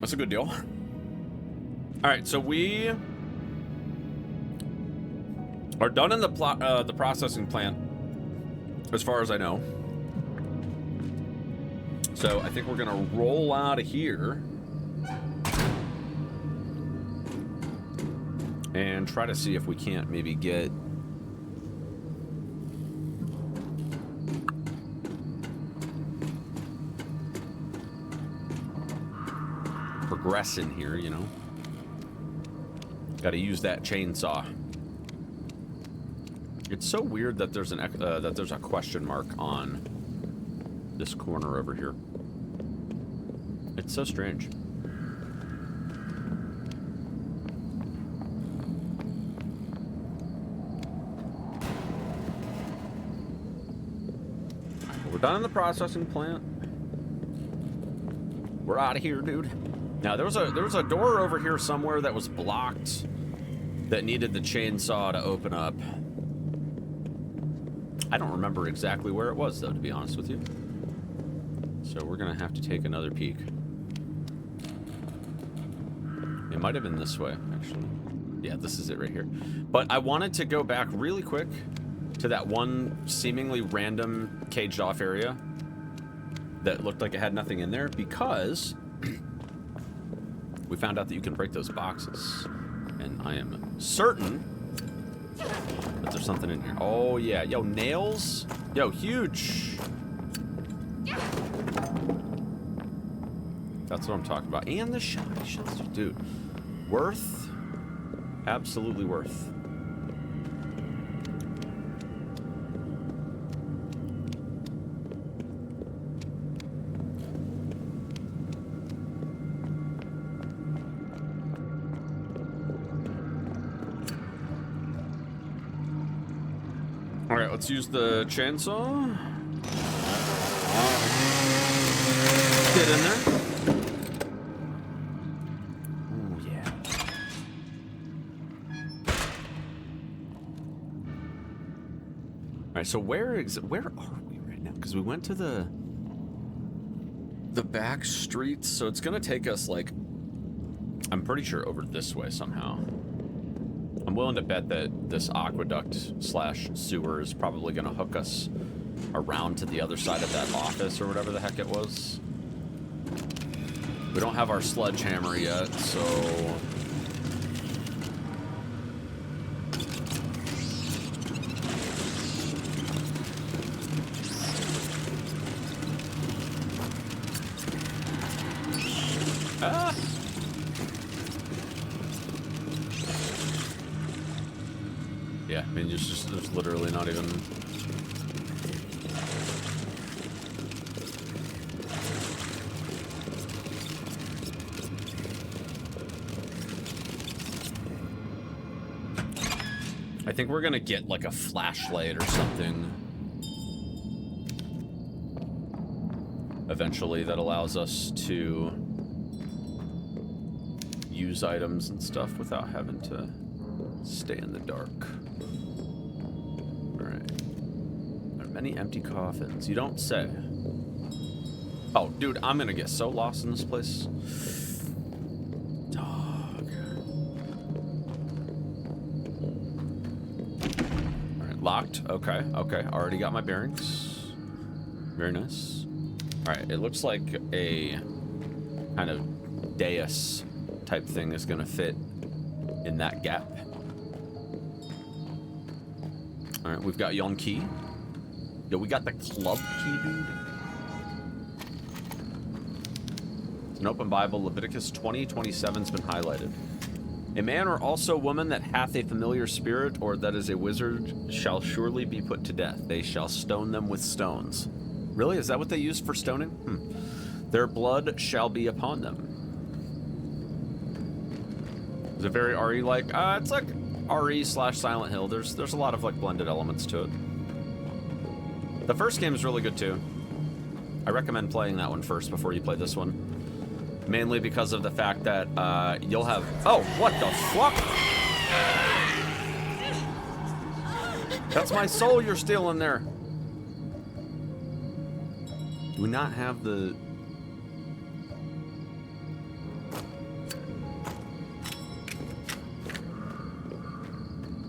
That's a good deal. All right, so we are done in the processing plant, as far as I know. So I think we're gonna roll out of here and try to see if we can't maybe get progressing here, you know. Got to use that chainsaw. It's so weird that there's a question mark on this corner over here. It's so strange. We're done in the processing plant. We're out of here, dude. Now there was a door over here somewhere that was blocked that needed the chainsaw to open up. I don't remember exactly where it was though, to be honest with you. So we're gonna have to take another peek. It might have been this way, actually. Yeah, this is it right here. But I wanted to go back really quick to that one seemingly random caged off area that looked like it had nothing in there, because we found out that you can break those boxes, and I am certain that there's something in here. Oh yeah, yo, nails, yo, huge. That's what I'm talking about. And the shotty shells, dude, worth, absolutely worth. All right, let's use the chainsaw. Get in there. Oh yeah. All right, so where are we right now? Because we went to the back streets, so it's gonna take us like, I'm pretty sure over this way somehow. I'm willing to bet that this aqueduct / sewer is probably going to hook us around to the other side of that office or whatever the heck it was. We don't have our sledgehammer yet, so... Ah! Yeah, I mean, there's literally not even... I think we're gonna get like a flashlight or something eventually that allows us to use items and stuff without having to stay in the dark. Many empty coffins. You don't say. Oh, dude, I'm gonna get so lost in this place. Dog. All right, locked. Okay, okay. Already got my bearings. Very nice. All right, it looks like a kind of dais type thing is gonna fit in that gap. All right, we've got yon key. Yo, we got the club key, dude. It's an open Bible. Leviticus 20:27's been highlighted. A man or also woman that hath a familiar spirit, or that is a wizard, shall surely be put to death. They shall stone them with stones. Really? Is that what they use for stoning? Their blood shall be upon them. Is it very RE-like? It's like RE / Silent Hill. There's a lot of like blended elements to it. The first game is really good too. I recommend playing that one first before you play this one. Mainly because of the fact that you'll have... Oh, what the fuck? That's my soul you're stealing there. Do we not have the...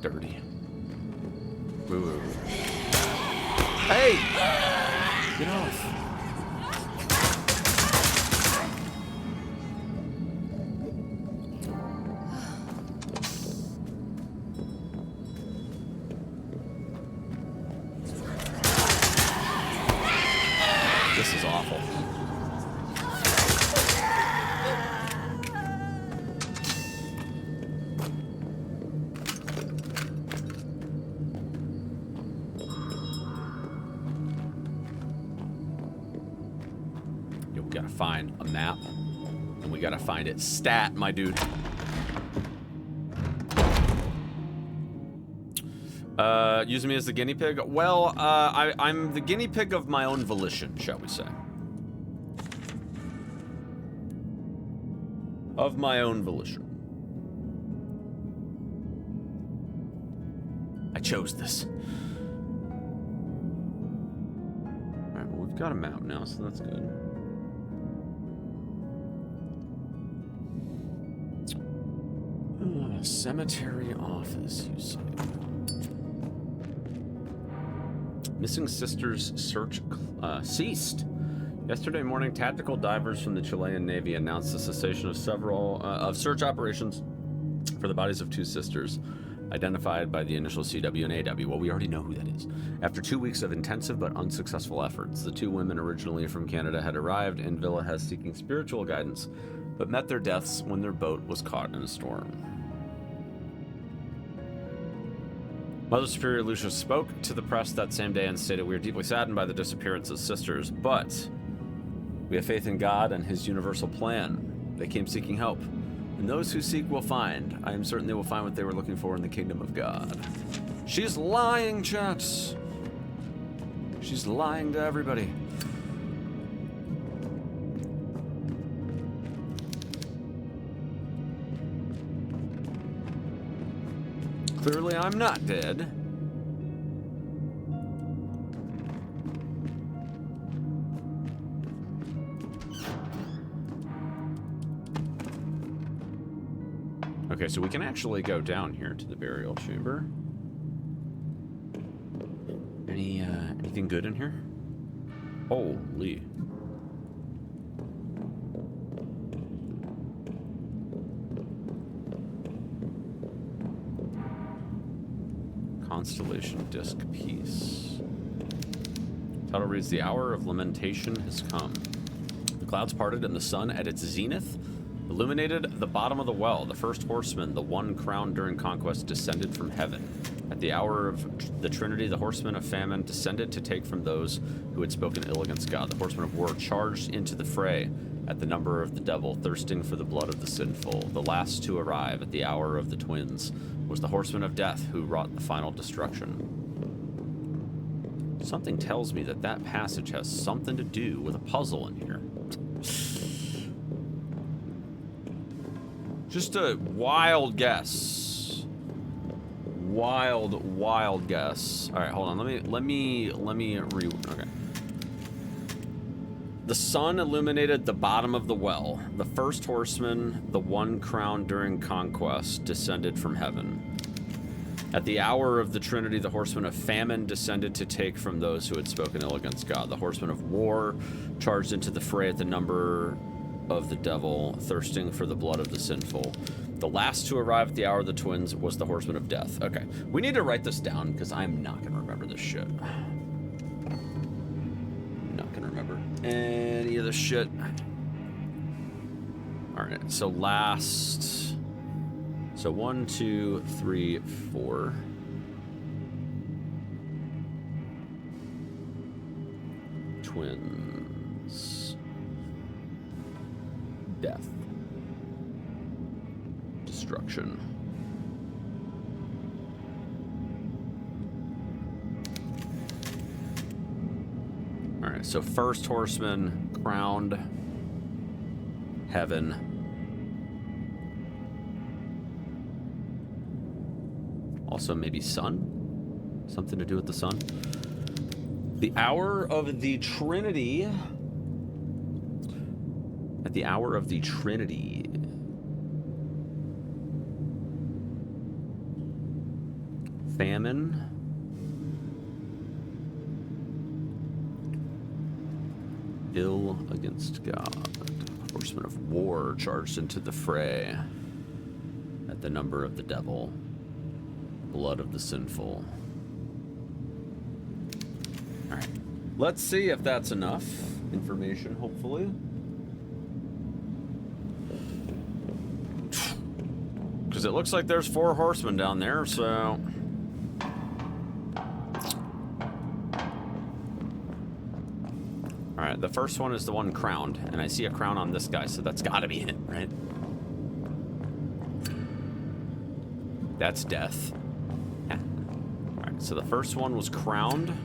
dirty. Move. Hey! Get off. This is awful. Yo, we gotta find a map, and we gotta find it stat, my dude. Using me as the guinea pig? Well, I'm the guinea pig of my own volition, shall we say. Of my own volition. I chose this. Alright, well, we've got a map now, so that's good. Cemetery office, you say. Missing sisters search ceased. Yesterday morning, tactical divers from the Chilean Navy announced the cessation of several search operations for the bodies of 2 sisters, identified by the initial CW and AW. Well, we already know who that is. After 2 weeks of intensive but unsuccessful efforts, the 2 women originally from Canada had arrived in Villa Hes seeking spiritual guidance, but met their deaths when their boat was caught in a storm. Mother Superior Lucia spoke to the press that same day and stated, "We are deeply saddened by the disappearance of sisters, but we have faith in God and his universal plan. They came seeking help, and those who seek will find. I am certain they will find what they were looking for in the kingdom of God." She's lying, chats. She's lying to everybody. Clearly, I'm not dead. Okay, so we can actually go down here to the burial chamber. Anything good in here? Holy. Constellation disc piece. Title reads, "The hour of lamentation has come. The clouds parted and the sun at its zenith illuminated the bottom of the well. The first horseman, the one crowned during conquest, descended from heaven. At the hour of the Trinity, the horseman of famine descended to take from those who had spoken ill against God. The horseman of war charged into the fray at the number of the devil, thirsting for the blood of the sinful. The last to arrive at the hour of the twins was the horseman of death who wrought the final destruction." Something tells me that that passage has something to do with a puzzle in here. Just a wild guess. Wild guess. All right, hold on. Let me okay. The sun illuminated the bottom of the well. The first horseman, the one crowned during conquest, descended from heaven. At the hour of the Trinity, the horseman of famine descended to take from those who had spoken ill against God. The horseman of war charged into the fray at the number of the devil, thirsting for the blood of the sinful. The last to arrive at the hour of the twins was the horseman of death. Okay, we need to write this down because I'm not going to remember this shit. Not going to remember any of this shit. All right, so last... So 1, 2, 3, 4. Twins. Death. Destruction. All right, so first horseman, crowned, heaven. Also maybe sun? Something to do with the sun? The hour of the Trinity. At the hour of the Trinity. Famine. Ill against God. Horsemen of war charged into the fray. At the number of the devil. Blood of the sinful. Alright. Let's see if that's enough information, hopefully. Because it looks like there's 4 horsemen down there, so... Alright, the first one is the one crowned, and I see a crown on this guy, so that's gotta be it, right? That's death. Yeah. Alright, so the first one was crowned.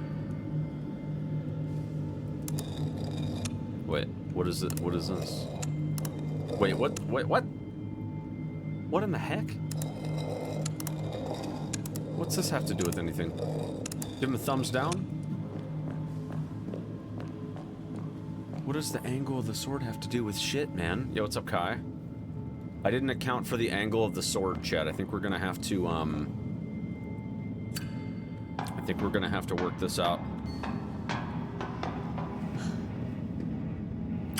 Wait, what is it? What is this? Wait, what? Wait, what? What in the heck? What's this have to do with anything? Give him a thumbs down? What does the angle of the sword have to do with shit, man? Yo, what's up, Kai? I didn't account for the angle of the sword, chat. I think we're gonna have to, I think we're gonna have to work this out.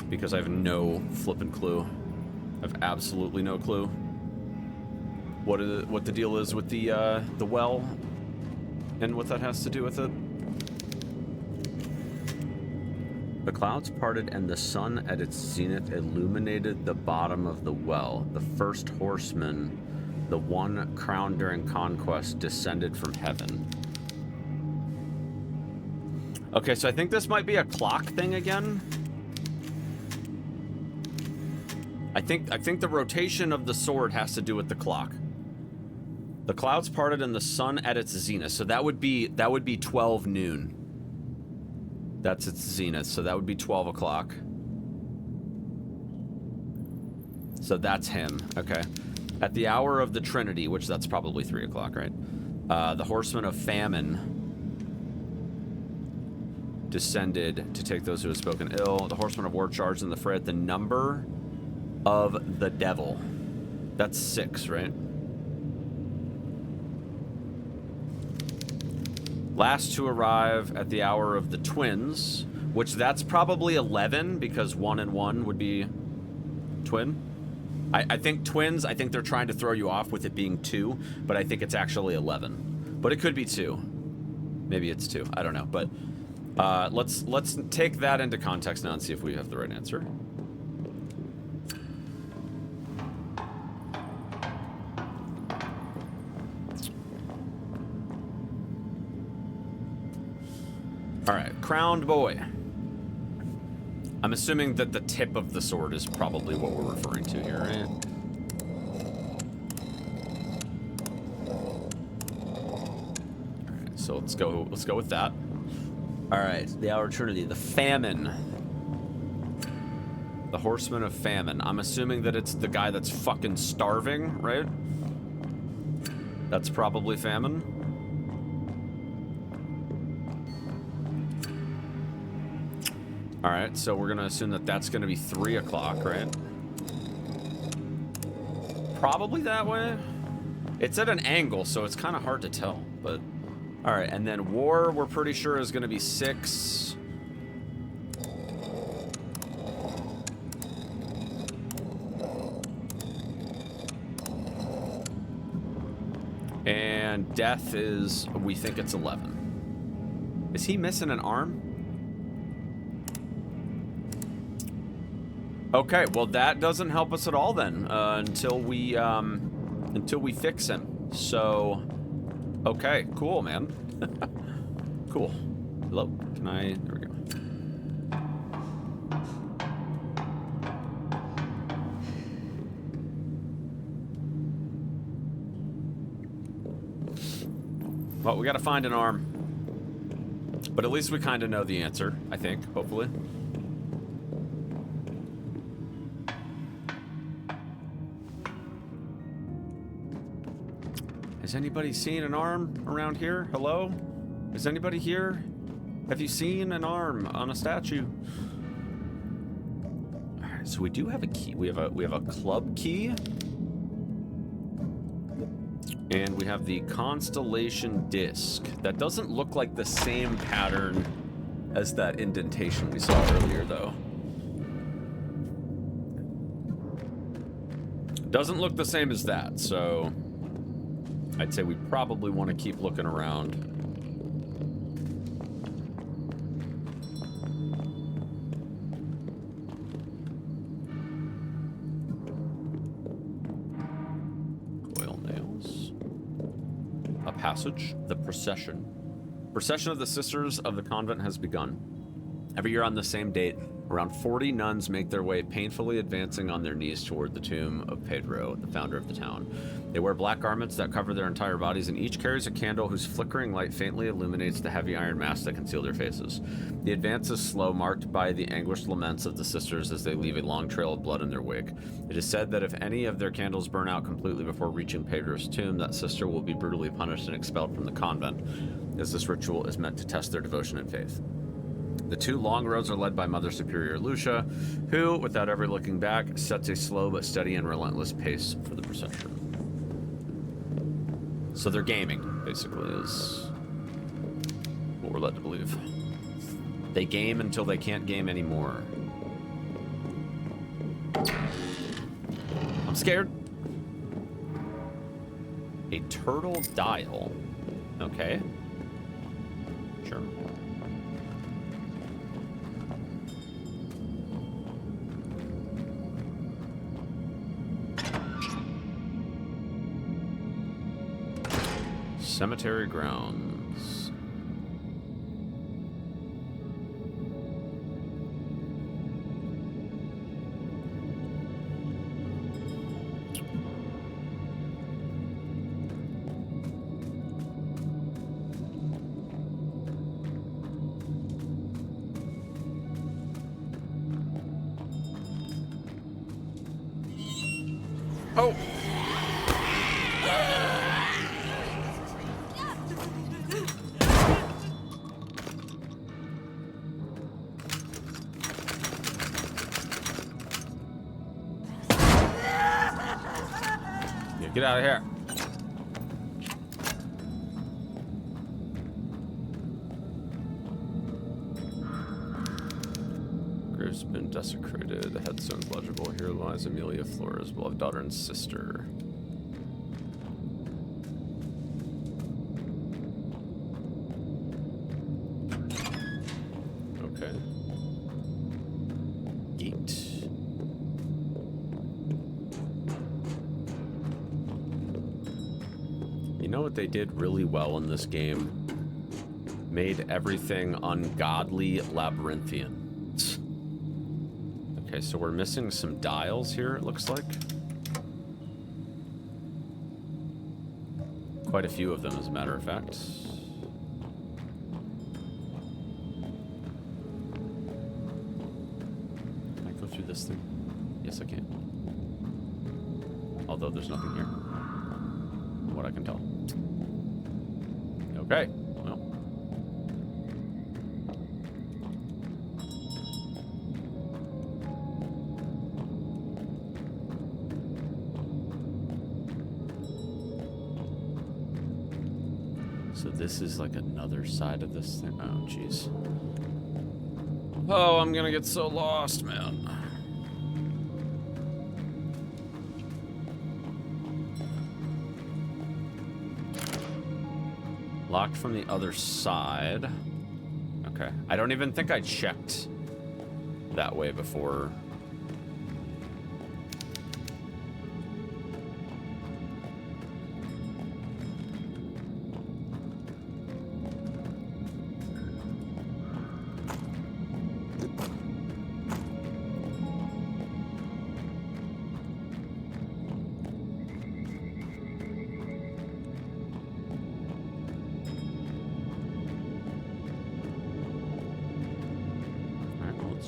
Because I have no flippin' clue. I have absolutely no clue. What the deal is with the well, and what that has to do with it. The clouds parted and the sun at its zenith illuminated the bottom of the well. The first horseman, the one crowned during conquest, descended from heaven. Okay, so I think this might be a clock thing again. I think the rotation of the sword has to do with the clock. The clouds parted and the sun at its zenith. So that would be 12 noon. That's its zenith, so that would be 12 o'clock. So that's him, okay. At the hour of the Trinity, which that's probably 3 o'clock, right? The horsemen of famine descended to take those who had spoken ill. The horsemen of war charged in the fray at the number of the devil. That's 6, right? Last to arrive at the hour of the twins, which that's probably 11 because 1 and 1 would be twin. I think twins, I think they're trying to throw you off with it being 2, but I think it's actually 11. But it could be 2. Maybe it's 2. I don't know. But let's take that into context now and see if we have the right answer. Alright, crowned boy. I'm assuming that the tip of the sword is probably what we're referring to here, right? Alright, so let's go with that. Alright, the hour of Trinity, the famine. The horseman of famine. I'm assuming that it's the guy that's fucking starving, right? That's probably famine. Alright, so we're gonna assume that that's gonna be 3 o'clock, right? Probably that way. It's at an angle, so it's kind of hard to tell, but... Alright, and then war, we're pretty sure is gonna be 6. And death is, we think it's 11. Is he missing an arm? Okay, well that doesn't help us at all then, until we fix him. So, okay, cool, man. Cool. Hello, can I, there we go. Well, we gotta find an arm. But at least we kind of know the answer, I think, hopefully. Has anybody seen an arm around here? Hello? Is anybody here? Have you seen an arm on a statue? Alright, so we do have a key. We have a club key. And we have the Constellation Disc. That doesn't look like the same pattern as that indentation we saw earlier, though. Doesn't look the same as that, so I'd say we probably want to keep looking around. Coil nails. A passage. The procession. Procession of the Sisters of the Convent has begun. Every year on the same date, around 40 nuns make their way painfully advancing on their knees toward the tomb of Pedro, the founder of the town. They wear black garments that cover their entire bodies, and each carries a candle whose flickering light faintly illuminates the heavy iron masks that conceal their faces. The advance is slow, marked by the anguished laments of the sisters as they leave a long trail of blood in their wake. It is said that if any of their candles burn out completely before reaching Pedro's tomb, that sister will be brutally punished and expelled from the convent, as this ritual is meant to test their devotion and faith. The two long roads are led by Mother Superior Lucia, who, without ever looking back, sets a slow but steady and relentless pace for the procession. So they're gaming, basically, is what we're led to believe. They game until they can't game anymore. I'm scared. A turtle dial. Okay. Sure. Cemetery grounds. Oh! Get out of here. Grave's been desecrated. The headstone's legible. Here lies Amelia Flora's beloved daughter and sister. Okay. Gate. You know what they did really well in this game? Made everything ungodly labyrinthian. Okay, so we're missing some dials here, it looks like. Quite a few of them, as a matter of fact. Can I go through this thing? Yes, I can. Although there's nothing here. From what I can tell. Okay, well. So this is like another side of this thing. Oh, jeez. Oh, I'm gonna get so lost, man. Locked from the other side. Okay. I don't even think I checked that way before.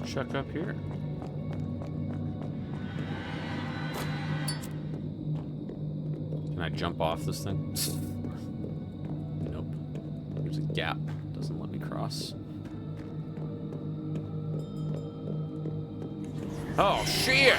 Check up here. Can I jump off this thing? Nope. There's a gap. Doesn't let me cross. Oh, shit!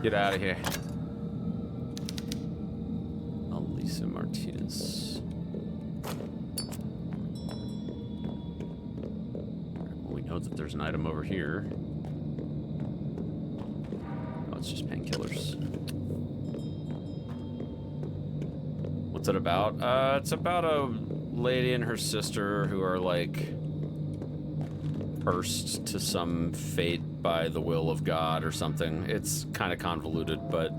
Get out of here. Elisa Martinez. Well, we know that there's an item over here. Oh, it's just painkillers. What's it about? It's about a lady and her sister who are like cursed to some fate by the will of God or something. It's kind of convoluted, but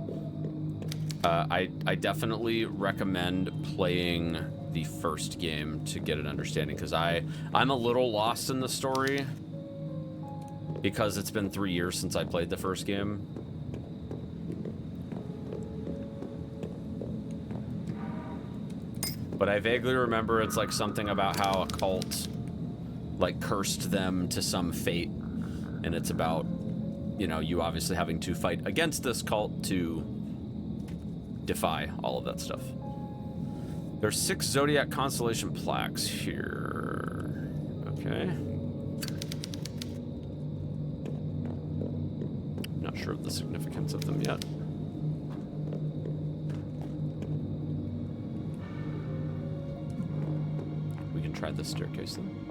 I definitely recommend playing the first game to get an understanding, because I'm a little lost in the story because it's been 3 years since I played the first game. But I vaguely remember it's like something about how a cult like cursed them to some fate, and it's about, you know, you obviously having to fight against this cult to defy all of that stuff. There's 6 Zodiac constellation plaques here. Okay. Not sure of the significance of them yet. We can try this staircase then.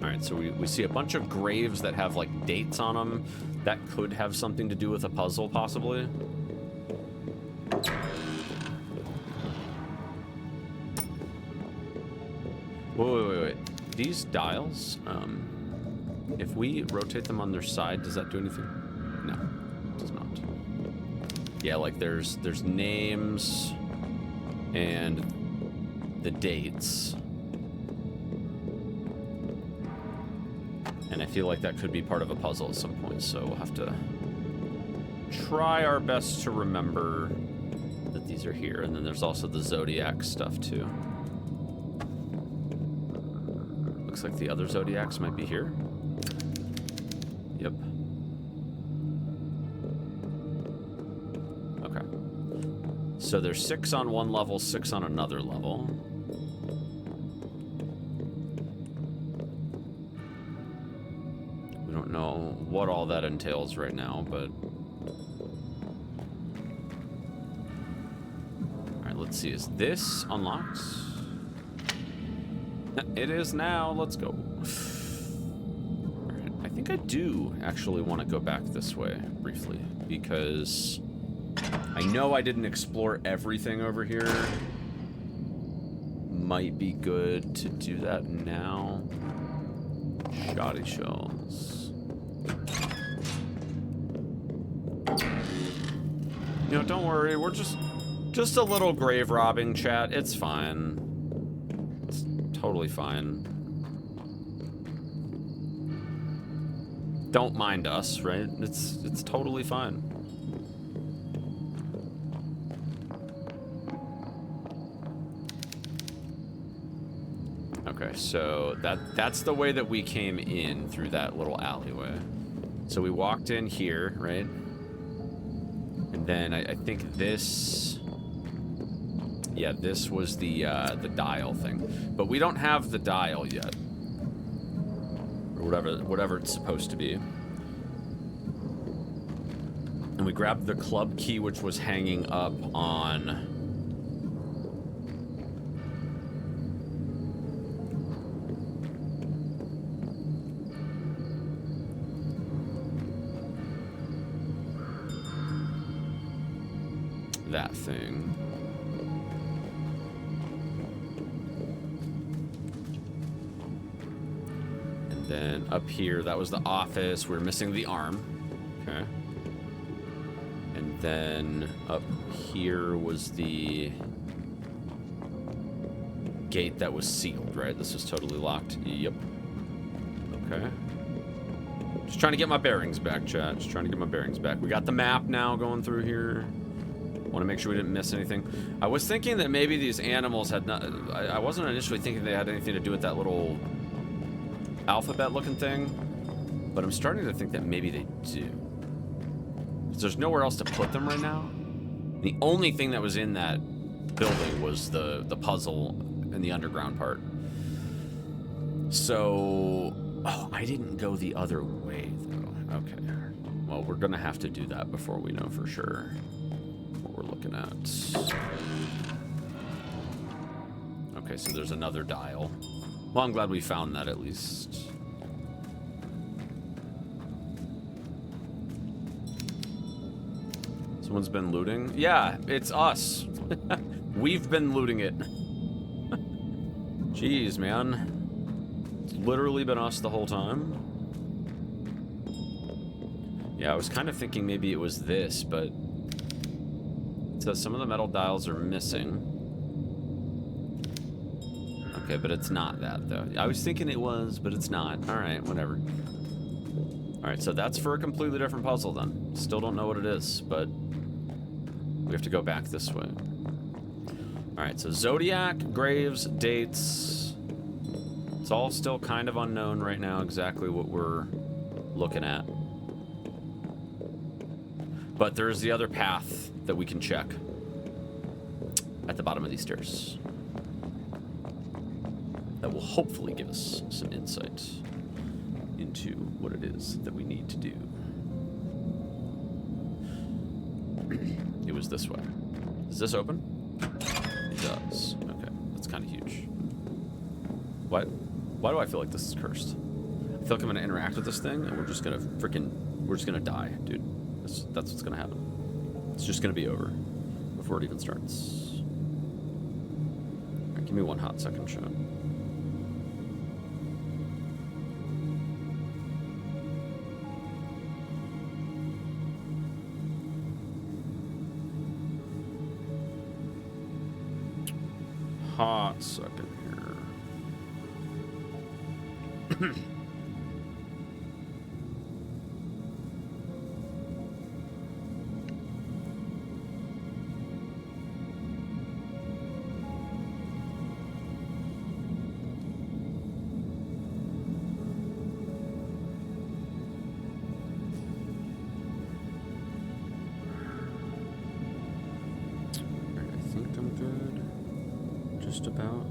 Alright, so we see a bunch of graves that have like dates on them. That could have something to do with a puzzle, possibly. Wait. These dials, if we rotate them on their side, does that do anything? No, it does not. Yeah, like there's names and the dates. And I feel like that could be part of a puzzle at some point, so we'll have to try our best to remember that these are here. And then there's also the Zodiac stuff, too. Looks like the other Zodiacs might be here. Yep. Okay. So there's 6 on one level, 6 on another level. Know what all that entails right now, but all right, let's see. Is this unlocked? It is now. Let's go. All right, I think I do actually want to go back this way briefly, because I know I didn't explore everything over here. Might be good to do that now. Shoddy shells. You know, don't worry, we're just a little grave robbing, chat. It's fine. It's totally fine. Don't mind us, right? It's totally fine. Okay, so that's the way that we came in, through that little alleyway. So we walked in here, right? And then I think this, yeah, this was the dial thing, but we don't have the dial yet, or whatever it's supposed to be. And we grabbed the club key, which was hanging up on that thing. And then up here, that was the office. We're missing the arm. Okay. And then up here was the gate that was sealed, right? This is totally locked. Yep. Okay. Just trying to get my bearings back, chat. Just trying to get my bearings back. We got the map now going through here. Want to make sure we didn't miss anything. I was thinking that maybe these animals had not... I wasn't initially thinking they had anything to do with that little alphabet-looking thing, but I'm starting to think that maybe they do. Because there's nowhere else to put them right now. The only thing that was in that building was the puzzle in the underground part. So... Oh, I didn't go the other way, though. Okay. Well, we're gonna have to do that before we know for sure what we're looking at. Okay, so there's another dial. Well, I'm glad we found that at least. Someone's been looting? Yeah, it's us. We've been looting it. Jeez, man. It's literally been us the whole time. Yeah, I was kind of thinking maybe it was this, but it says some of the metal dials are missing. Okay, but it's not that, though. I was thinking it was, but it's not. All right, whatever. All right, so that's for a completely different puzzle, then. Still don't know what it is, but we have to go back this way. All right, so Zodiac, graves, dates. It's all still kind of unknown right now exactly what we're looking at. But there's the other path that we can check at the bottom of these stairs. That will hopefully give us some insight into what it is that we need to do. It was this way. Is this open? It does. Okay, that's kind of huge. Why do I feel like this is cursed? I feel like I'm gonna interact with this thing and we're just gonna die, dude. That's what's gonna happen. It's just gonna be over before it even starts. All right, give me one hot second, shot. Hot second here. About.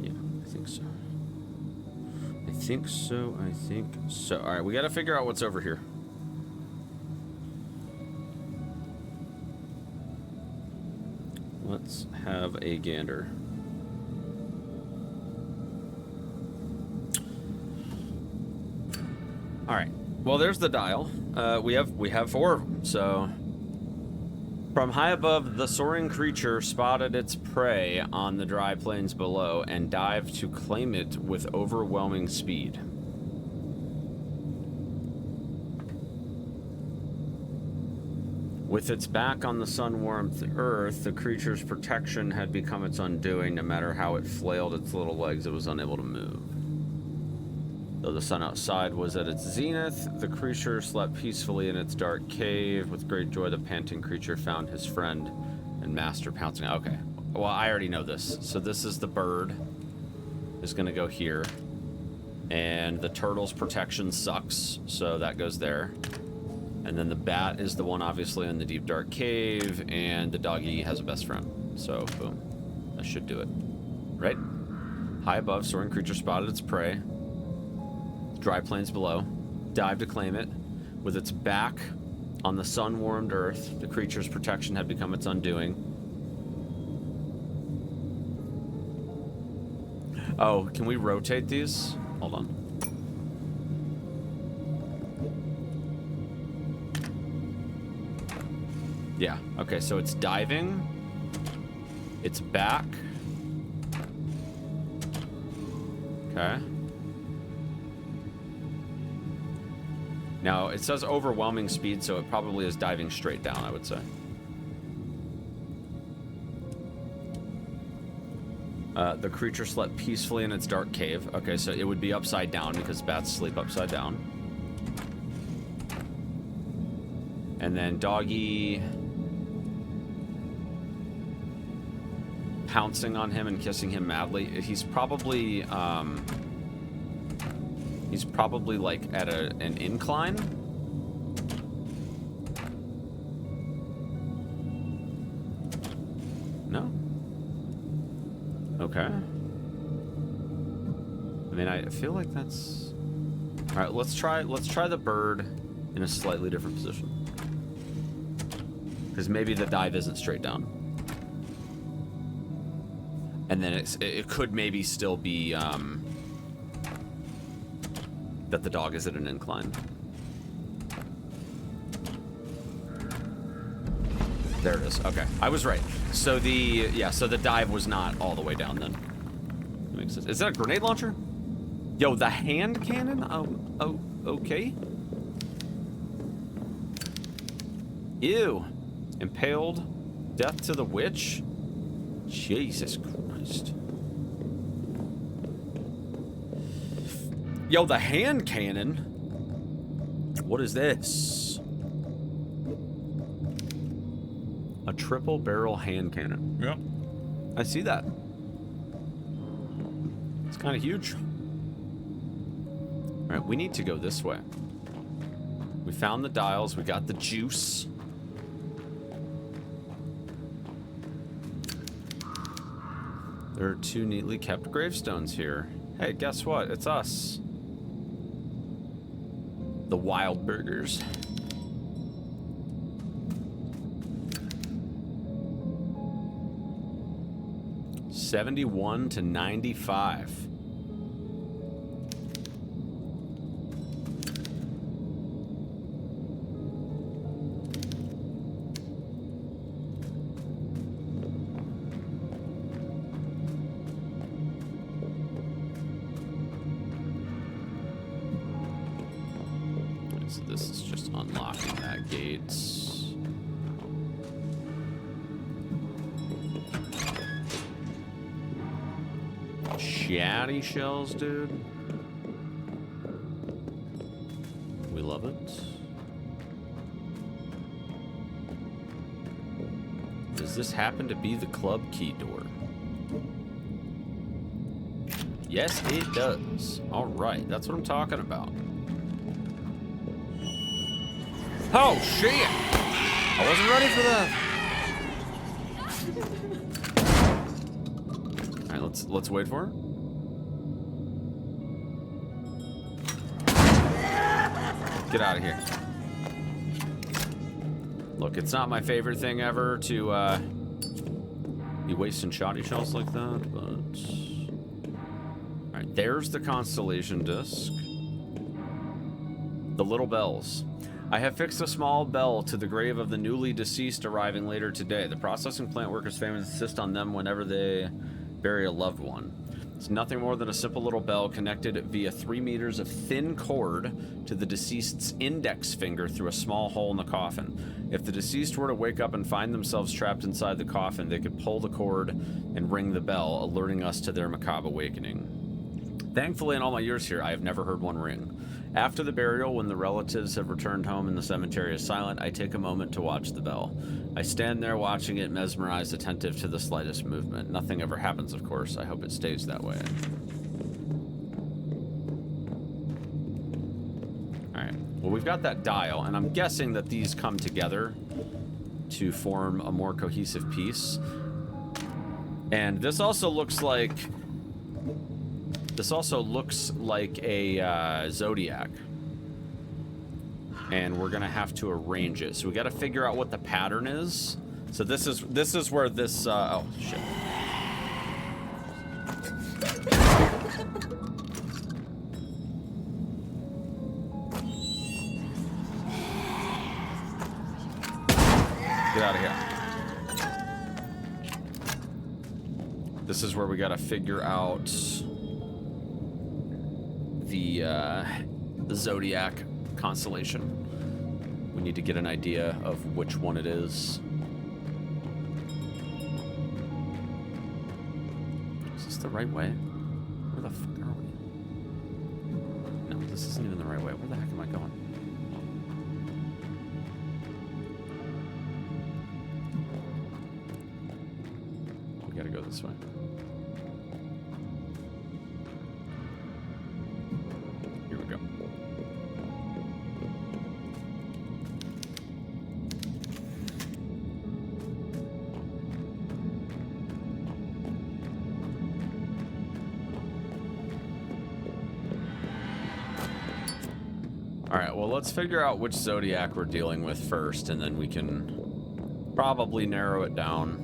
Yeah, I think so. I think so. All right, we got to figure out what's over here. Let's have a gander. All right. Well, there's the dial. We have 4. So, from high above, the soaring creature spotted its prey on the dry plains below and dived to claim it with overwhelming speed. With its back on the sun-warmed earth, the creature's protection had become its undoing. No matter how it flailed its little legs, it was unable to move. Though the sun outside was at its zenith, the creature slept peacefully in its dark cave. With great joy, the panting creature found his friend and master pouncing. Okay, well, I already know this. So this is the bird. Is going to go here. And the turtle's protection sucks, so that goes there. And then the bat is the one obviously in the deep dark cave, and the doggy has a best friend. So, boom. That should do it. Right? High above, soaring creature spotted its prey. Dry plains below. Dived to claim it. With its back on the sun-warmed earth, the creature's protection had become its undoing. Oh, can we rotate these? Hold on. Yeah, okay, so it's diving. It's back. Okay. Now, it says overwhelming speed, so it probably is diving straight down, I would say. The creature slept peacefully in its dark cave. Okay, so it would be upside down because bats sleep upside down. And then doggy pouncing on him and kissing him madly. He's probably He's probably like at an incline. No? Okay. I mean, I feel like that's... All right, let's try the bird in a slightly different position. Because maybe the dive isn't straight down. And then it could maybe still be that the dog is at an incline. There it is. Okay, I was right. So the dive was not all the way down then. That makes sense. Is that a grenade launcher? Yo, the hand cannon? Oh, okay. Ew. Impaled. Death to the witch? Jesus Christ. Yo, the hand cannon? What is this? A triple barrel hand cannon. Yep. I see that. It's kind of huge. All right, we need to go this way. We found the dials. We got the juice. There are 2 neatly kept gravestones here. Hey, guess what? It's us. The Wild Burgers. $71 to $95. So this is just unlocking that gate. Chatty shells, dude. We love it. Does this happen to be the club key door? Yes, it does. All right, that's what I'm talking about. Oh, shit! I wasn't ready for that. All right, let's wait for her. Get out of here. Look, it's not my favorite thing ever to be wasting shoddy shells like that, but... All right, there's the constellation disc. The little bells. I have fixed a small bell to the grave of the newly deceased arriving later today. The processing plant workers' families insist on them whenever they bury a loved one. It's nothing more than a simple little bell connected via 3 meters of thin cord to the deceased's index finger through a small hole in the coffin. If the deceased were to wake up and find themselves trapped inside the coffin, they could pull the cord and ring the bell, alerting us to their macabre awakening. Thankfully, in all my years here, I have never heard one ring. After the burial, when the relatives have returned home and the cemetery is silent, I take a moment to watch the bell. I stand there watching it, mesmerized, attentive to the slightest movement. Nothing ever happens, of course. I hope it stays that way. Alright, well, we've got that dial, and I'm guessing that these come together to form a more cohesive piece. And this also looks like... This also looks like a Zodiac. And we're gonna have to arrange it. So we gotta figure out what the pattern is. So this is where this, oh, shit. Get out of here. This is where we gotta figure out the Zodiac constellation. We need to get an idea of which one it is. Is this the right way? Where the fuck are we? No, this isn't even the right way. Where the heck am I going? We gotta go this way. Here we go. All right, well, let's figure out which zodiac we're dealing with first, and then we can probably narrow it down.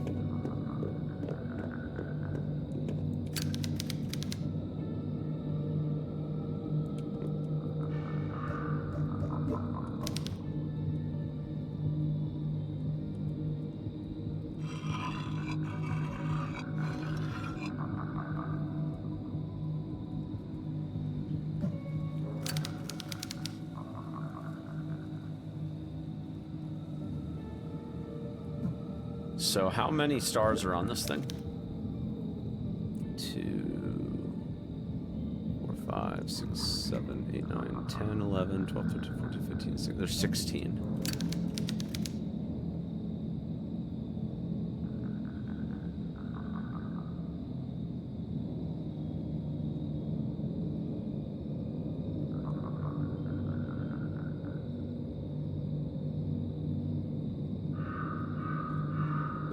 So how many stars are on this thing? 2, 4, 5, 6, 7, 8, 9, 10, 11, 12, 13, 14, 15, 16. There's 16.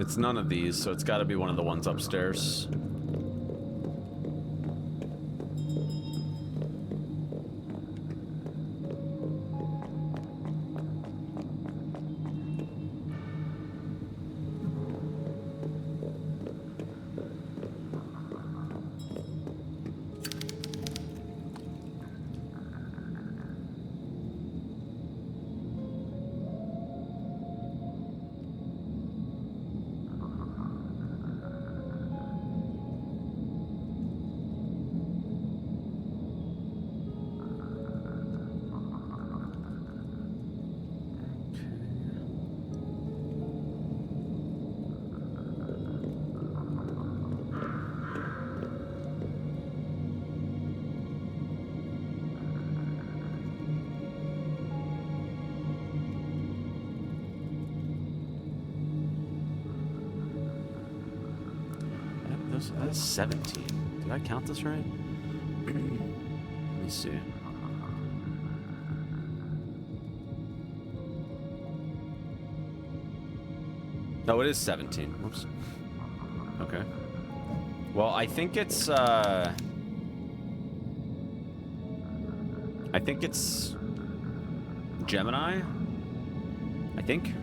It's none of these, so it's got to be one of the ones upstairs. That's 17. Did I count this right? Let me see. No, it is 17. Whoops. Okay. Well, I think it's Gemini. I think.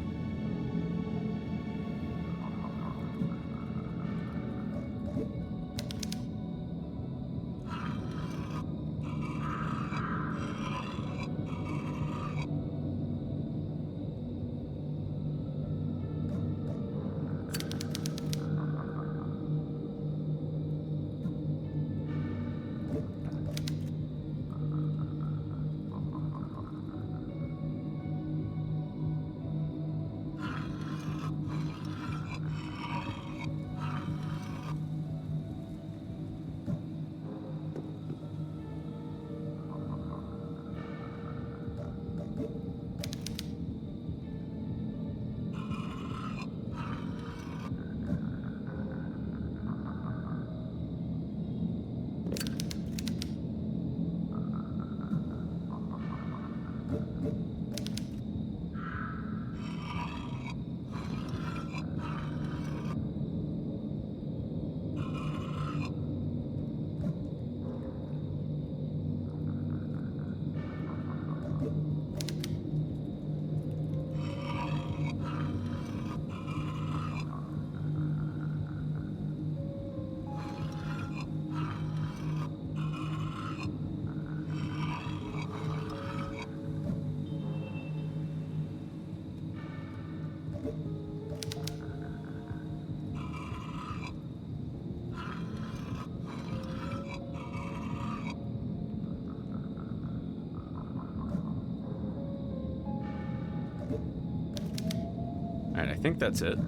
Alright, I think that's it.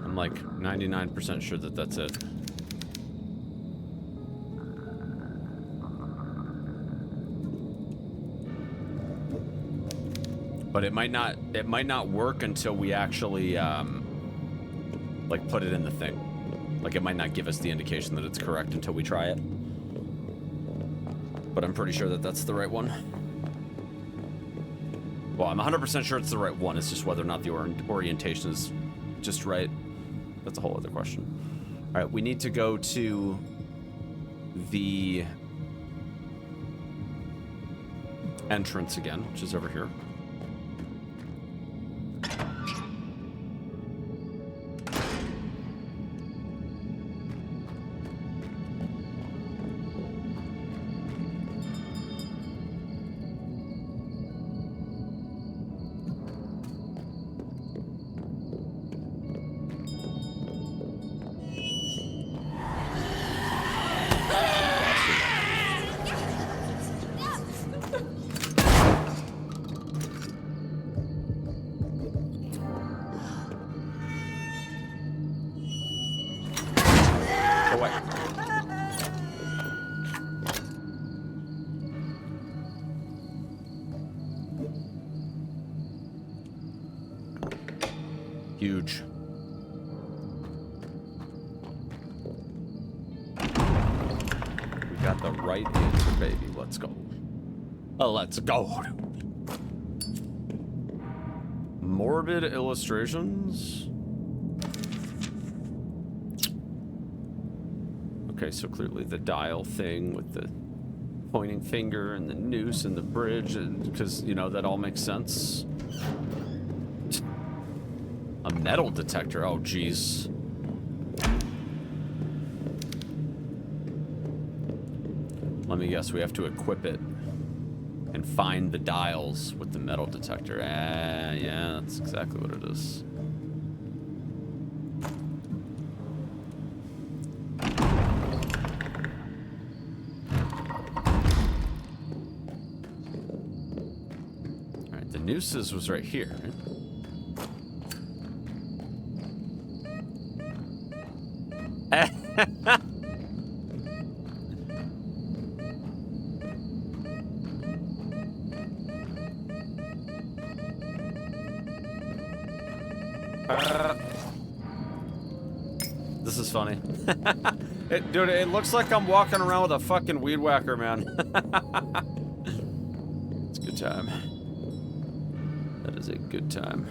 I'm like 99% sure that that's it. But it might not work until we actually like put it in the thing. Like it might not give us the indication that it's correct until we try it. But I'm pretty sure that that's the right one. Well, I'm 100% sure it's the right one. It's just whether or not the orientation is just right. That's a whole other question. All right, we need to go to the entrance again, which is over here. Huge. We got the right answer, baby. Let's go. Oh, let's go. Morbid illustrations. Okay, so clearly the dial thing with the pointing finger and the noose and the bridge, because, you know, that all makes sense. A metal detector. Oh, jeez. Let me guess. We have to equip it and find the dials with the metal detector. Yeah, that's exactly what it is. All right, the nooses was right here, right? This is funny. Dude, it looks like I'm walking around with a fucking weed whacker, man. It's a good time. That is a good time.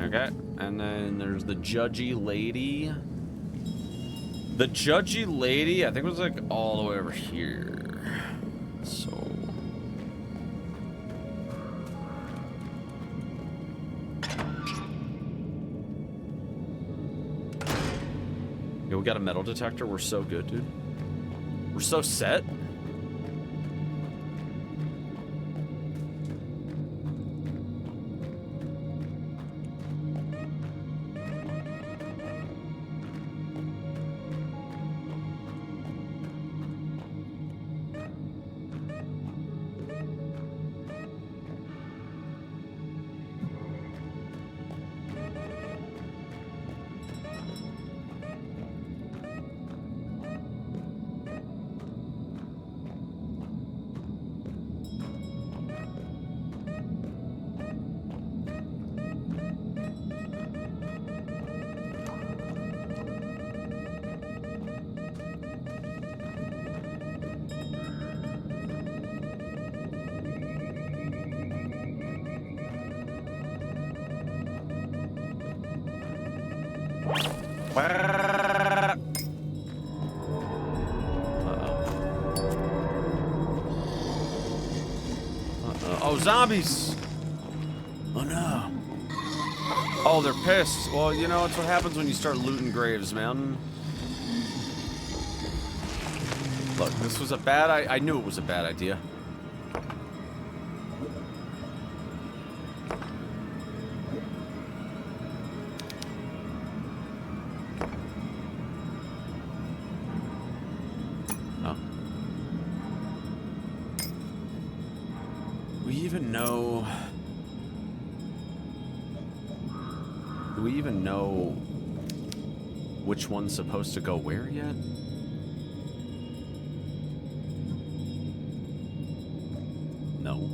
Okay, and then there's the judgy lady. The judgy lady, I think it was like all the way over here. So... yeah, we got a metal detector. We're so good, dude. We're so set. Oh, zombies! Oh no. Oh, they're pissed. Well, you know, it's what happens when you start looting graves, man. Look, this was a bad I knew it was a bad idea. Do we even know which one's supposed to go where yet? No.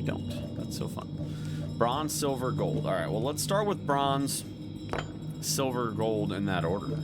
we don't. That's so fun. Bronze, silver, gold. All right, well, let's start with bronze, silver, gold in that order.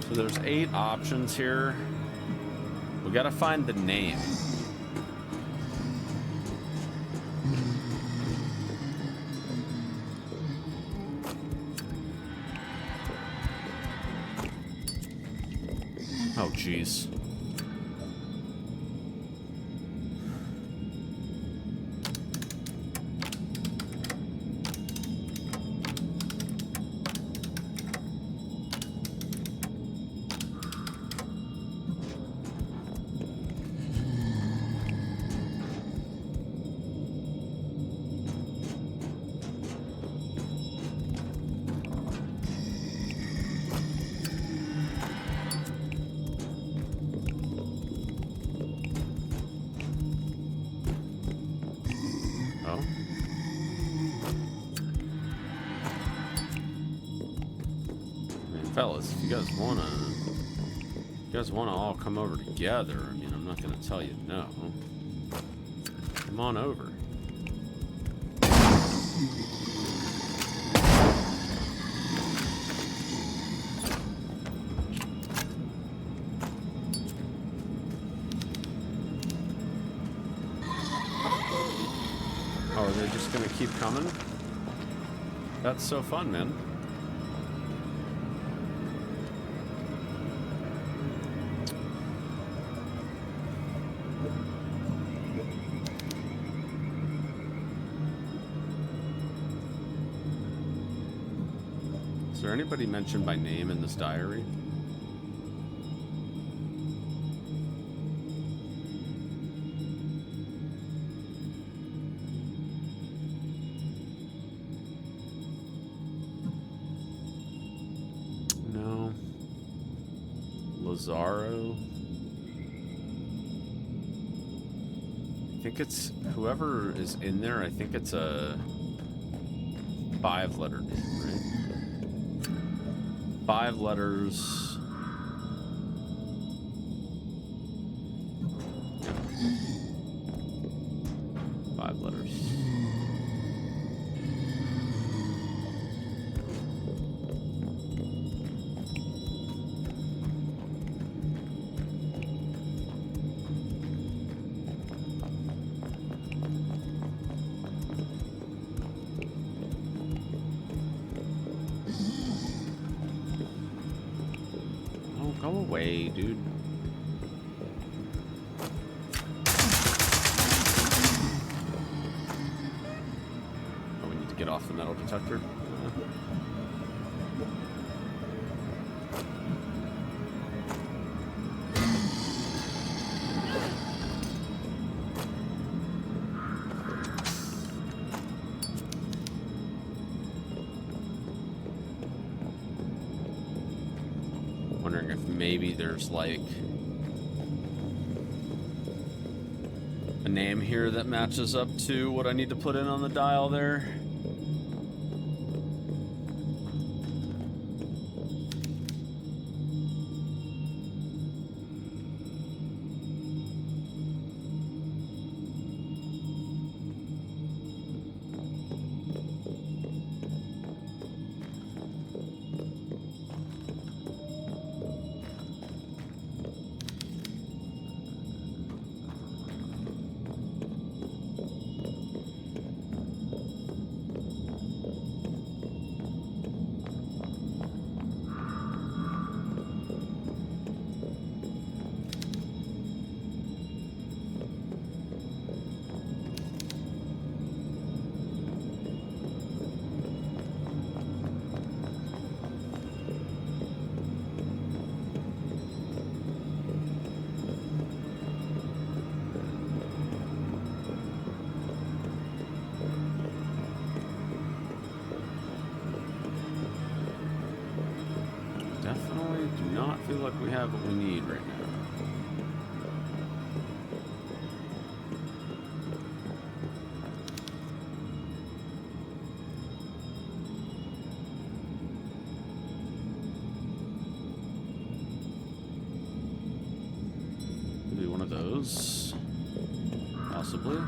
So there's 8 options here. We gotta find the name. Oh, jeez. Fellas, if you guys wanna all come over together, I mean, I'm not gonna tell you no. Come on over. Oh, are they just gonna keep coming? That's so fun, man. Is there anybody mentioned by name in this diary? No. Lazaro. I think it's whoever is in there. I think it's a 5-letter name, right? 5 letters. Yeah. 5 letters. Go away, dude. Oh, we need to get off the metal detector. Wondering if maybe there's like a name here that matches up to what I need to put in on the dial there. definitely do not feel like we have what we need right now. Maybe one of those, possibly.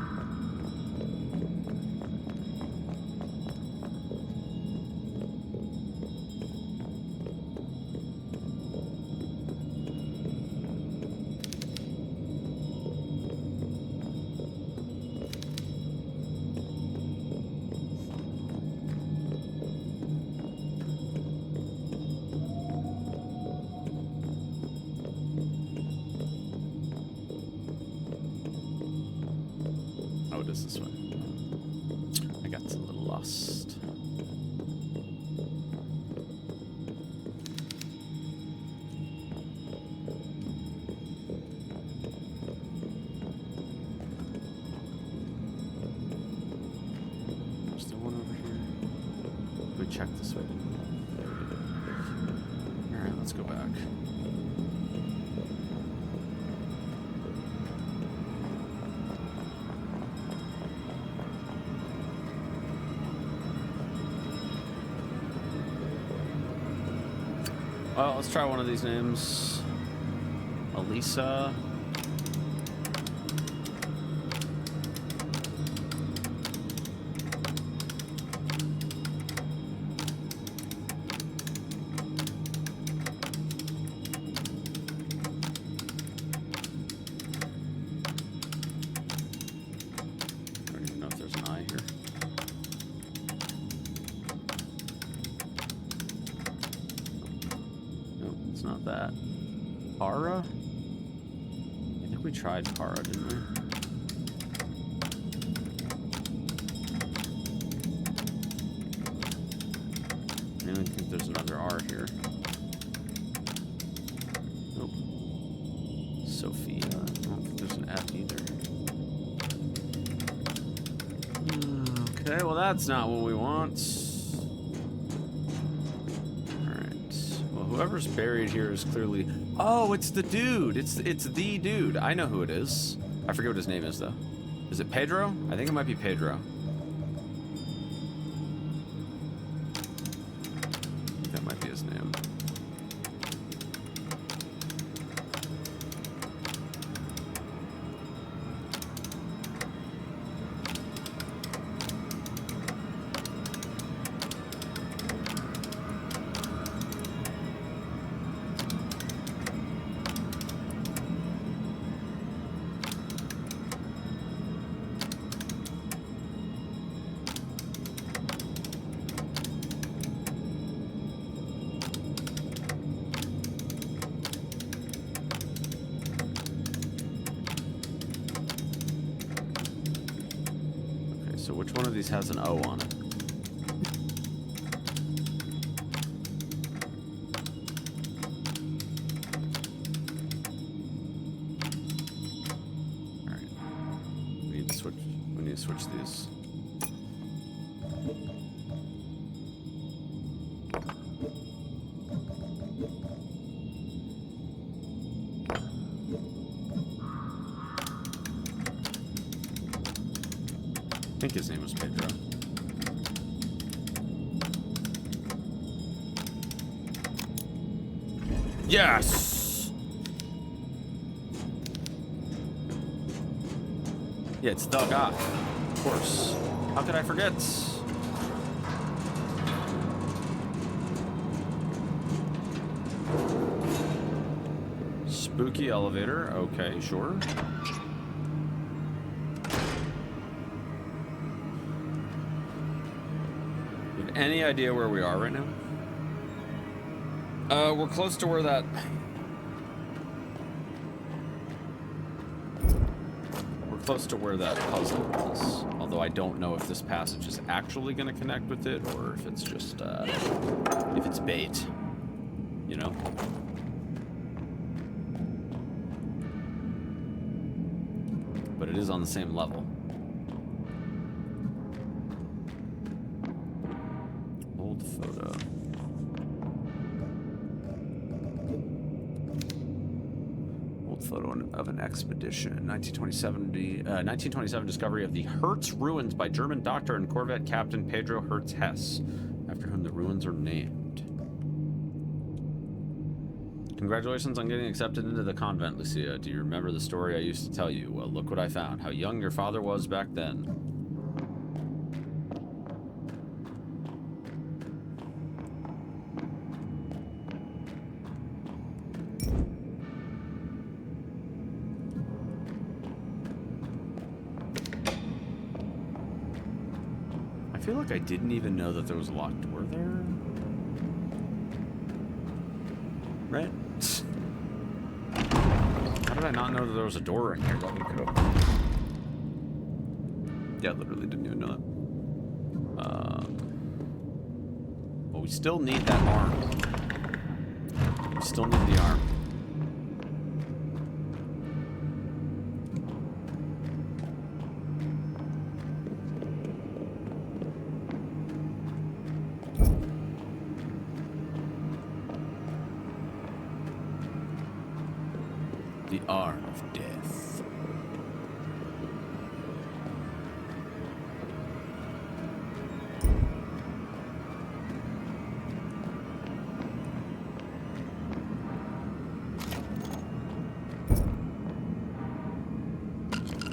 Oh, it is this way. I got a little lost. There's still one over here. We checked this way, didn't we? There we did. Alright, let's go back. Well, let's try one of these names. Elisa. I don't even know if there's an I here. Not that. Para? I think we tried Para, didn't we? I don't think there's another R here. Nope. Sophia. I don't think there's an F either. Okay, well that's not what we want. Whoever's buried here is clearly... Oh, it's the dude. It's the dude. I know who it is. I forget what his name is, though. Is it Pedro? I think it might be Pedro. I think that might be his name. So which one of these has an O on it? All right. We need to switch these. I think his name was Pedro. Yes! Yeah, it's the guy. Of course. How could I forget? Spooky elevator. Okay, sure. Any idea where we are right now? We're close to where that... We're close to where that puzzle is. Although I don't know if this passage is actually going to connect with it, or if it's just, if it's bait. You know? But it is on the same level. Photo. photo of an expedition. 1927 discovery of the Hertz Ruins by German doctor and corvette captain Pedro Hertz Hess, after whom the ruins are named. Congratulations on getting accepted into the convent, Lucia. Do you remember the story I used to tell you? Well, look what I found. How young your father was back then. I feel like I didn't even know that there was a locked door there. Right? How did I not know that there was a door in here? Let me go. Yeah, literally didn't even know it. But we still need that arm. We still need the arm. The arm of death.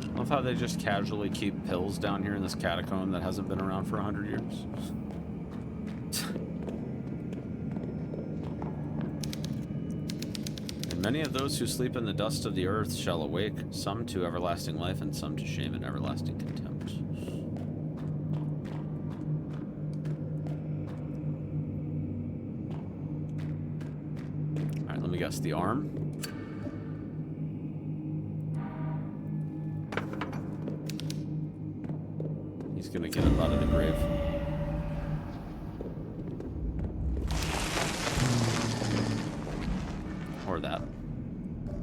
I love how they just casually keep pills down here in this catacomb that hasn't been around for 100 years. Many of those who sleep in the dust of the earth shall awake, some to everlasting life and some to shame and everlasting contempt. Alright, let me guess. The arm? He's gonna get up out of the grave. Or that.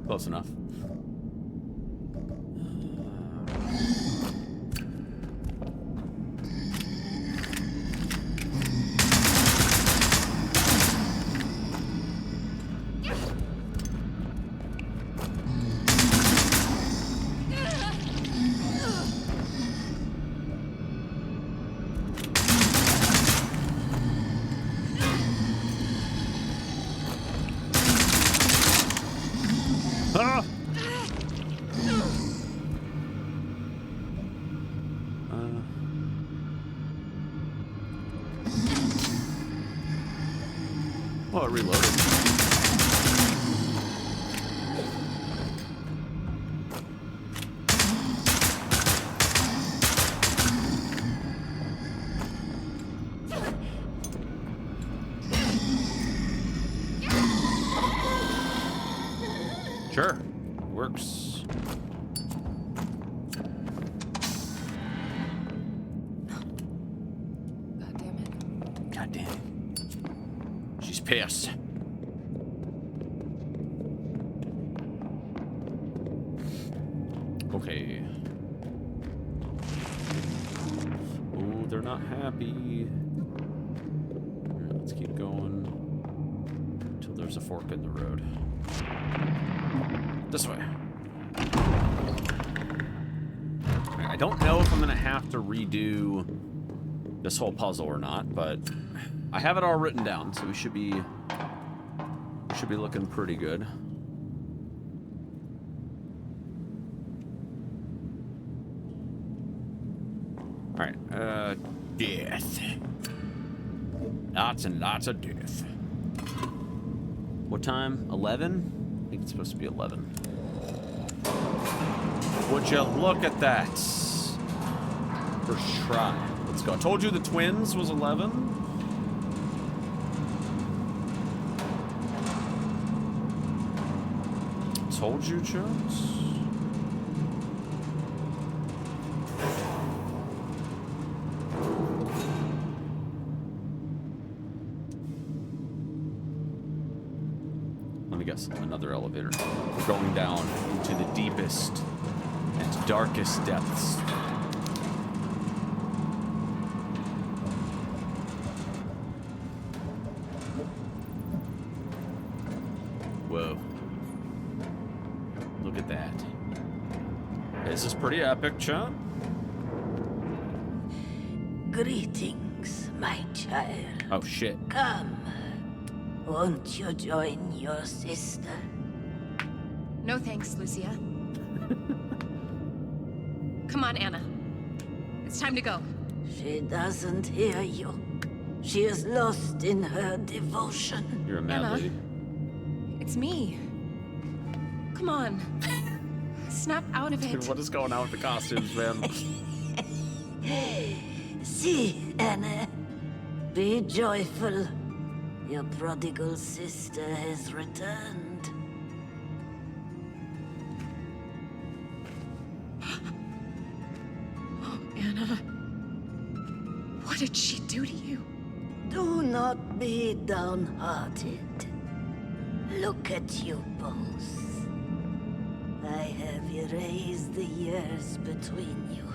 Close enough. Oh, it reloaded. Sure. Works. God damn it. God damn it. She's pissed. Okay. Oh, they're not happy. Alright, let's keep going until there's a fork in the road. This way. Alright, I don't know if I'm gonna have to redo this whole puzzle or not, but I have it all written down, so we should be looking pretty good. All right, death. Lots and lots of death. What time? 11? I think it's supposed to be 11. Would you look at that? First try. Let's go. I told you the twins was 11. Told you, Jones. Let me guess. Another elevator. We're going down into the deepest and darkest depths. Whoa. Look at that. This is pretty epic, Chum. Greetings, my child. Oh, shit. Come. Won't you join your sister? No thanks, Lucia. Come on, Anna. It's time to go. She doesn't hear you. She is lost in her devotion. You're a mad Emma? lady. It's me. Come on. Snap out of it. Dude, what is going on with the costumes, man? See, Anna. Be joyful. Your prodigal sister has returned. Oh, Anna. What did she do to you? Do not be downhearted. Look at you both. I have erased the years between you.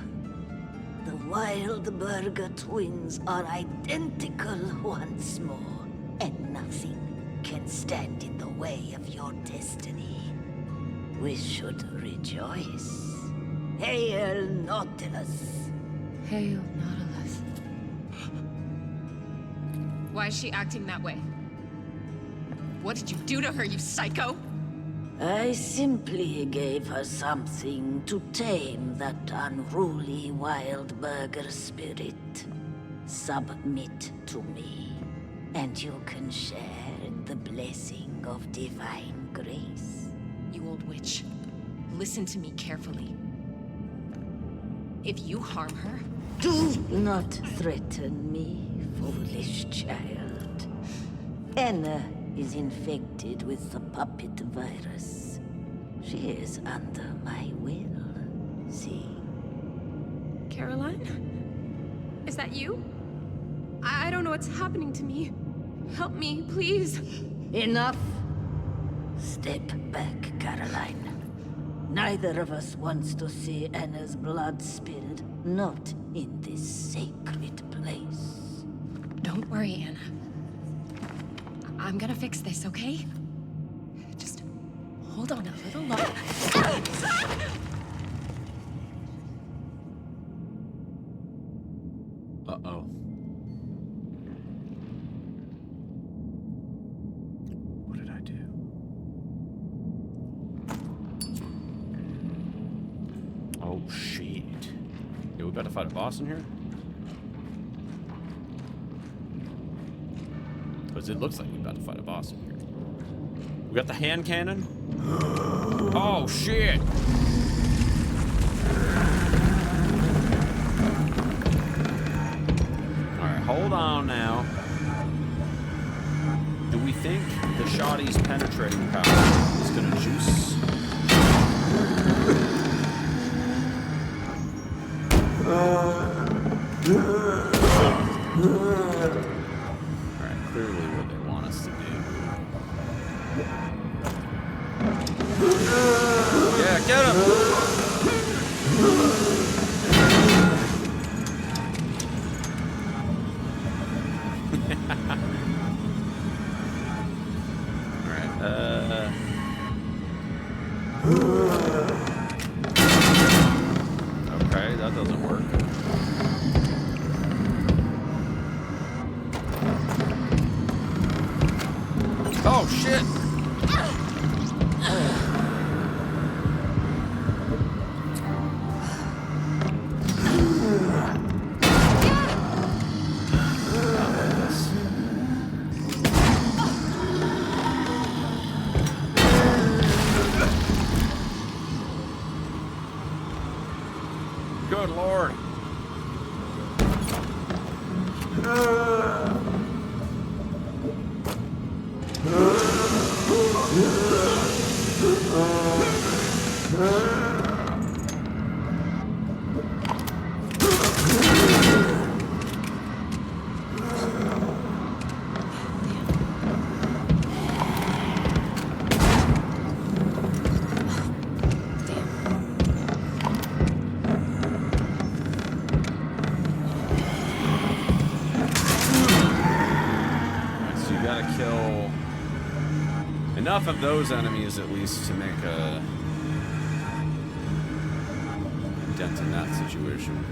The Wildberger twins are identical once more, and nothing can stand in the way of your destiny. We should rejoice. Hail Nautilus! Hail, Nautilus. Why is she acting that way? What did you do to her, you psycho? I simply gave her something to tame that unruly Wildberger spirit. Submit to me, and you can share in the blessing of divine grace. You old witch. Listen to me carefully. If you harm her, Do not threaten me, foolish child. Anna is infected with the puppet virus. She is under my will. See? Caroline? Is that you? I don't know what's happening to me. Help me, please. Enough. Step back, Caroline. Neither of us wants to see Anna's blood spilled. Not in this sacred place. Don't worry, Anna. I'm gonna fix this, okay? Just hold on a little longer. Uh-oh. What did I do? Oh, shit. Yeah, we about to fight a boss in here? Because it looks like we're about to fight a boss in here. We got the hand cannon. Oh, shit! Alright, hold on now. Do we think the Shoddy's penetrating power is gonna juice? Alright, clearly what they want us to do. Yeah, get him! Alright, okay, that doesn't work. Oh, shit! Good Lord. Enough of those enemies, at least, to make a dent in that situation.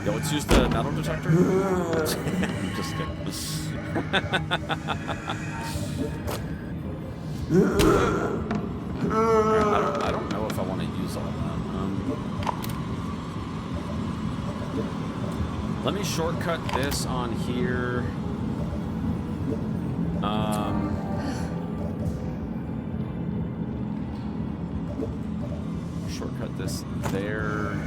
Yo, let's use the metal detector. I'm just kidding. I don't know if I want to use all that. Let me shortcut this on here. Shortcut this there.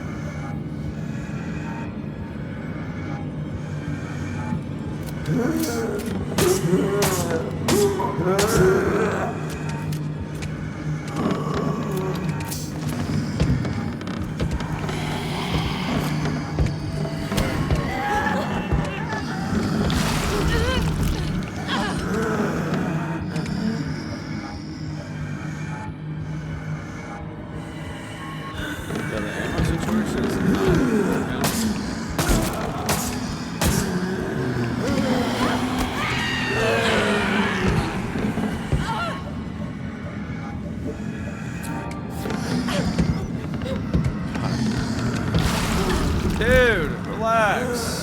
Dude, relax.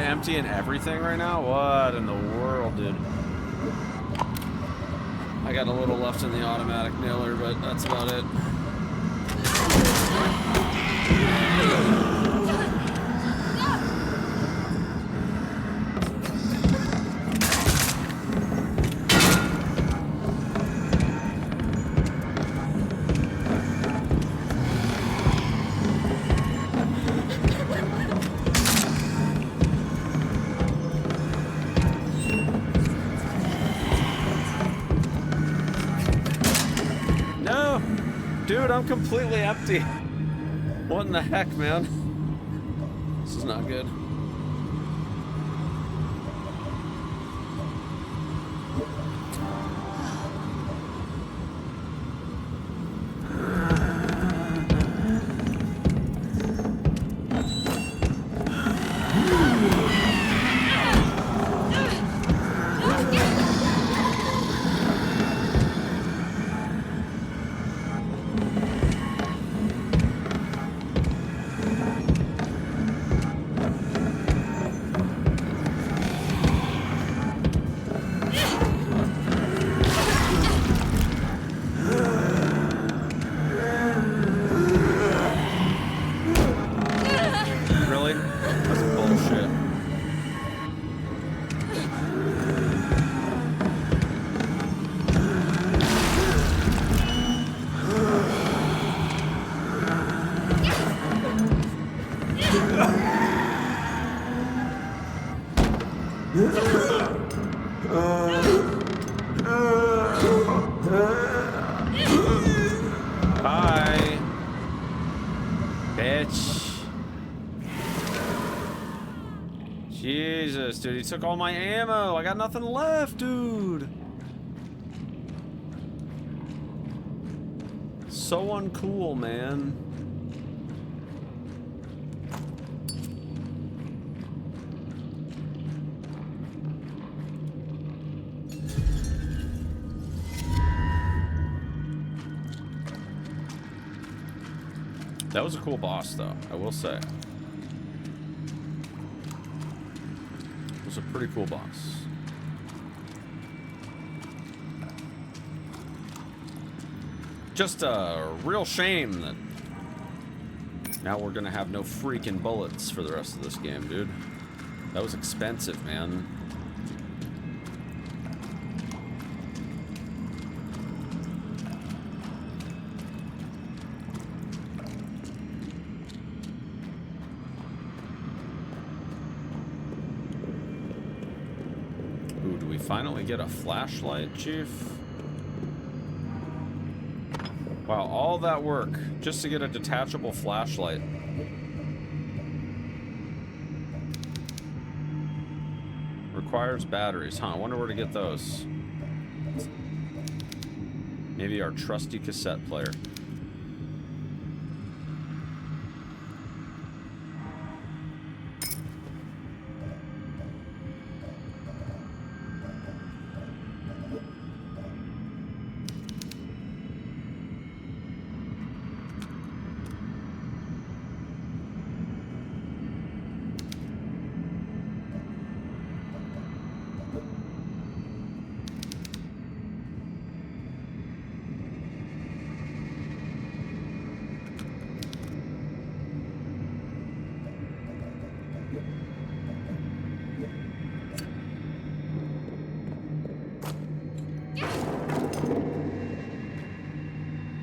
Emptying everything right now? What in the world, dude? I got a little left in the automatic nailer, but that's about it. Dude, I'm completely empty. What in the heck, man? This is not good. Bye, bitch. Jesus, dude, he took all my ammo. I got nothing left, dude. So uncool, man. That was a cool boss, though, I will say. It was a pretty cool boss. Just a real shame that now we're gonna have no freaking bullets for the rest of this game, dude. That was expensive, man. finally get a flashlight, Chief? Wow, all that work just to get a detachable flashlight. Requires batteries, huh? I wonder where to get those. Maybe our trusty cassette player.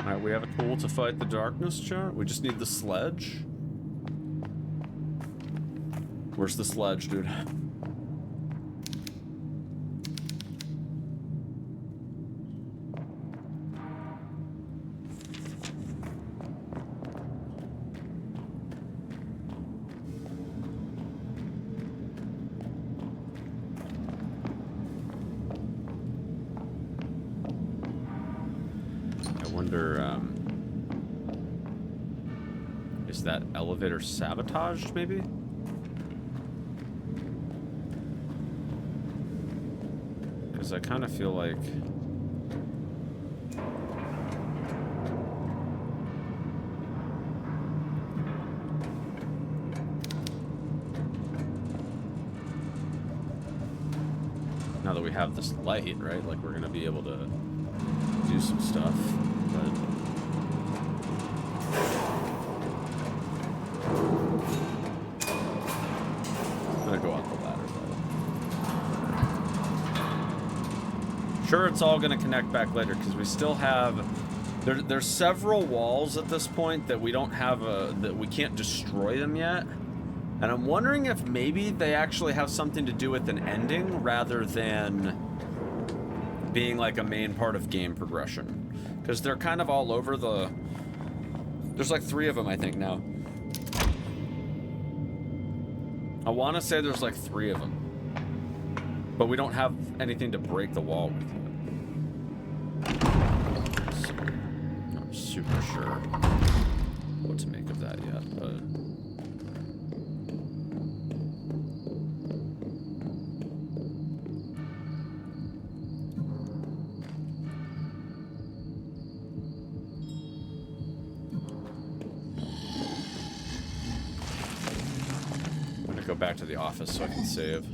Alright, we have a tool to fight the darkness, chat. We just need the sledge. Where's the sledge, dude? Is that elevator sabotaged, maybe? Because I kind of feel like... now that we have this light, right? Like, we're gonna be able to do some stuff, but... I'm gonna go up the ladder, though. Sure, it's all gonna connect back later, because we still have... There's several walls at this point that we don't have that we can't destroy them yet. And I'm wondering if maybe they actually have something to do with an ending rather than being like a main part of game progression. Because they're kind of all over the... There's like 3 of them, I think, now. I want to say there's like 3 of them. But we don't have anything to break the wall with yet. So, not super sure what to make of that yet, but... go back to the office so I can save.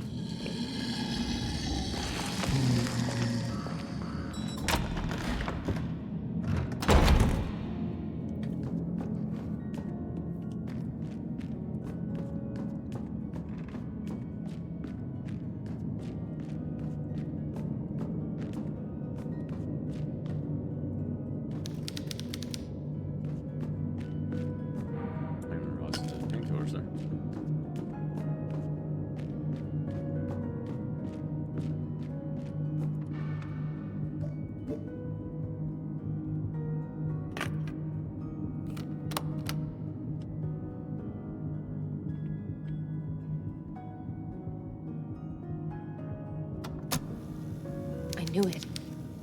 I didn't realize the painkillers there. Knew it.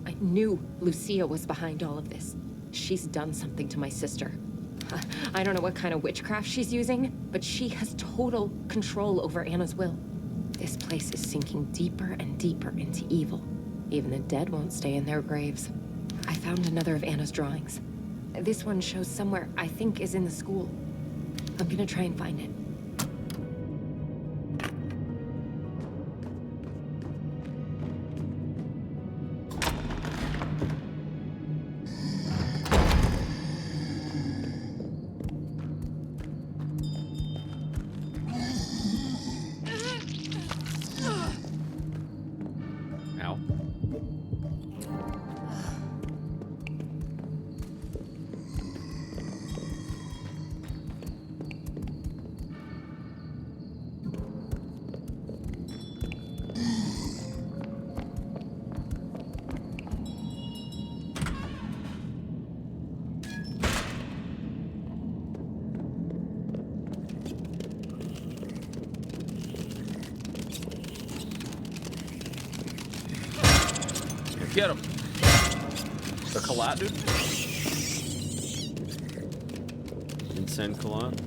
I knew Lucia was behind all of this. She's done something to my sister. I don't know what kind of witchcraft she's using, but she has total control over Anna's will. This place is sinking deeper and deeper into evil. Even the dead won't stay in their graves. I found another of Anna's drawings. This one shows somewhere I think is in the school. I'm gonna try and find it. Get him. The Kalat, dude? Insane Kalat.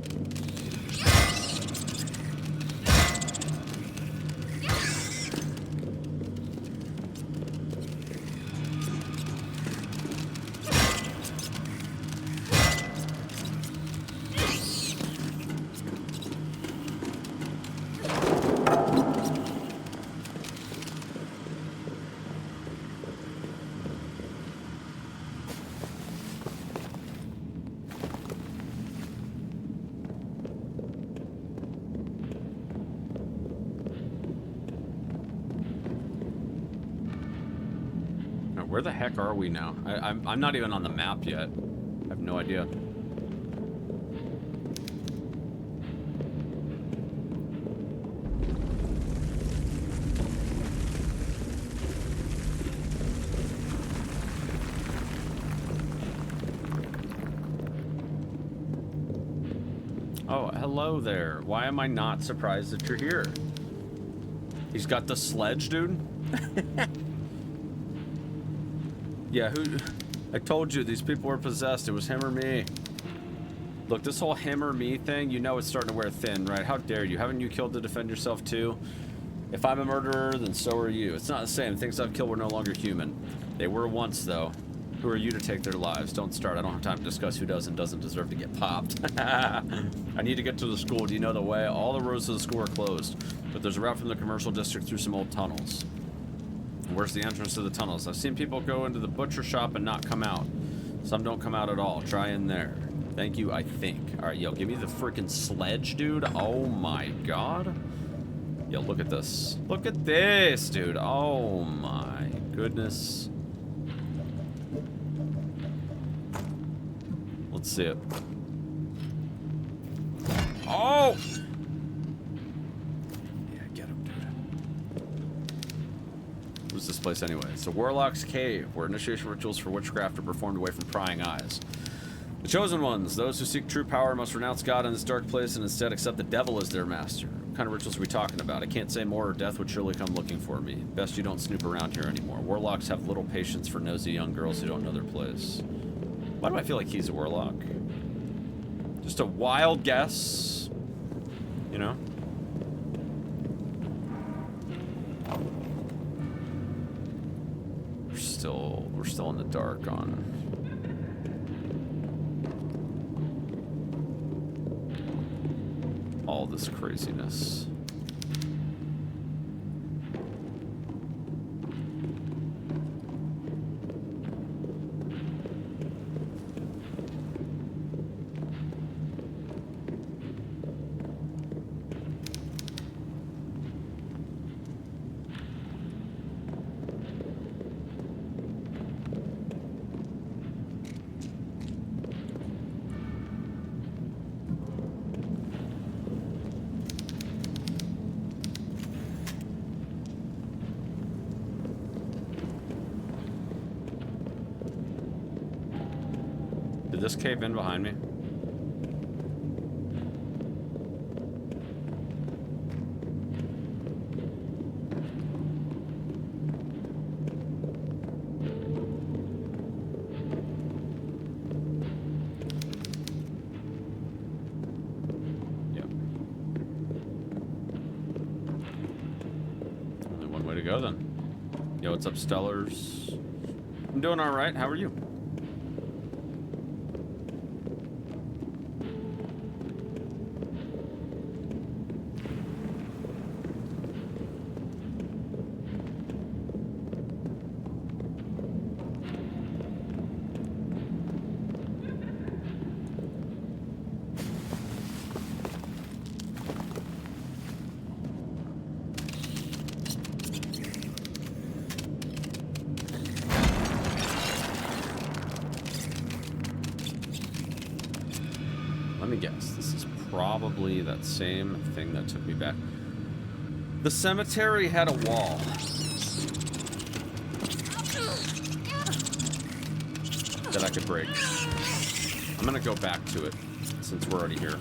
Where the heck are we now? I'm not even on the map yet. I have no idea. Oh, hello there. Why am I not surprised that you're here? He's got the sledge, dude? Yeah, I told you, these people were possessed. It was him or me. Look, this whole him or me thing, you know it's starting to wear thin, right? How dare you? Haven't you killed to defend yourself too? If I'm a murderer, then so are you. It's not the same. Things I've killed were no longer human. They were once, though. Who are you to take their lives? Don't start. I don't have time to discuss who does and doesn't deserve to get popped. I need to get to the school. Do you know the way? All the roads to the school are closed, but there's a route from the commercial district through some old tunnels. Where's the entrance to the tunnels? I've seen people go into the butcher shop and not come out. Some don't come out at all. Try in there. Thank you, I think. All right, yo, give me the freaking sledge, dude. Oh my god. Yo, look at this. Look at this, dude. Oh my goodness. Let's see it. Oh! What's this place anyway? It's a Warlock's Cave, where initiation rituals for witchcraft are performed away from prying eyes. The chosen ones, those who seek true power, must renounce God in this dark place and instead accept the devil as their master. What kind of rituals are we talking about? I can't say more or death would surely come looking for me. Best you don't snoop around here anymore. Warlocks have little patience for nosy young girls who don't know their place. Why do I feel like he's a warlock? Just a wild guess, you know? We're still in the dark on all this craziness. Did this cave in behind me? Yep. Only one way to go then. Yo, what's up, Stellars? I'm doing all right. How are you? Let me guess. This is probably that same thing that took me back. The cemetery had a wall. That I could break. I'm gonna go back to it since we're already here.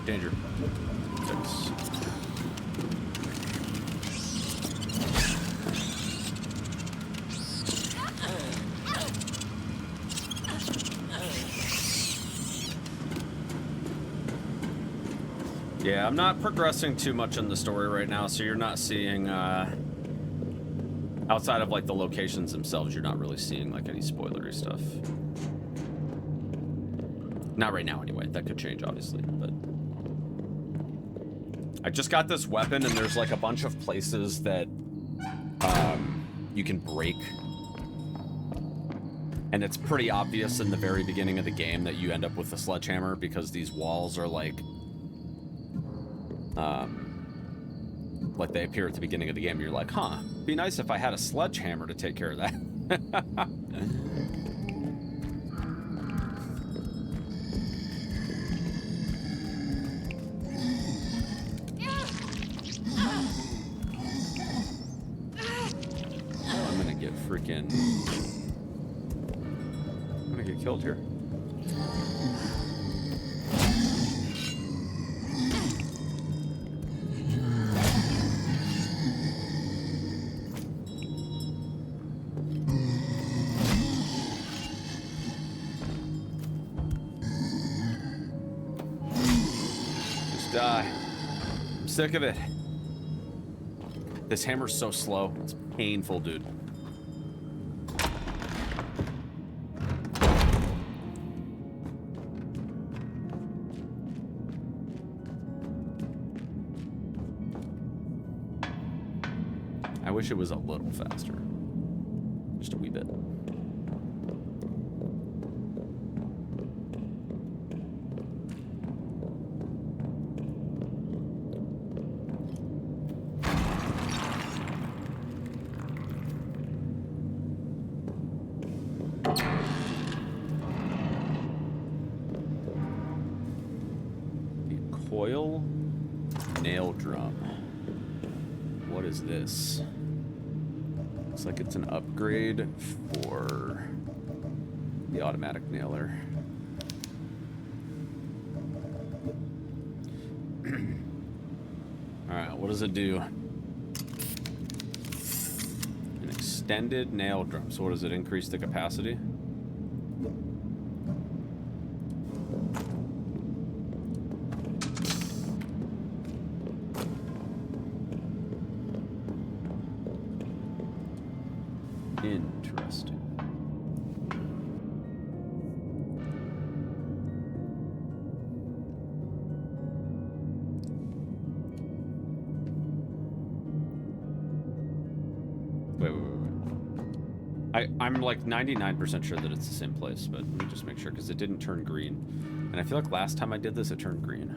Danger. 6. Yeah, I'm not progressing too much in the story right now, so you're not seeing, outside of, like, the locations themselves, you're not really seeing, like, any spoilery stuff. Not right now, anyway. That could change, obviously, but... I just got this weapon, and there's, like, a bunch of places that, you can break. And it's pretty obvious in the very beginning of the game that you end up with a sledgehammer, because these walls are, like they appear at the beginning of the game. You're like, huh, be nice if I had a sledgehammer to take care of that. I'm gonna get freaking... I'm gonna get killed here. Die. I'm sick of it. This hammer's so slow. It's painful, dude. I wish it was a little faster. Just a wee bit. Coil nail drum. What is this? Looks like it's an upgrade for the automatic nailer. Alright, what does it do? An extended nail drum. So what does it increase the capacity? Interesting. Wait. I'm like 99% sure that it's the same place, but let me just make sure, because it didn't turn green. And I feel like last time I did this, it turned green.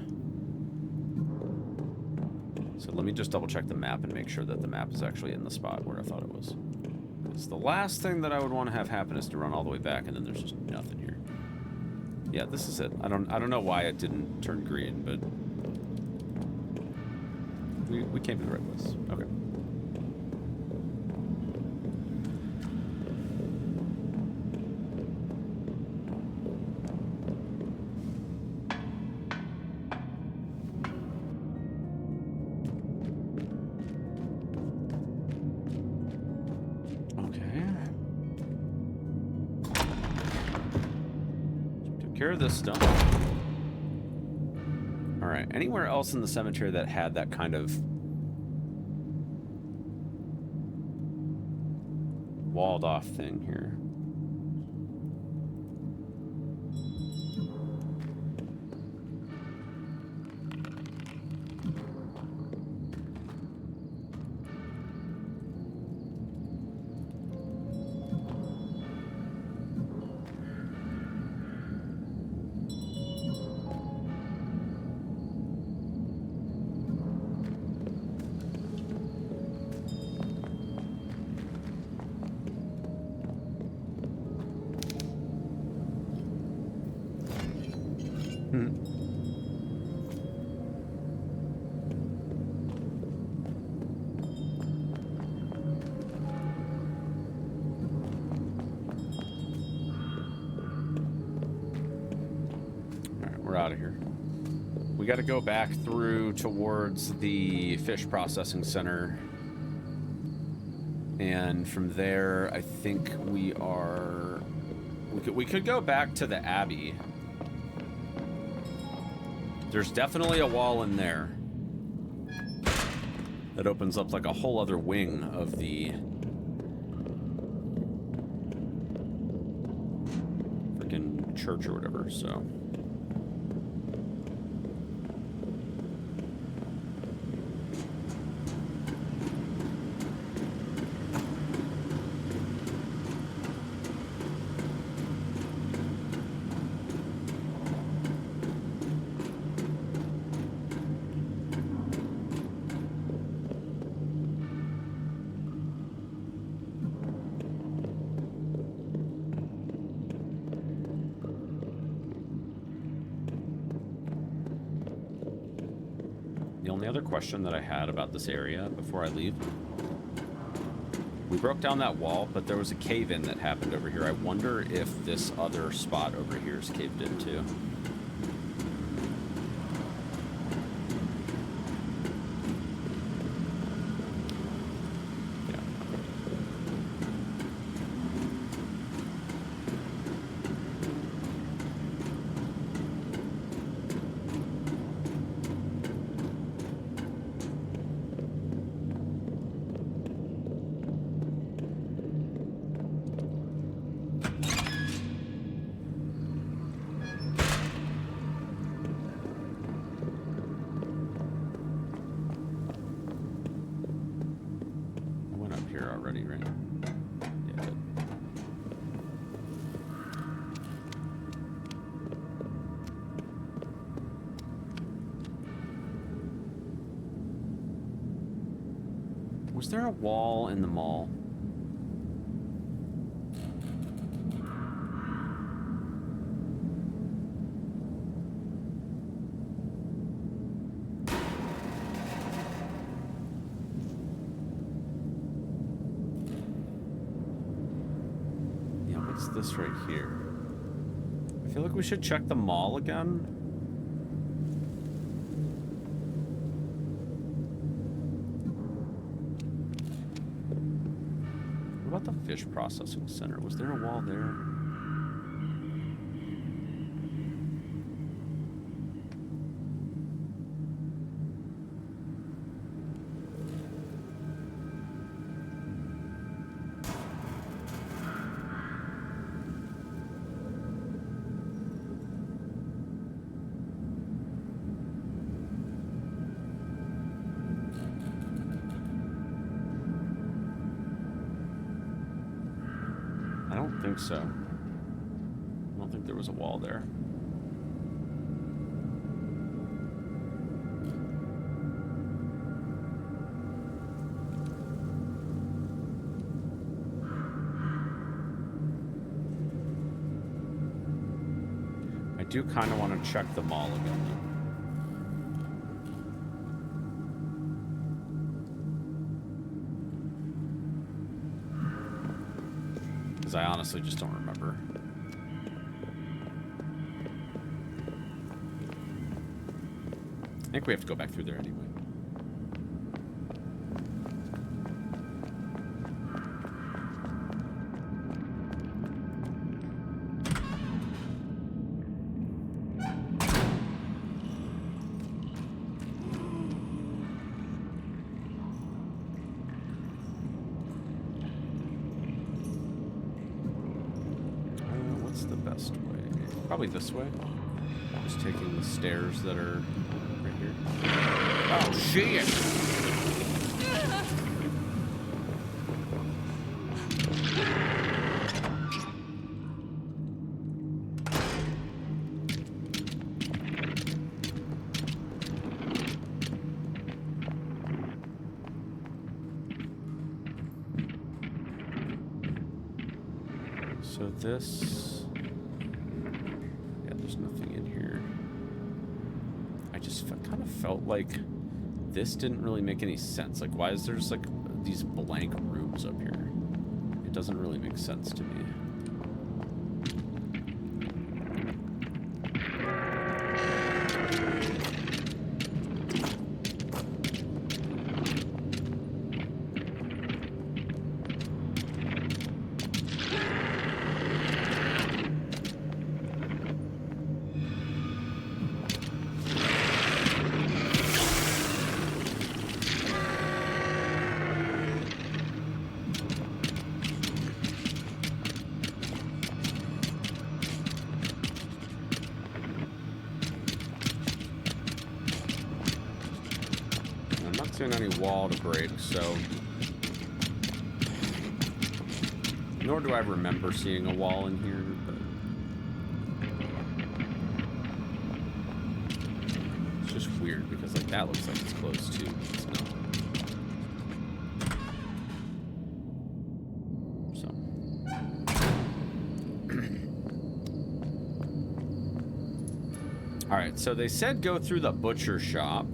So let me just double check the map and make sure that the map is actually in the spot where I thought it was. Because the last thing that I would want to have happen is to run all the way back, and then there's just nothing here. Yeah, this is it. I don't know why it didn't turn green, but we came to the right place. Okay. Care of this stuff. All right. Anywhere else in the cemetery that had that kind of walled off thing here? We're out of here. We got to go back through towards the fish processing center. And from there, I think we are... We could go back to the Abbey. There's definitely a wall in there that opens up like a whole other wing of the freaking church or whatever, so. Question that I had about this area before I leave. We broke down that wall, but there was a cave-in that happened over here. I wonder if this other spot over here is caved in too. Was there a wall in the mall? Yeah, what's this right here? I feel like we should check the mall again. Fish processing center. Was there a wall there? So I don't think there was a wall there. I do kind of want to check the mall again though. I honestly just don't remember. I think we have to go back through there anyway. Probably this way. Just taking the stairs that are right here. Oh, shit! So this... felt like this didn't really make any sense. Like, why is there just like these blank rooms up here? It doesn't really make sense to me. seeing any wall to break, so... Nor do I remember seeing a wall in here, but... It's just weird, because, like, that looks like it's closed, too. It's not. So... Alright, so they said go through the butcher shop.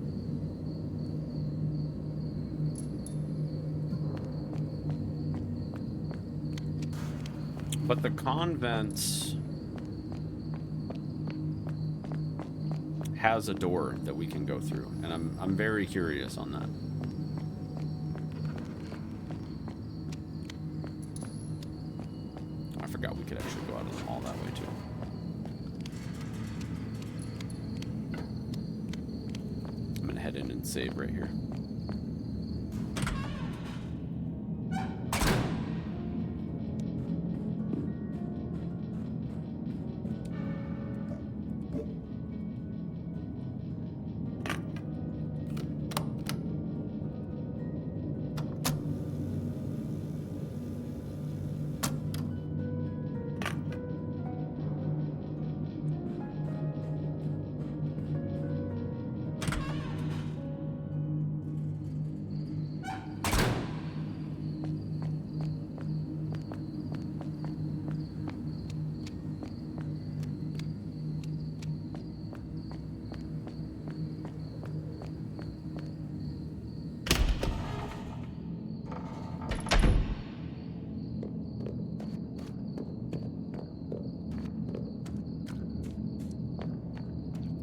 But the convent has a door that we can go through, and I'm very curious on that. I forgot we could actually go out of the mall that way too. I'm gonna head in and save right here.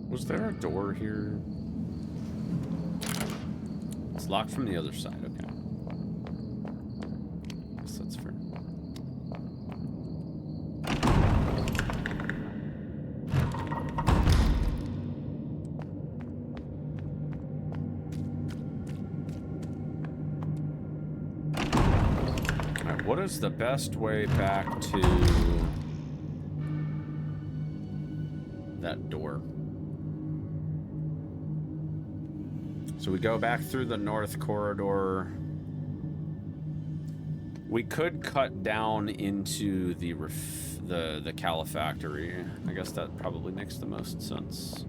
Was there a door here? It's locked from the other side, okay. Guess that's fair. Alright, what is the best way back to that door? So we go back through the north corridor. We could cut down into the calefactory. I guess that probably makes the most sense.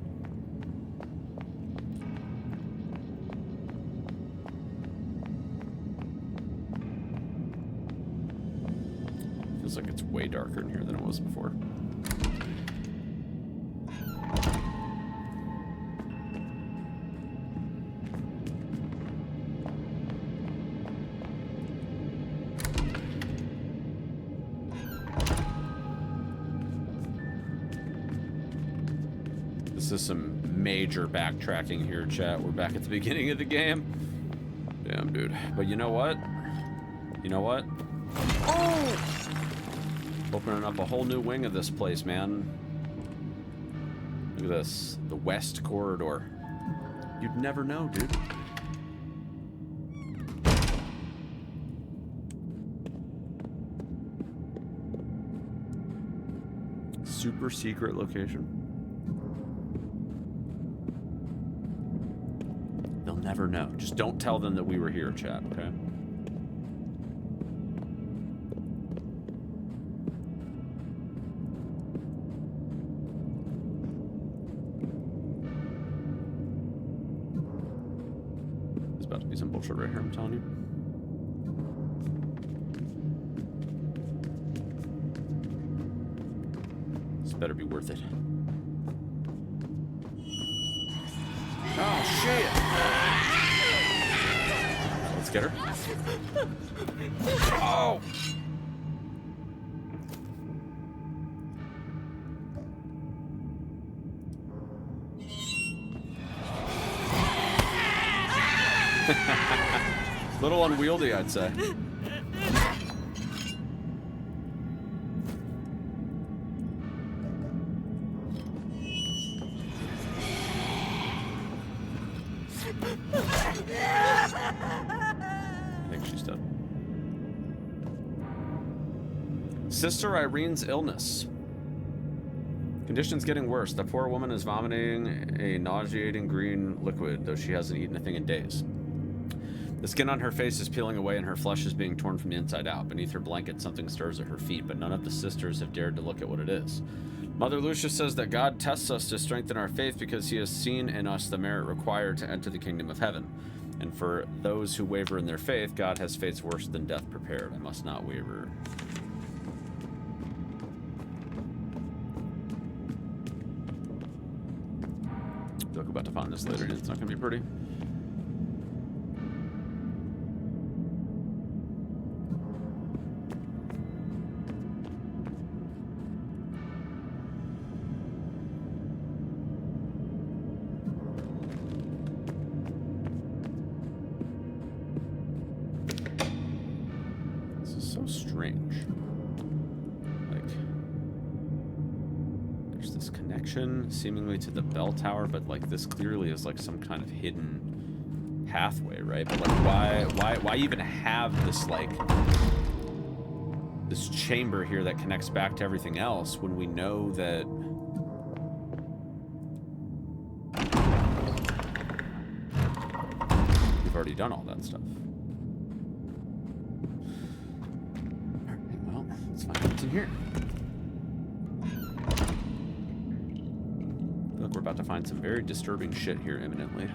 Feels like it's way darker in here than it was before. This is some major backtracking here, chat. We're back at the beginning of the game. Damn, dude. But you know what? You know what? Oh! Opening up a whole new wing of this place, man. Look at this. The west corridor. You'd never know, dude. Super secret location. They'll never know. Just don't tell them that we were here, chat, okay? There's about to be some bullshit right here, I'm telling you. This better be worth it. Oh, shit! Let's get her. Oh! Little unwieldy, I'd say. I think she's dead. Sister Irene's illness. Condition's getting worse. The poor woman is vomiting a nauseating green liquid, though she hasn't eaten a thing in days. The skin on her face is peeling away and her flesh is being torn from the inside out. Beneath her blanket, something stirs at her feet, but none of the sisters have dared to look at what it is. Mother Lucia says that God tests us to strengthen our faith because he has seen in us the merit required to enter the kingdom of heaven. And for those who waver in their faith, God has fates worse than death prepared. I must not waver. Look, about to find this later. It's not going to be pretty. Seemingly to the bell tower, but like this clearly is like some kind of hidden pathway, right? But like why even have this like this chamber here that connects back to everything else when we know that we've already done all that stuff? Alright, well, let's find out what's in here. We're about to find some very disturbing shit here imminently.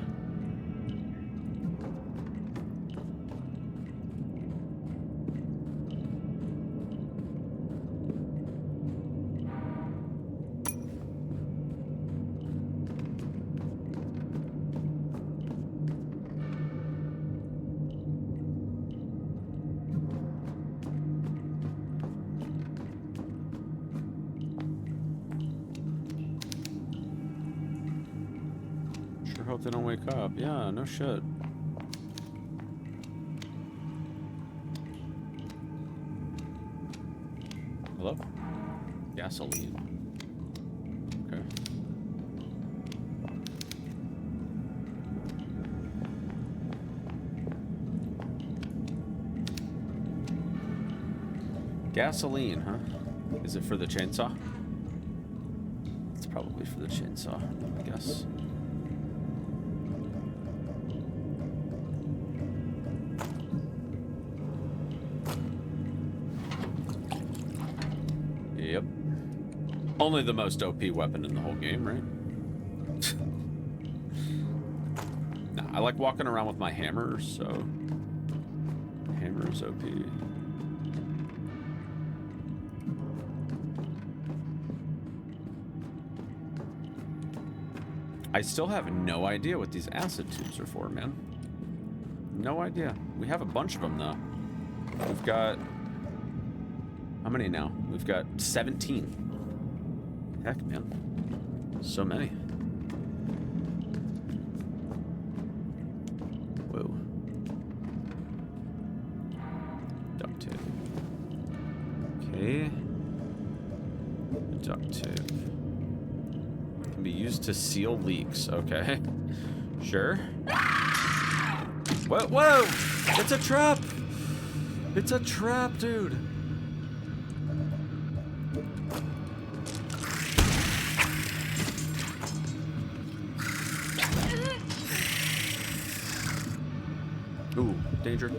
Hope they don't wake up. Yeah, no shit. Hello? Gasoline. Okay. Gasoline, huh? Is it for the chainsaw? It's probably for the chainsaw, I guess. Yep. Only the most OP weapon in the whole game, right? Nah, I like walking around with my hammer, so hammer is OP. I still have no idea what these acid tubes are for, man. No idea. We have a bunch of them, though. We've got... How many now? We've got 17. Heck, man. So many. Whoa. Duct tape. Okay. Duct tape. Can be used to seal leaks. Okay. Sure. Whoa, whoa! It's a trap! It's a trap, dude! Ooh, danger.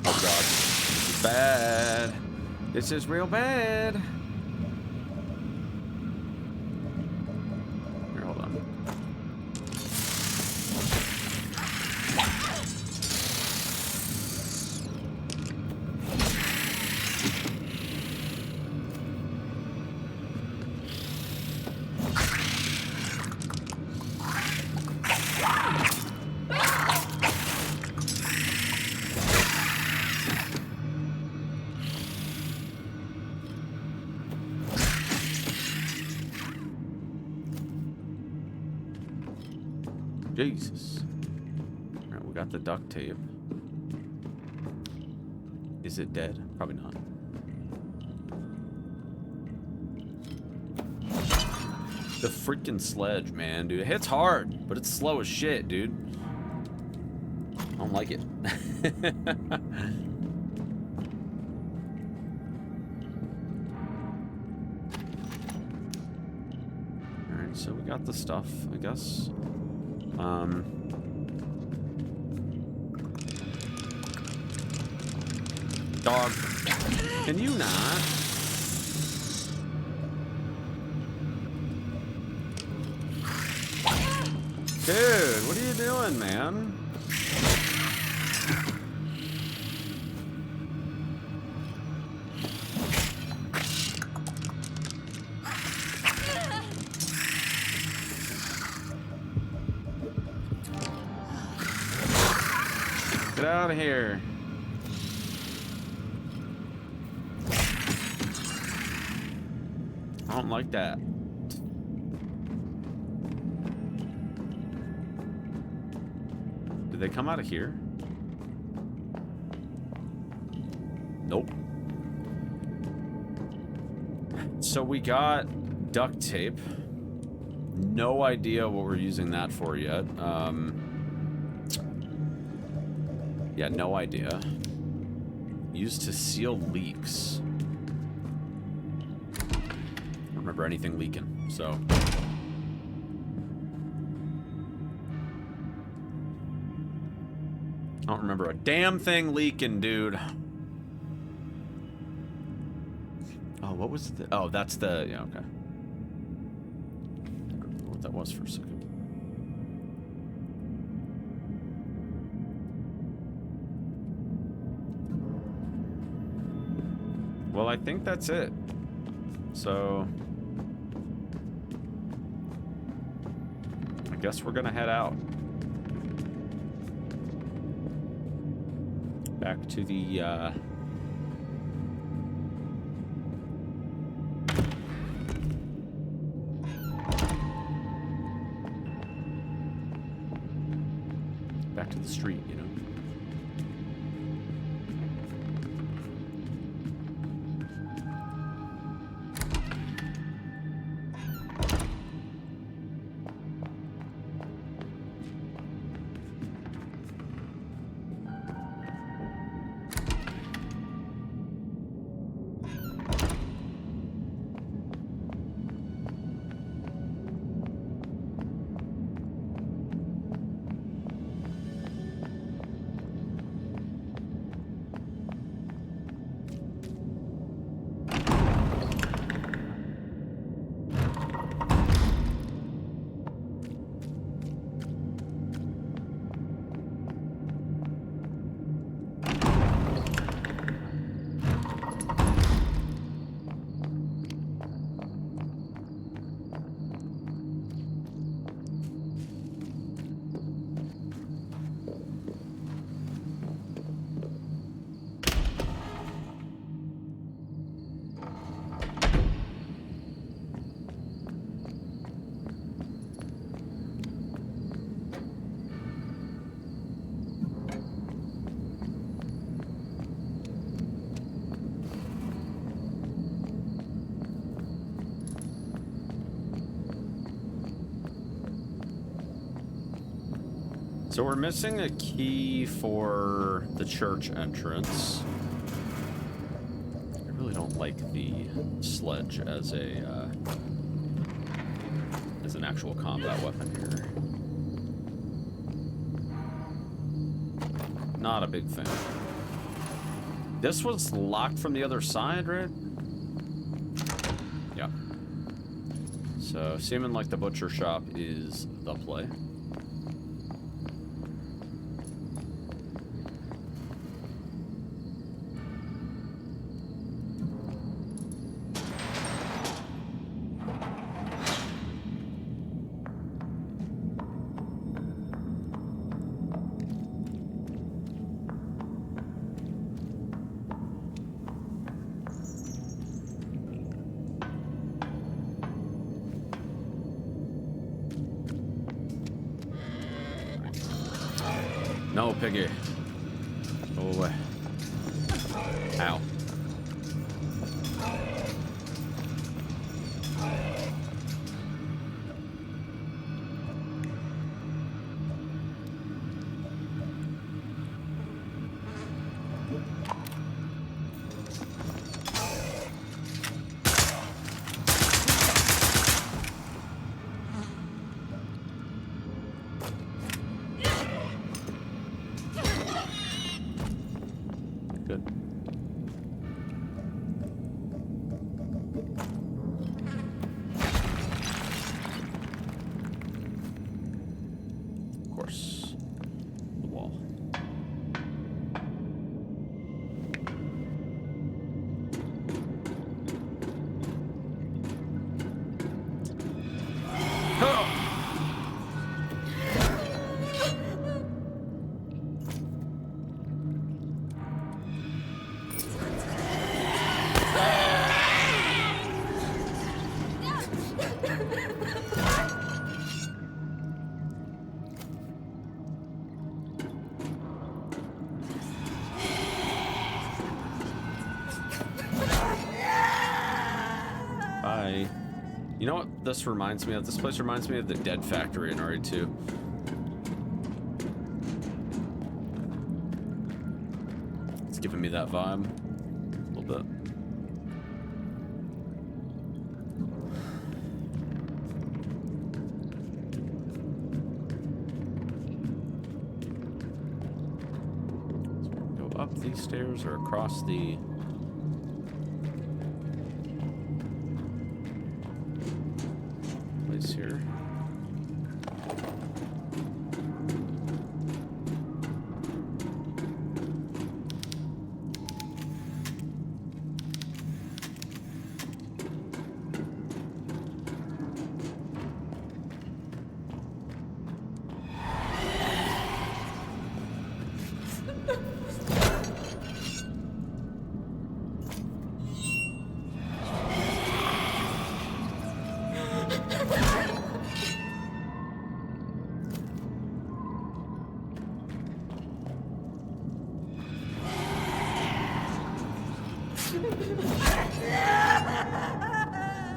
Oh god. This is bad. This is real bad. Here, hold on. Jesus. Alright, we got the duct tape. Is it dead? Probably not. The freaking sledge, man, dude. It hits hard, but it's slow as shit, dude. I don't like it. So we got the stuff, I guess. Dog. Can you not? Dude, what are you doing, man? Get out of here. I don't like that. Did they come out of here? Nope. So we got duct tape. No idea what we're using that for yet. Yeah, no idea. Used to seal leaks. Don't remember anything leaking, so. I don't remember a damn thing leaking, dude. Oh, what was the... Oh, that's the... Yeah, okay. I don't remember what that was for a second. Well, I think that's it. So... I guess we're gonna head out. Back to the, back to the street, you know? So we're missing a key for the church entrance. I really don't like the sledge as a as an actual combat weapon here. Not a big fan. This was locked from the other side, right? Yeah. So seeming like the butcher shop is the play. No, Piggy. Go away. Ow. You know what this reminds me of? This place reminds me of the Dead Factory in RE2. It's giving me that vibe a little bit. So go up these stairs or across the... place here.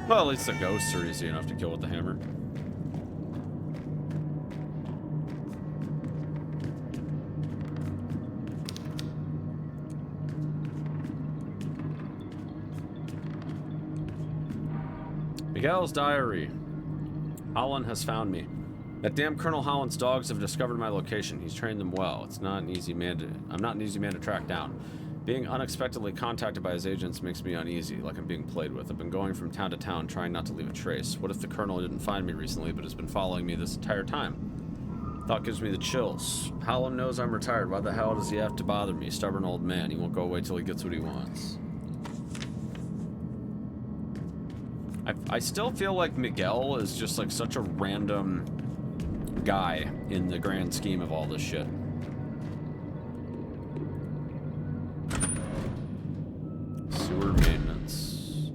Well, at least the ghosts are easy enough to kill with the hammer. Miguel's diary. Holland has found me. That damn Colonel Holland's dogs have discovered my location. He's trained them well. I'm not an easy man to track down. Being unexpectedly contacted by his agents makes me uneasy, like I'm being played with. I've been going from town to town, trying not to leave a trace. What if the Colonel didn't find me recently, but has been following me this entire time? Thought gives me the chills. Holland knows I'm retired. Why the hell does he have to bother me? Stubborn old man. He won't go away till he gets what he wants. I still feel like Miguel is just like such a random guy in the grand scheme of all this shit. Sewer maintenance.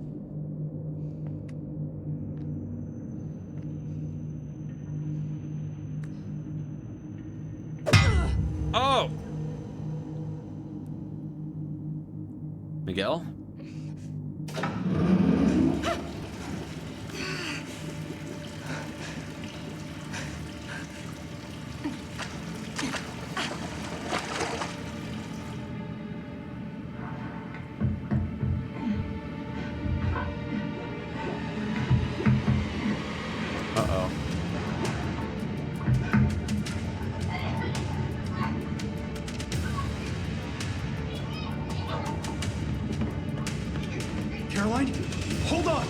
Oh! Miguel? Caroline, hold on!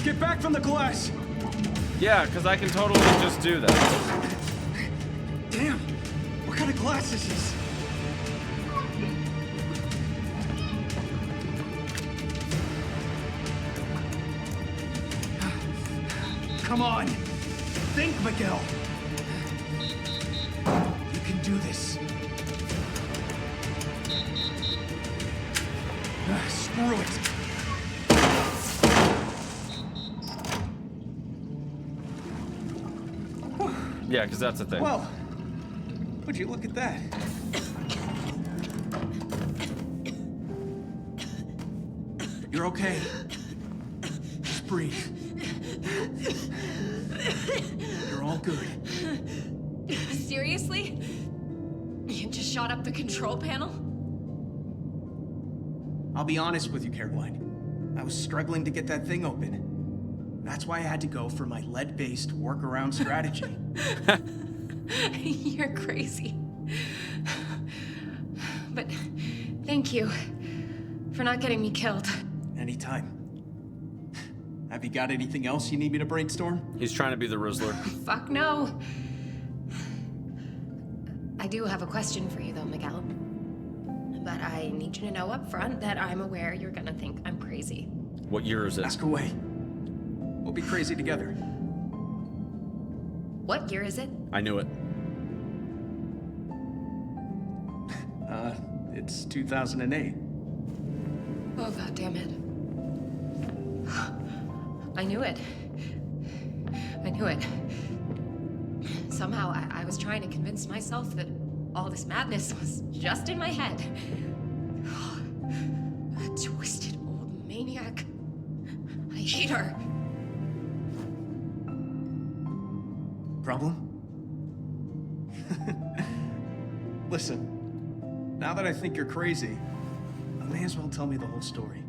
Get back from the glass! Yeah, because I can totally just do that. Damn! What kind of glass is this? Come on! Think, Miguel! You can do this. Screw it! Yeah, because that's the thing. Well, would you look at that? You're okay. Just breathe. You're all good. Seriously? You just shot up the control panel? I'll be honest with you, Caroline. I was struggling to get that thing open. That's why I had to go for my lead-based workaround strategy. You're crazy. But thank you for not getting me killed. Anytime. Have you got anything else you need me to brainstorm? He's trying to be the Rizzler. Fuck no. I do have a question for you though, Miguel. But I need you to know up front that I'm aware you're gonna think I'm crazy. What year is it? Ask away. We'll be crazy together. What year is it? I knew it. It's 2008. Oh, God damn it. I knew it. I knew it. Somehow, I was trying to convince myself that all this madness was just in my head. That twisted old hate her. Problem? Listen, now that I think you're crazy, you may as well tell me the whole story.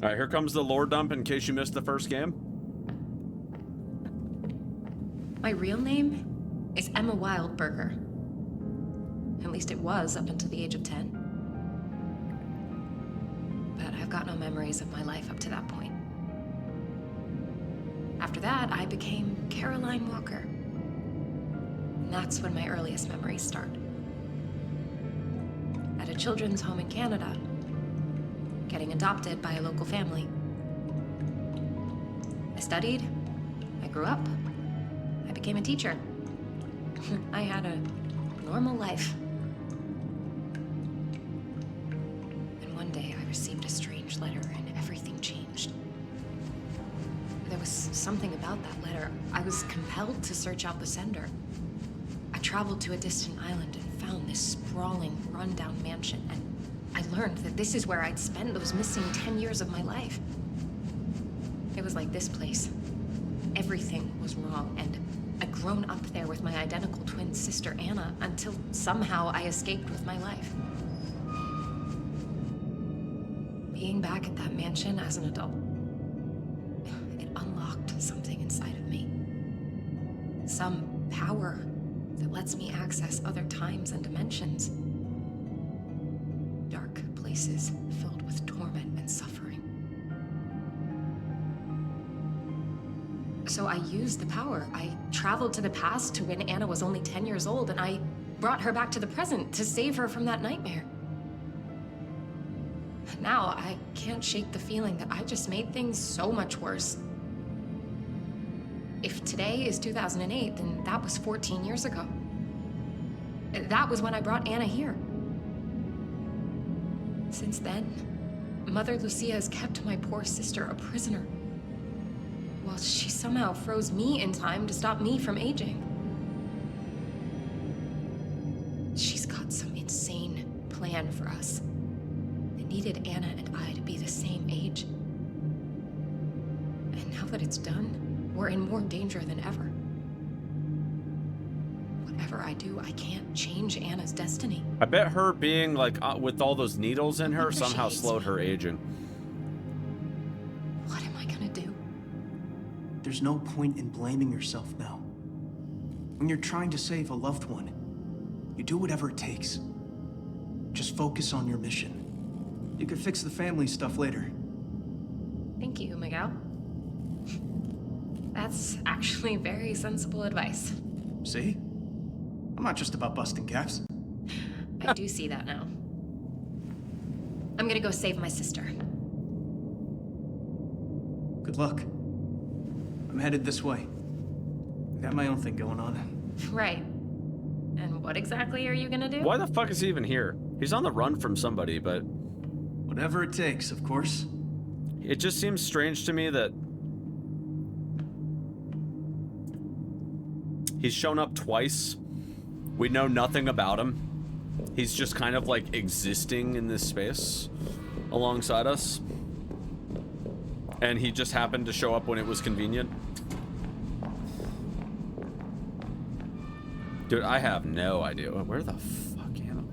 All right, here comes the lore dump in case you missed the first game. My real name is Emma Wildberger. At least it was up until the age of 10. But I've got no memories of my life up to that point. After that, I became Caroline Walker. And that's when my earliest memories start. At a children's home in Canada, getting adopted by a local family. I studied, I grew up, I became a teacher. I had a normal life. And one day I received a strange letter and everything changed. There was something about that letter. I was compelled to search out the sender. I traveled to a distant island and found this sprawling, rundown mansion, and I learned that this is where I'd spent those missing 10 years of my life. It was like this place. Everything was wrong, and I'd grown up there with my identical twin sister, Anna, until somehow I escaped with my life. Being back at that mansion as an adult, it unlocked something inside of me. Some power that lets me access other times and dimensions. Dark places filled with torment and suffering. So I used the power. I traveled to the past to when Anna was only 10 years old, and I brought her back to the present to save her from that nightmare. Now, I can't shake the feeling that I just made things so much worse. If today is 2008, then that was 14 years ago. That was when I brought Anna here. Since then, Mother Lucia has kept my poor sister a prisoner. Well, she somehow froze me in time to stop me from aging. She's got some insane plan for us. It needed Anna and I to be the same age. And now that it's done, we're in more danger than ever. Whatever I do, I can't change Anna's destiny. I bet her being like with all those needles in her Wonder she somehow hates slowed me. her aging. What am I gonna do? There's no point in blaming yourself now. When you're trying to save a loved one, you do whatever it takes. Just focus on your mission. You can fix the family stuff later. Thank you, Miguel. That's actually very sensible advice. See? I'm not just about busting caps. I do see that now. I'm gonna go save my sister. Good luck. I'm headed this way. Got my own thing going on. Right. And what exactly are you gonna do? Why the fuck is he even here? He's on the run from somebody, but Whatever it takes, of course. it just seems strange to me that he's shown up twice. We know nothing about him. He's just kind of like existing in this space alongside us. And he just happened to show up when it was convenient. Dude, I have no idea. Where the fuck am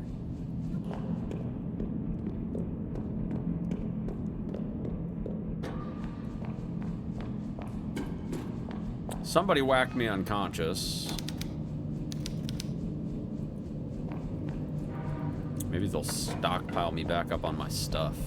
I? Somebody whacked me unconscious. Maybe they'll stockpile me back up on my stuff.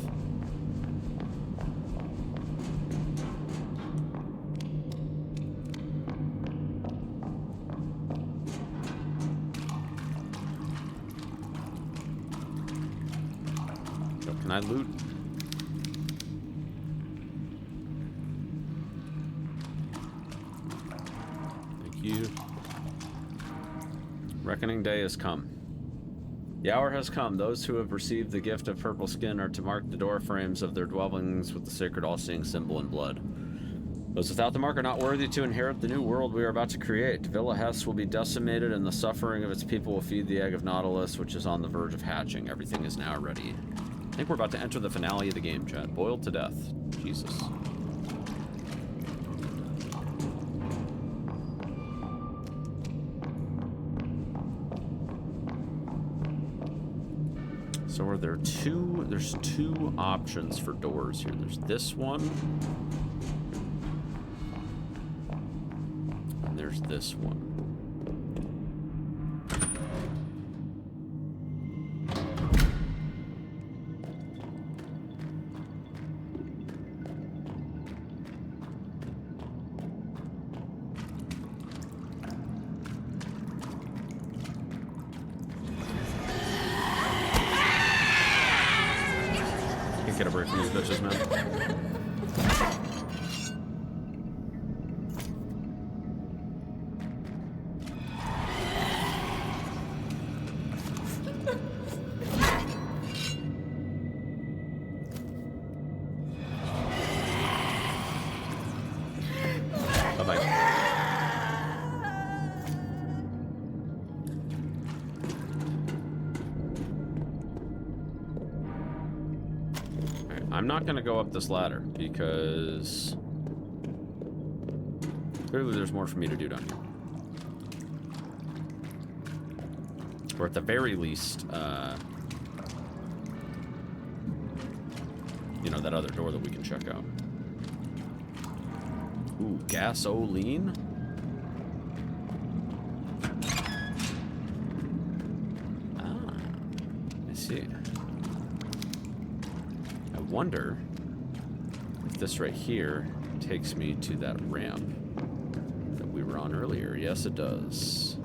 So can I loot? Thank you. Reckoning day has come. The hour has come. Those who have received the gift of purple skin are to mark the door frames of their dwellings with the sacred all-seeing symbol in blood. Those without the mark are not worthy to inherit the new world we are about to create. Villa Hess will be decimated, and the suffering of its people will feed the egg of Nautilus, which is on the verge of hatching. Everything is now ready. I think we're about to enter the finale of the game, chat. Boiled to death. Jesus. So are there two? There's two options for doors here. There's this one. And there's this one. Get a break from these bitches, man. Bye-bye. I'm not going to go up this ladder because clearly there's more for me to do down here. Or at the very least, you know, that other door that we can check out. Ooh, gasoline? Ah, I see. I wonder if this right here takes me to that ramp that we were on earlier. Yes, it does.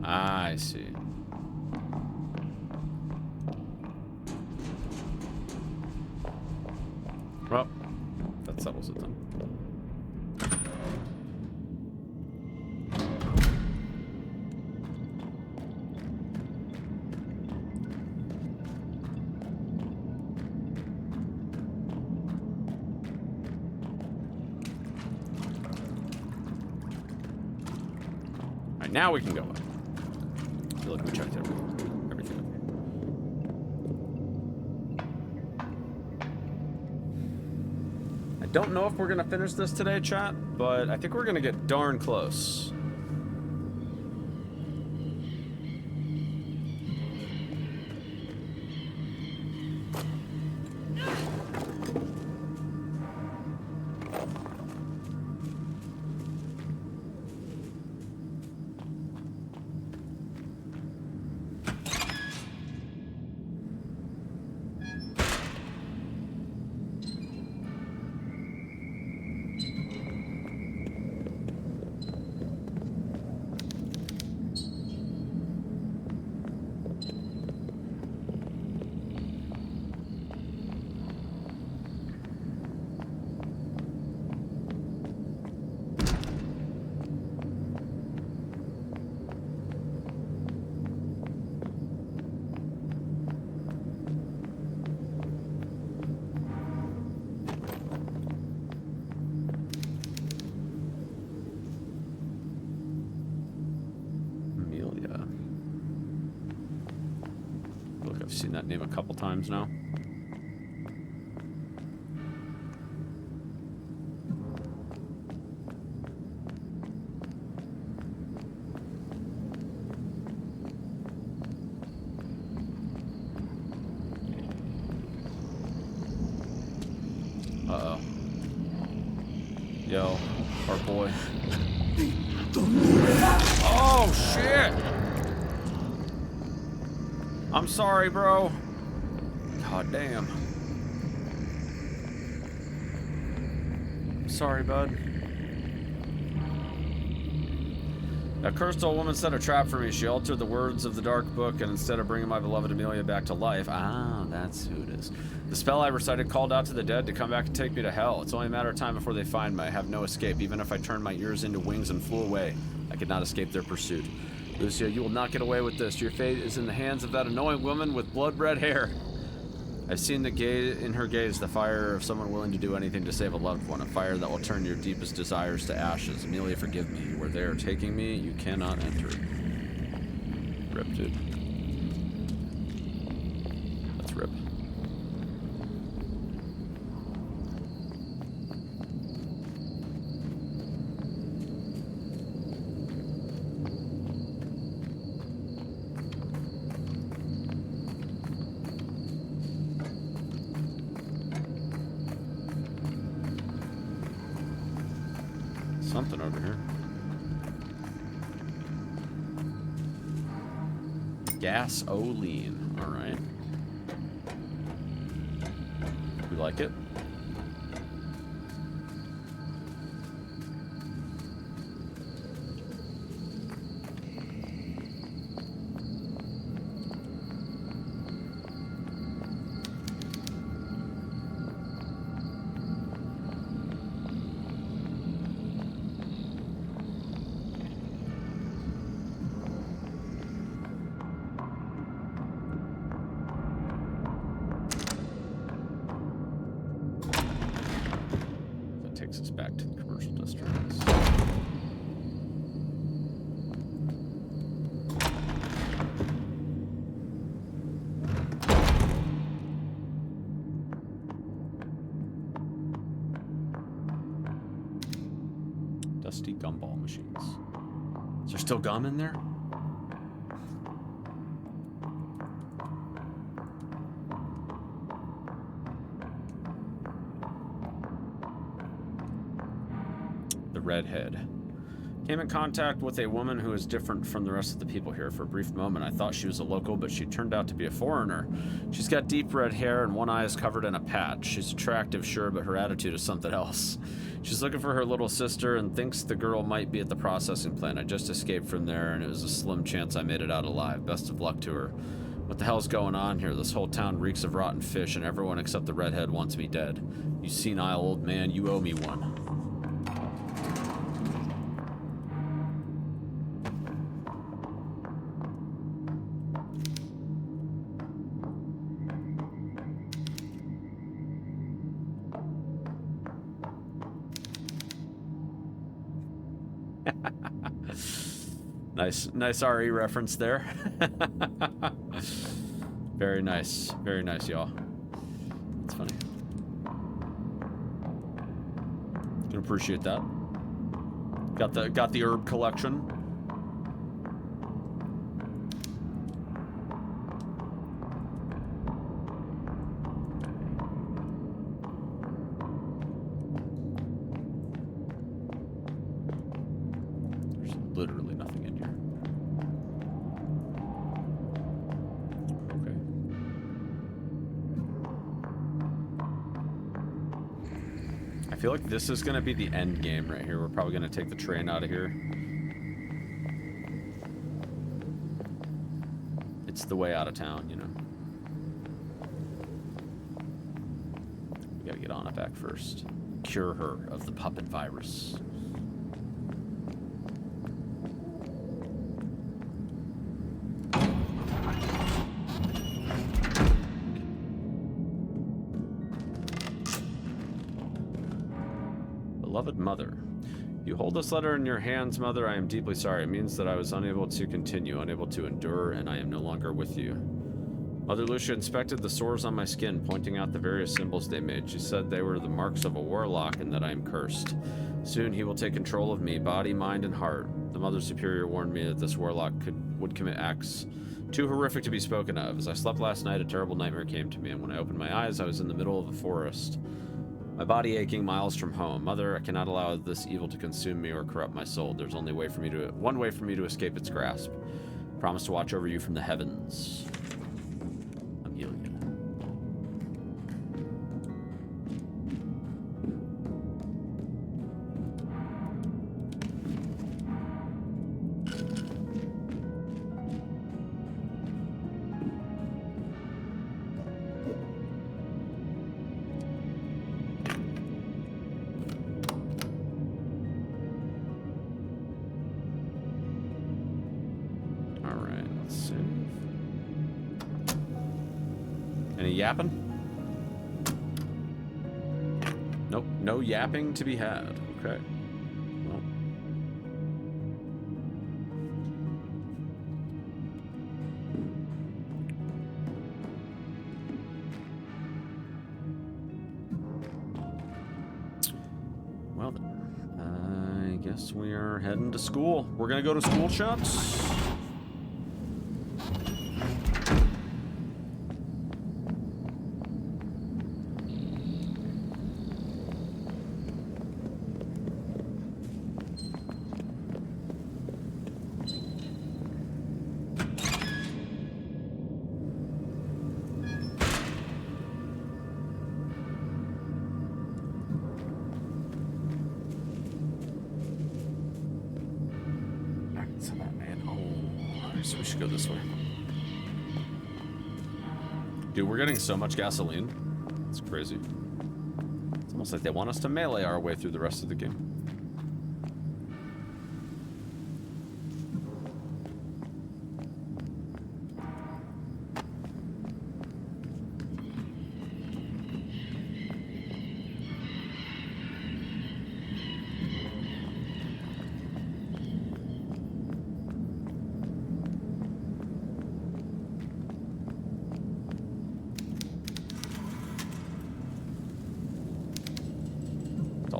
I see. Well, that settles it then. All right, now we can go up. I feel like we checked everything. I don't know if we're gonna finish this today, chat, but I think we're gonna get darn close. I've seen that name a couple times now. Uh-oh. Yo, our boy. Oh, shit! I'm sorry, bro. God damn. Sorry, bud. A cursed old woman set a trap for me. She altered the words of the dark book, and instead of bringing my beloved Amelia back to life, that's who it is. The spell I recited called out to the dead to come back and take me to hell. It's only a matter of time before they find me. I have no escape. Even if I turned my ears into wings and flew away, I could not escape their pursuit. Lucia, you will not get away with this. Your fate is in the hands of that annoying woman with blood-red hair. I've seen in her gaze the fire of someone willing to do anything to save a loved one, a fire that will turn your deepest desires to ashes. Amelia, forgive me. Where they are taking me, you cannot enter. Rip, dude. That's rip. Something over here. Gasoline. All right. We like it. Takes us back to the commercial districts. Dusty gumball machines. Is there still gum in there? Redhead. Came in contact with a woman who is different from the rest of the people here. For a brief moment, I thought she was a local, but she turned out to be a foreigner. She's got deep red hair and one eye is covered in a patch. She's attractive, sure, but her attitude is something else. She's looking for her little sister and thinks the girl might be at the processing plant. I just escaped from there, and it was a slim chance I made it out alive. Best of luck to her. What the hell's going on here? This whole town reeks of rotten fish, and everyone except the redhead wants me dead. You senile old man, you owe me one. Nice RE reference there. Very nice, y'all. It's funny. Can appreciate that. Got the herb collection. There's literally nothing in here. I feel like this is gonna be the end game right here. We're probably gonna take the train out of here. It's the way out of town, you know. We gotta get Anna back first. Cure her of the puppet virus. Beloved Mother, you hold this letter in your hands, Mother. I am deeply sorry. It means that I was unable to continue, unable to endure, and I am no longer with you. Mother Lucia inspected the sores on my skin, pointing out the various symbols they made. She said they were the marks of a warlock and that I am cursed. Soon he will take control of me, body, mind, and heart. The Mother Superior warned me that this warlock would commit acts too horrific to be spoken of. As I slept last night, a terrible nightmare came to me, and when I opened my eyes, I was in the middle of a forest. My body aching miles from home. Mother, I cannot allow this evil to consume me or corrupt my soul. There's only one way for me to escape its grasp. Promise to watch over you from the heavens. Amelia. Any yapping? Nope, no yapping to be had. Okay. Well. Well then, I guess we are heading to school. We're gonna go to school, chaps. So we should go this way. Dude, we're getting so much gasoline. It's crazy. It's almost like they want us to melee our way through the rest of the game.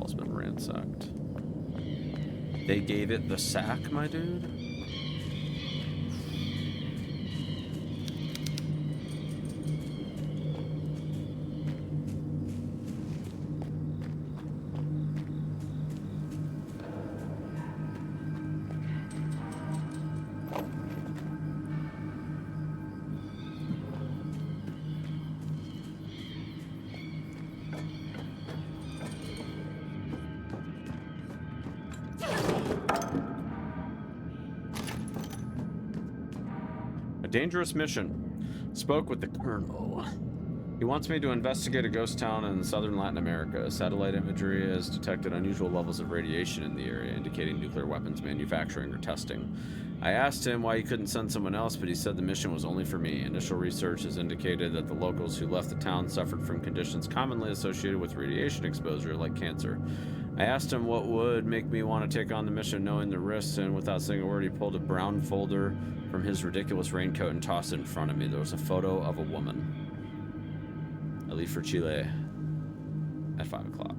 It's been ransacked. They gave it the sack, my dude. Dangerous mission. Spoke with the colonel. He wants me to investigate a ghost town in southern Latin America. Satellite imagery has detected unusual levels of radiation in the area, indicating nuclear weapons manufacturing or testing. I asked him why he couldn't send someone else, but he said the mission was only for me. Initial research has indicated that the locals who left the town suffered from conditions commonly associated with radiation exposure, like cancer. I asked him what would make me want to take on the mission knowing the risks, and without saying a word, he pulled a brown folder from his ridiculous raincoat and tossed it in front of me. There was a photo of a woman. I leave for Chile at 5 o'clock.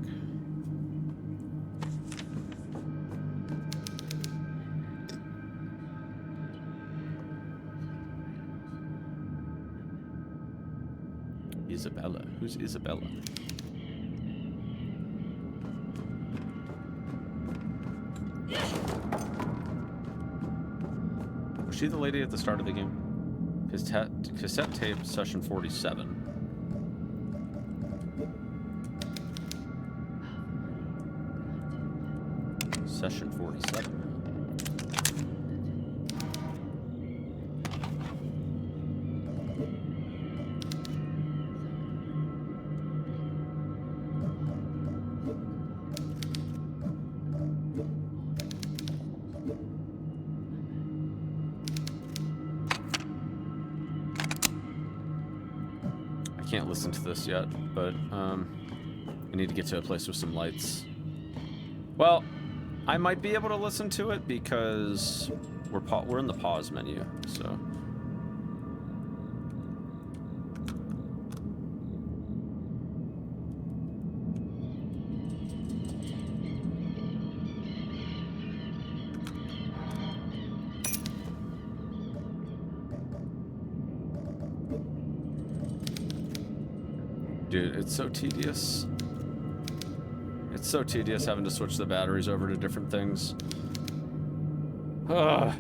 Isabella. Who's Isabella? Was she the lady at the start of the game? Cassette tape session 47. Session 47. I can't listen to this yet, but I need to get to a place with some lights. Well, I might be able to listen to it because we're in the pause menu, so. Dude, it's so tedious. It's so tedious having to switch the batteries over to different things. Ugh.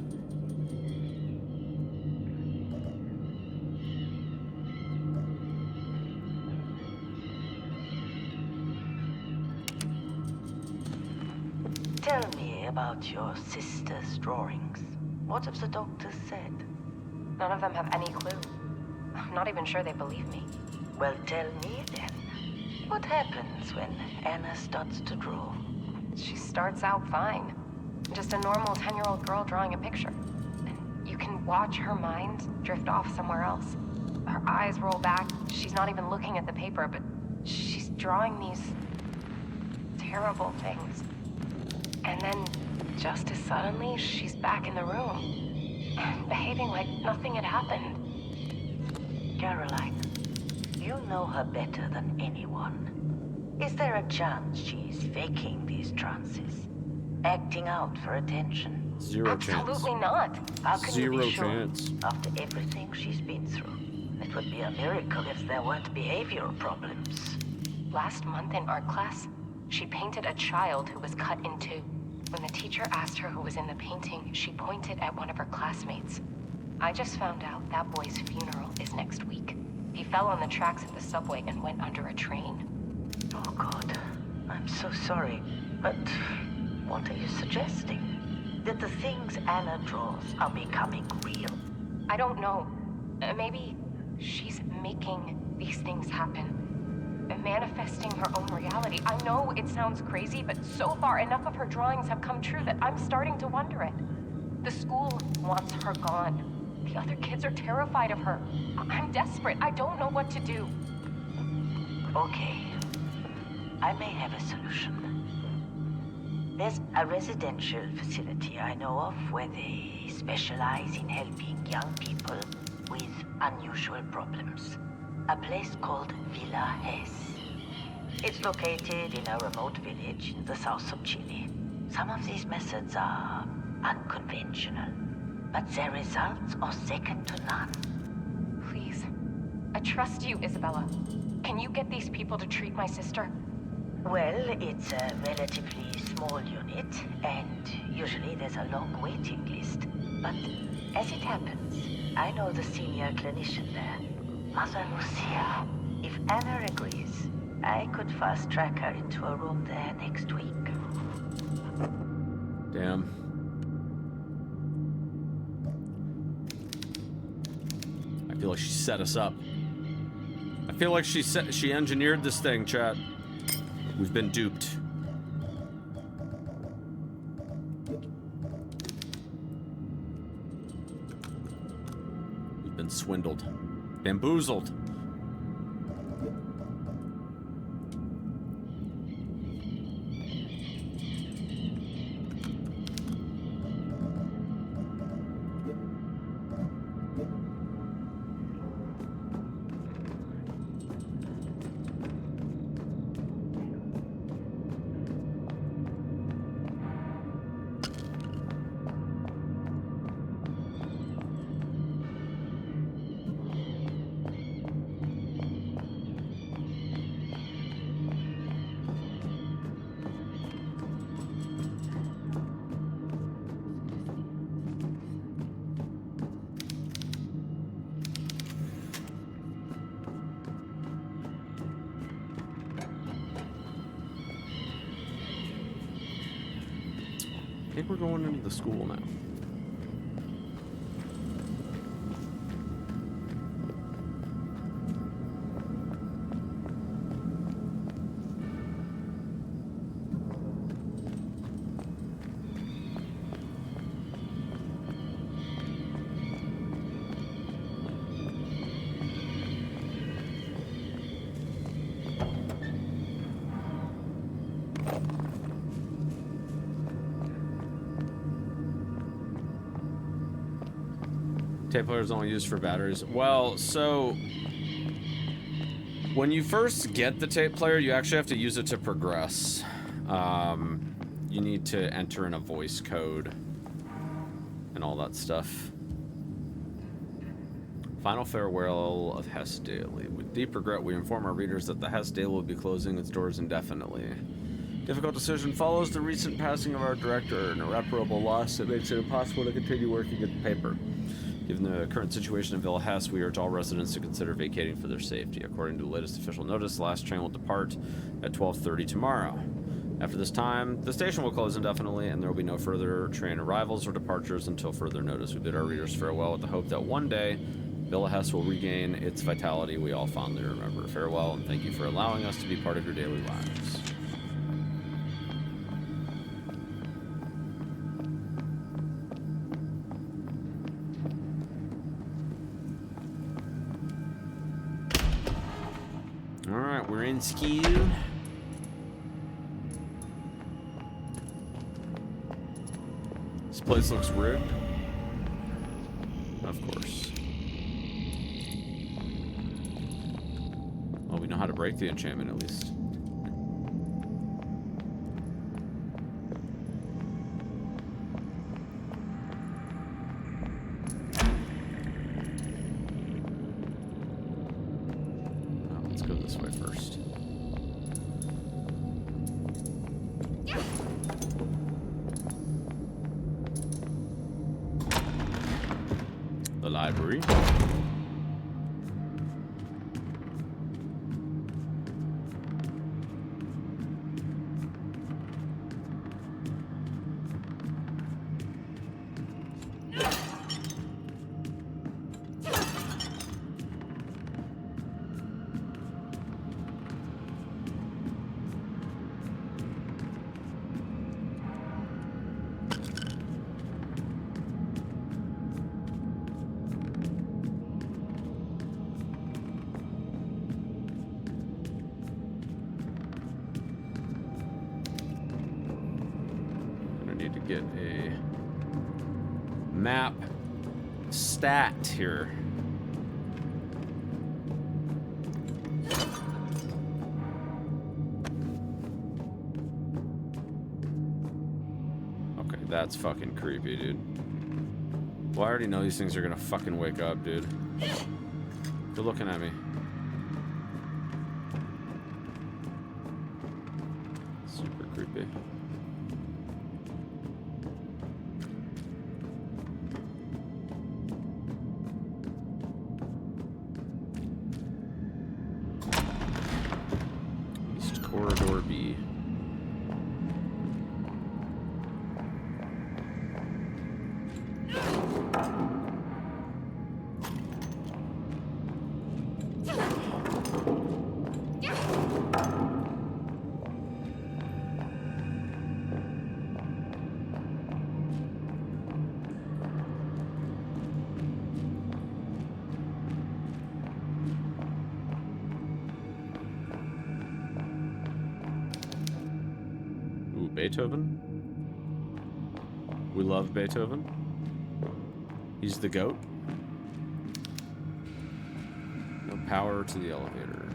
Tell me about your sister's drawings. What have the doctors said? None of them have any clue. I'm not even sure they believe me. Well, tell me then. What happens when Anna starts to draw? She starts out fine. Just a normal 10-year-old girl drawing a picture. And you can watch her mind drift off somewhere else. Her eyes roll back. She's not even looking at the paper, but she's drawing these terrible things. And then, just as suddenly, she's back in the room, behaving like nothing had happened. Caroline, you know her better than anyone. Is there a chance she's faking these trances? Acting out for attention? Zero chance. Absolutely not. How can you Zero be sure? chance. After everything she's been through, it would be a miracle if there weren't behavioral problems. Last month in art class, she painted a child who was cut in two. When the teacher asked her who was in the painting, she pointed at one of her classmates. I just found out that boy's funeral is next week. He fell on the tracks at the subway and went under a train. Oh God, I'm so sorry, but what are you suggesting? That the things Anna draws are becoming real? I don't know. Maybe she's making these things happen. Manifesting her own reality. I know it sounds crazy, but so far enough of her drawings have come true that I'm starting to wonder it. The school wants her gone. The other kids are terrified of her. I'm desperate. I don't know what to do. Okay. I may have a solution. There's a residential facility I know of where they specialize in helping young people with unusual problems. A place called Villa Hes. It's located in a remote village in the south of Chile. Some of these methods are unconventional, but their results are second to none. Please. I trust you, Isabella. Can you get these people to treat my sister? Well, it's a relatively small unit, and usually there's a long waiting list. But as it happens, I know the senior clinician there, Mother Lucia. If Anna agrees, I could fast-track her into a room there next week. Damn. I feel like she set us up. I feel like she engineered this thing, chat. We've been duped. We've been swindled. Bamboozled. I think we're going into the school now. Tape players only used for batteries. Well, so when you first get the tape player, you actually have to use it to progress. You need to enter in a voice code and all that stuff. Final farewell of Hess Daily. With deep regret, we inform our readers that the Hess Daily will be closing its doors indefinitely. Difficult decision follows the recent passing of our director, an irreparable loss that makes it impossible to continue working at the paper. Given the current situation in Villa Hess, we urge all residents to consider vacating for their safety. According to the latest official notice, the last train will depart at 12:30 tomorrow. After this time, the station will close indefinitely, and there will be no further train arrivals or departures until further notice. We bid our readers farewell with the hope that one day, Villa Hess will regain its vitality we all fondly remember. Farewell, and thank you for allowing us to be part of your daily lives. We're in school. This place looks rigged. Of course. Well, we know how to break the enchantment at least. Let's go this way first. The library. Need to get a map stat here. Okay, that's fucking creepy, dude. Well, I already know these things are gonna fucking wake up, dude. They're looking at me. Super creepy. Corridor B. Beethoven. We love Beethoven. He's the GOAT. No power to the elevator.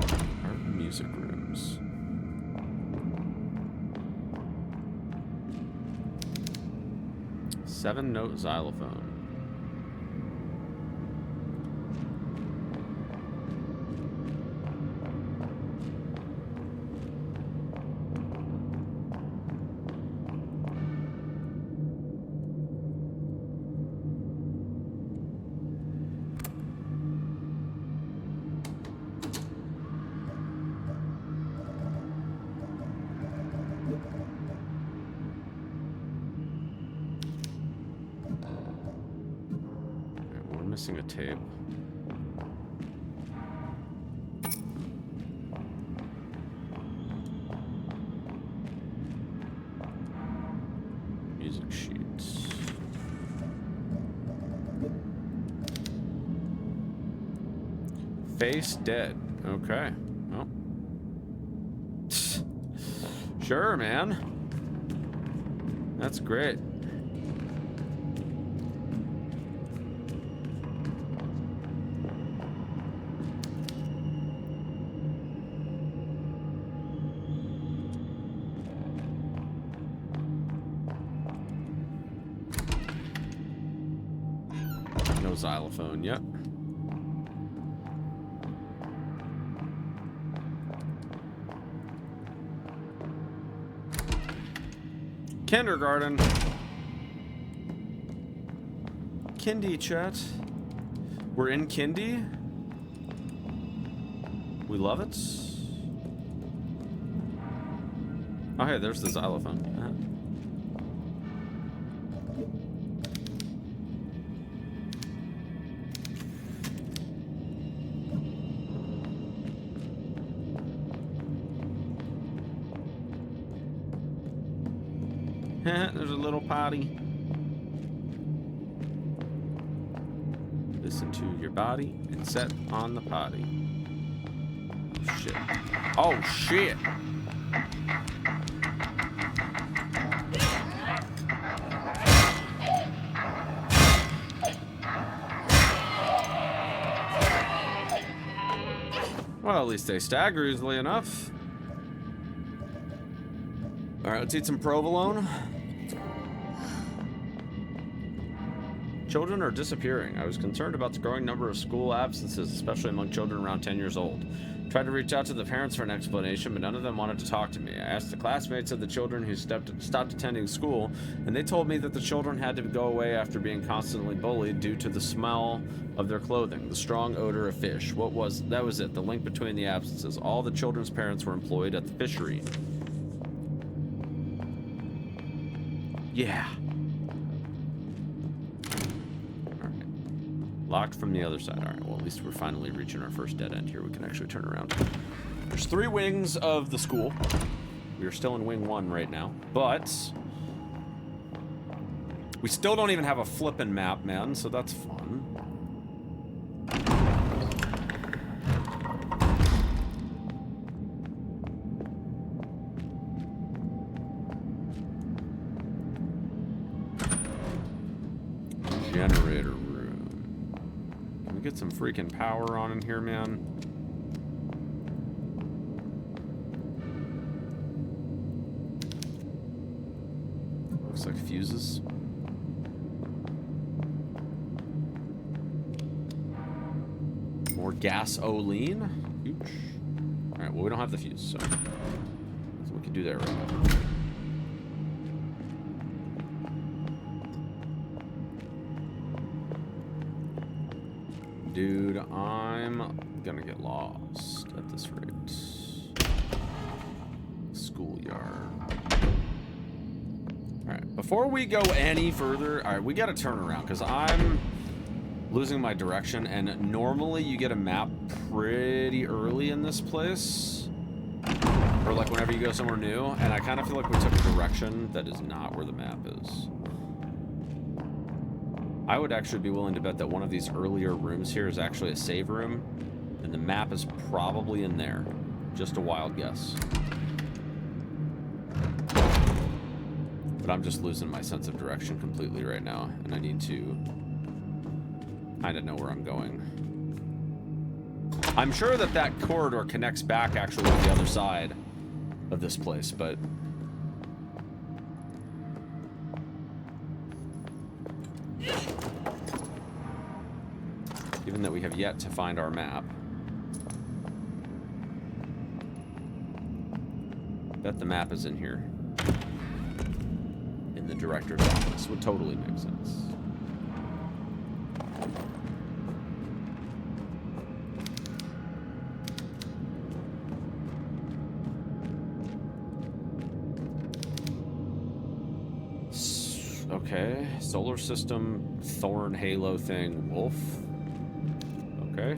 Okay. Art and music rooms. Seven-note xylophone. Missing a tape. Music sheets. Face dead. Okay. Well. Sure, man. That's great. Xylophone, yep. Kindergarten. Kindy chat. We're in Kindy. We love it. Oh, hey, there's the xylophone. There's a little potty. Listen to your body and set on the potty. Oh, shit. Oh, shit. Well, at least they stagger easily enough. All right, let's eat some provolone. Children are disappearing. I was concerned about the growing number of school absences, especially among children around 10 years old. Tried to reach out to the parents for an explanation, but none of them wanted to talk to me. I asked the classmates of the children who stopped attending school, and they told me that the children had to go away after being constantly bullied due to the smell of their clothing, the strong odor of fish. That was it, the link between the absences. All the children's parents were employed at the fishery. Yeah. Locked from the other side. All right, well, at least we're finally reaching our first dead end here. We can actually turn around. There's 3 wings of the school. We are still in wing 1 right now, but we still don't even have a flippin' map, man, so that's fun. Generator. Get some freaking power on in here, man. Looks like fuses. More gasoline. Huge. All right, well, we don't have the fuse, so we can do that right now. Dude, I'm gonna get lost at this rate. Schoolyard. Alright, before we go any further, alright, we gotta turn around, because I'm losing my direction, and normally you get a map pretty early in this place. Or like whenever you go somewhere new, and I kind of feel like we took a direction that is not where the map is. I would actually be willing to bet that one of these earlier rooms here is actually a save room, and the map is probably in there. Just a wild guess. But I'm just losing my sense of direction completely right now, and I need to kind of know where I'm going. I'm sure that that corridor connects back actually to the other side of this place, but given that we have yet to find our map, bet the map is in here. In the director's office. Would totally make sense. Okay. Solar system, thorn, halo thing, wolf. Okay.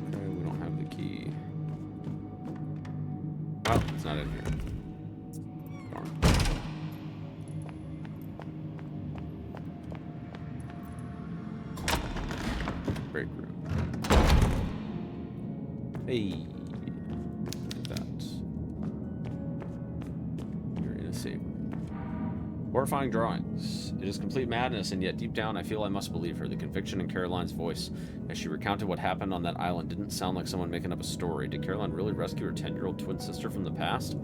Okay, we don't have the key. Oh, it's not in here. Darn. Break room. Hey. Horrifying drawings. It is complete madness, and yet deep down I feel I must believe her. The conviction in Caroline's voice as she recounted what happened on that island didn't sound like someone making up a story. Did Caroline really rescue her 10-year-old twin sister from the past?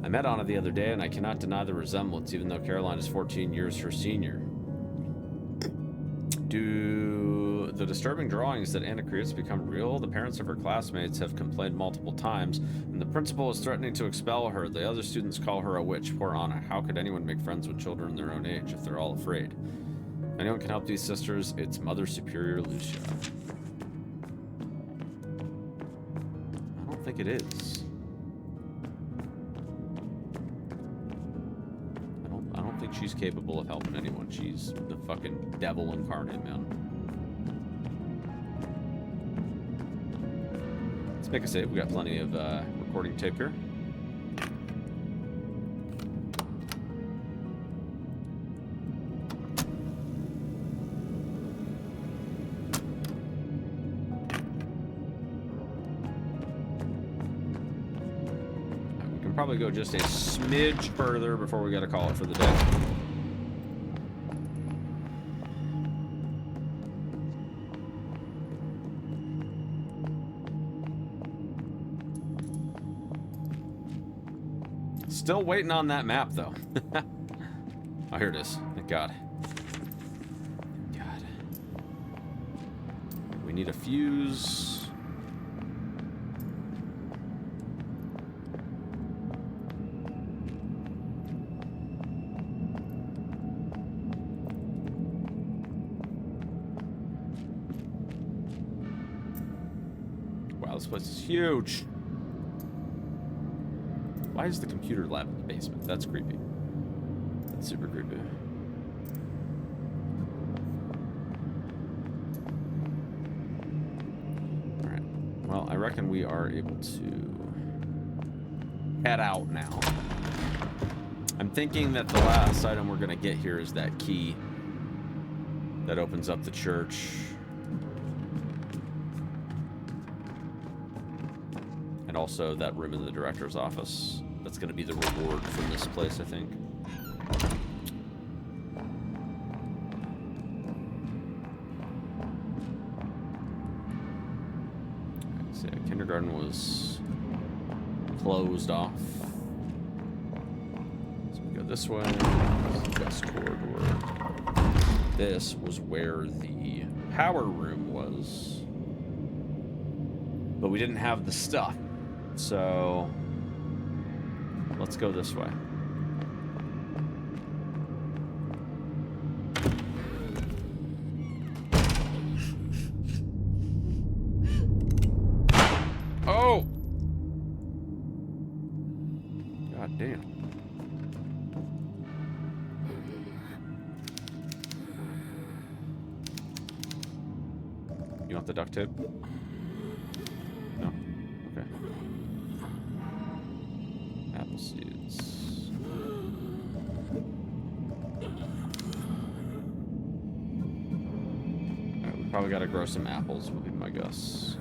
I met Anna the other day, and I cannot deny the resemblance, even though Caroline is 14 years her senior. Do the disturbing drawings that Anna creates become real? The parents of her classmates have complained multiple times, and the principal is threatening to expel her. The other students call her a witch. Poor Anna. How could anyone make friends with children their own age if they're all afraid? If anyone can help these sisters, it's Mother Superior Lucia. I don't think it is. I don't think she's capable of helping anyone. She's the fucking devil incarnate, man. Let's make a save. We got plenty of recording tape here. We can probably go just a smidge further before we got to call it for the day. Still waiting on that map, though. Oh, here it is. Thank God. God. We need a fuse. Wow, this place is huge. Why is the computer lab in the basement? That's creepy. That's super creepy. Alright. Well, I reckon we are able to head out now. I'm thinking that the last item we're going to get here is that key that opens up the church. And also that room in the director's office. That's going to be the reward from this place, I think. So kindergarten was closed off. So we go this way. West corridor. This was where the power room was. But we didn't have the stuff. So let's go this way. Oh! God damn. You want the duct tape? No? Okay. Apple seeds. Alright, we probably gotta grow some apples, would be my guess.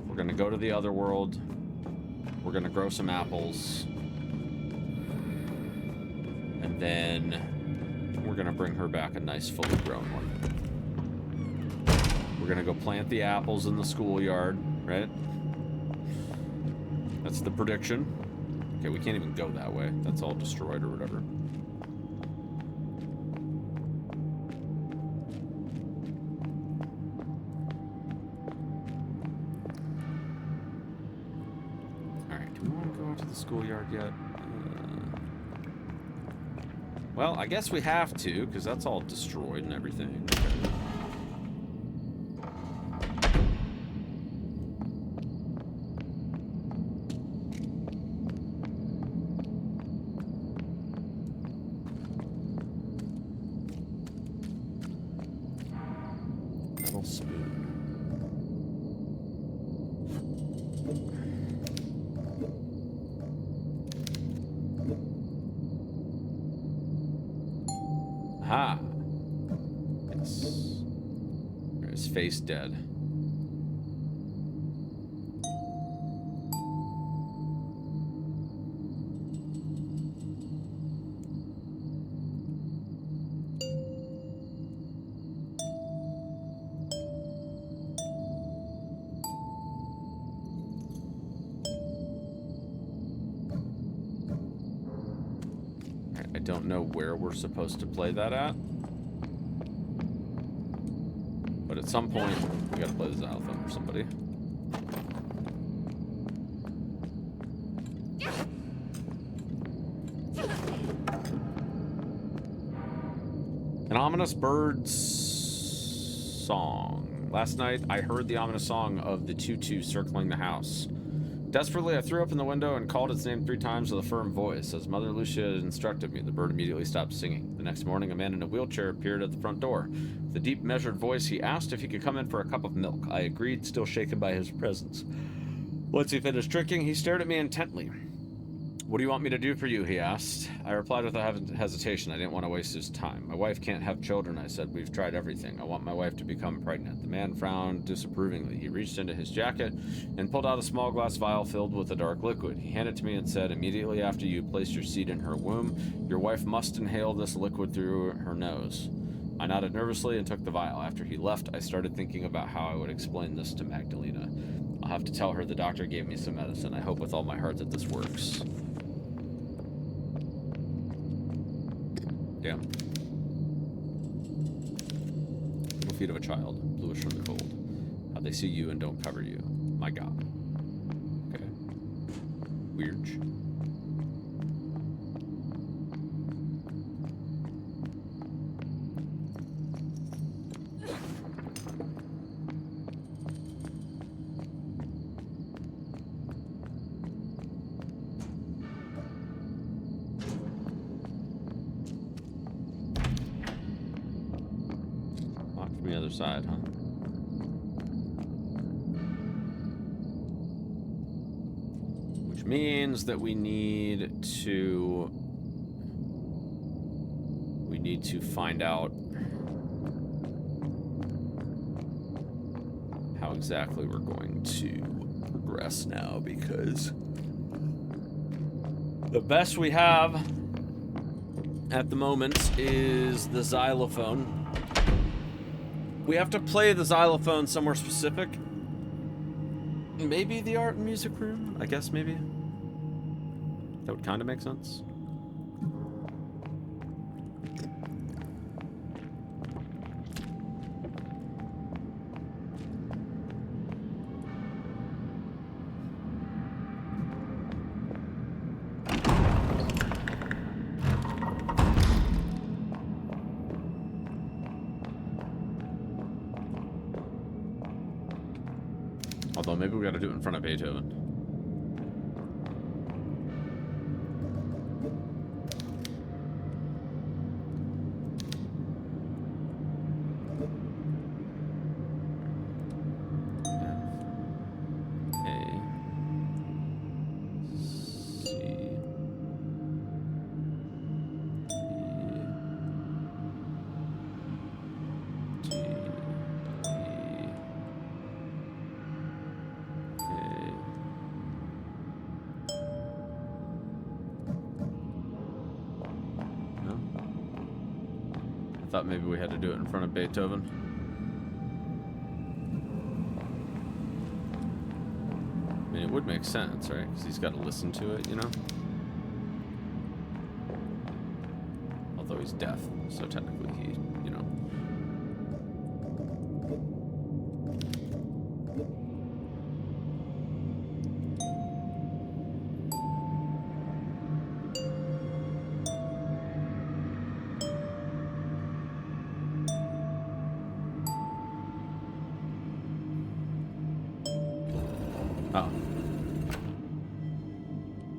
We're gonna go to the other world. We're gonna grow some apples. And then we're gonna bring her back a nice fully grown one. We're gonna go plant the apples in the schoolyard, right? That's the prediction. Okay, we can't even go that way. That's all destroyed or whatever. Alright, do we want to go into the schoolyard yet? Well, I guess we have to, because that's all destroyed and everything. Metal spoon. Aha! Yes. His face dead. I don't know where we're supposed to play that at. But at some point, we gotta play the xylophone for somebody. An ominous bird's song. Last night, I heard the ominous song of the tutu circling the house. Desperately, I threw open the window and called its name 3 times with a firm voice. As Mother Lucia had instructed me, the bird immediately stopped singing. The next morning, a man in a wheelchair appeared at the front door. With a deep, measured voice, he asked if he could come in for a cup of milk. I agreed, still shaken by his presence. Once he finished drinking, he stared at me intently. What do you want me to do for you, he asked. I replied without hesitation. I didn't want to waste his time. My wife can't have children, I said. We've tried everything. I want my wife to become pregnant. The man frowned disapprovingly. He reached into his jacket and pulled out a small glass vial filled with a dark liquid. He handed it to me and said, immediately after you place your seed in her womb, your wife must inhale this liquid through her nose. I nodded nervously and took the vial. After he left, I started thinking about how I would explain this to Magdalena. I'll have to tell her the doctor gave me some medicine. I hope with all my heart that this works. Damn. Little feet of a child, bluish from the cold. How they see you and don't cover you. My God. Okay. Weird. Side, huh? Which means that we need to find out how exactly we're going to progress now, because the best we have at the moment is the xylophone. We have to play the xylophone somewhere specific. Maybe the art and music room? I guess maybe. That would kind of make sense. Although maybe we gotta do it in front of Beethoven. Thought maybe we had to do it in front of Beethoven. I mean, it would make sense, right? Because he's got to listen to it, you know? Although he's deaf, so technically he, you know. Oh.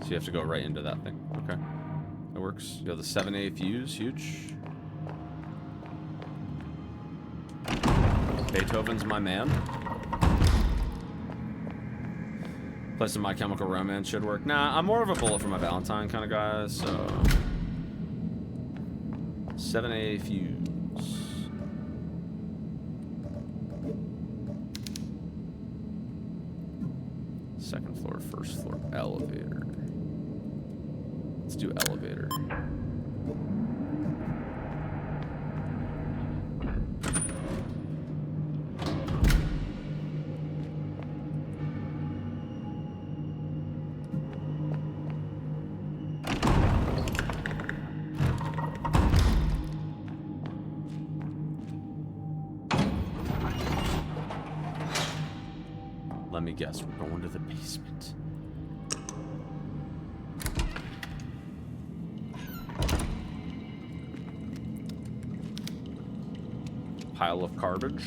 So you have to go right into that thing. Okay. That works. You have the 7A fuse. Huge. Beethoven's my man. Play some My Chemical Romance should work. Nah, I'm more of a Bullet for My Valentine kind of guy, so... 7A fuse. Second floor, first floor, elevator. Let's do elevator. Let me guess, we're going to the basement. Pile of garbage.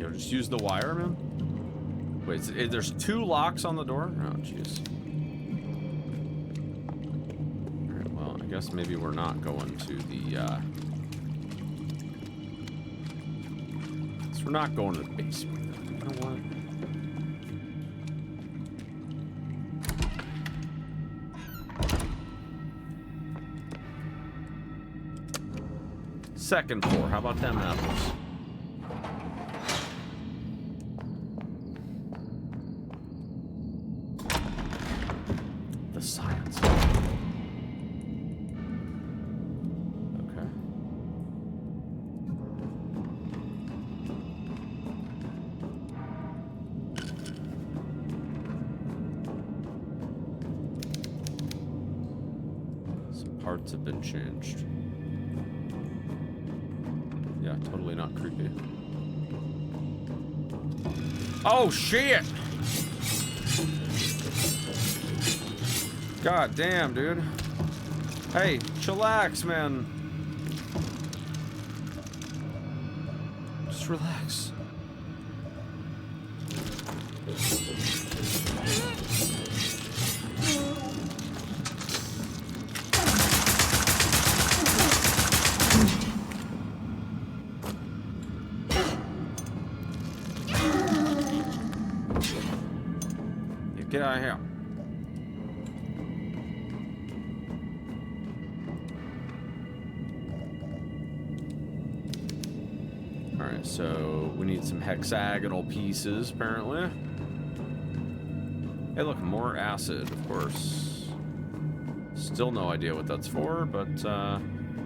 Here, just use the wire, man. Wait, there's 2 locks on the door? Oh, jeez. Alright, well, I guess maybe we're not going to the, we're not going to the basement. You know what? Second floor. How about them apples? The science. Okay. Some parts have been changed. Yeah, totally not creepy. Oh, shit! God damn, dude. Hey, chillax, man. Just relax. Get out of here. Alright, so we need some hexagonal pieces, apparently. Hey, look, more acid, of course. Still no idea what that's for, but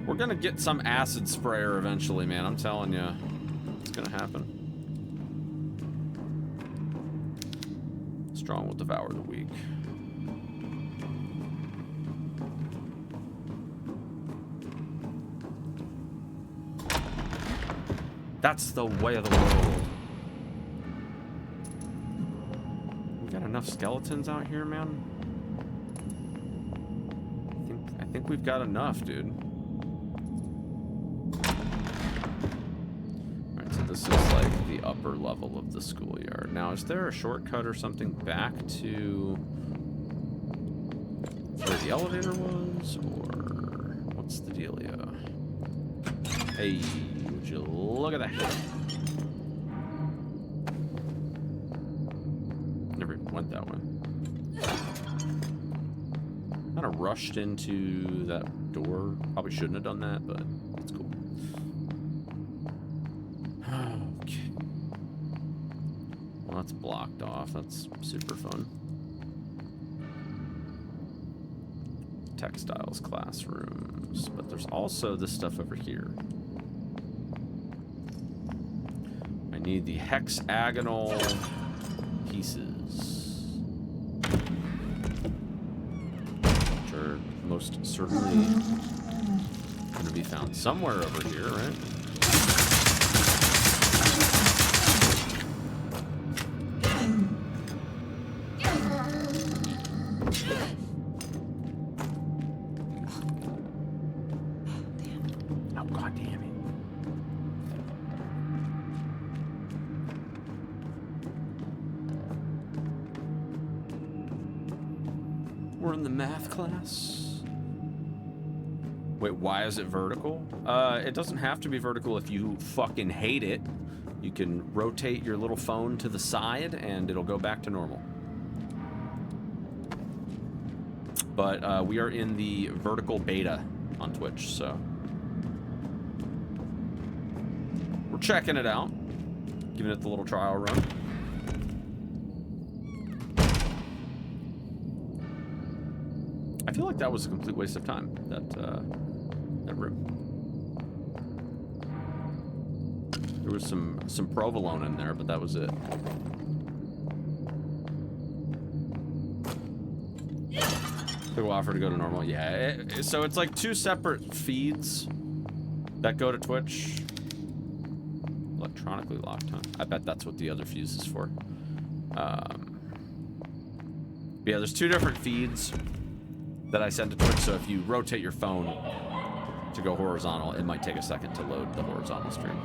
we're gonna get some acid sprayer eventually, man. I'm telling you, it's gonna happen. Strong will devour the weak. That's the way of the world. We got enough skeletons out here, man. I think we've got enough, dude. Alright, so this is like the upper level of the schoolyard. Now, is there a shortcut or something back to where the elevator was? Or what's the dealio? Hey, would you look at that? Never went that way. Kind of rushed into that door. Probably shouldn't have done that, but it's cool. Okay. Well, that's blocked off. That's super fun. Textiles classrooms. But there's also this stuff over here. I need the hexagonal pieces. Which are most certainly going to be found somewhere over here, right? Oh, God damn it. We're in the math class. Wait, why is it vertical? It doesn't have to be vertical if you fucking hate it. You can rotate your little phone to the side and it'll go back to normal. But we are in the vertical beta on Twitch, so we're checking it out, giving it the little trial run. I feel like that was a complete waste of time, that room. There was some provolone in there, but that was it. Took a while for it to go to normal. Yeah, so it's like 2 separate feeds that go to Twitch. Electronically locked, huh? I bet that's what the other fuse is for. Yeah, there's 2 different feeds that I send to Twitch, so if you rotate your phone to go horizontal, it might take a second to load the horizontal stream.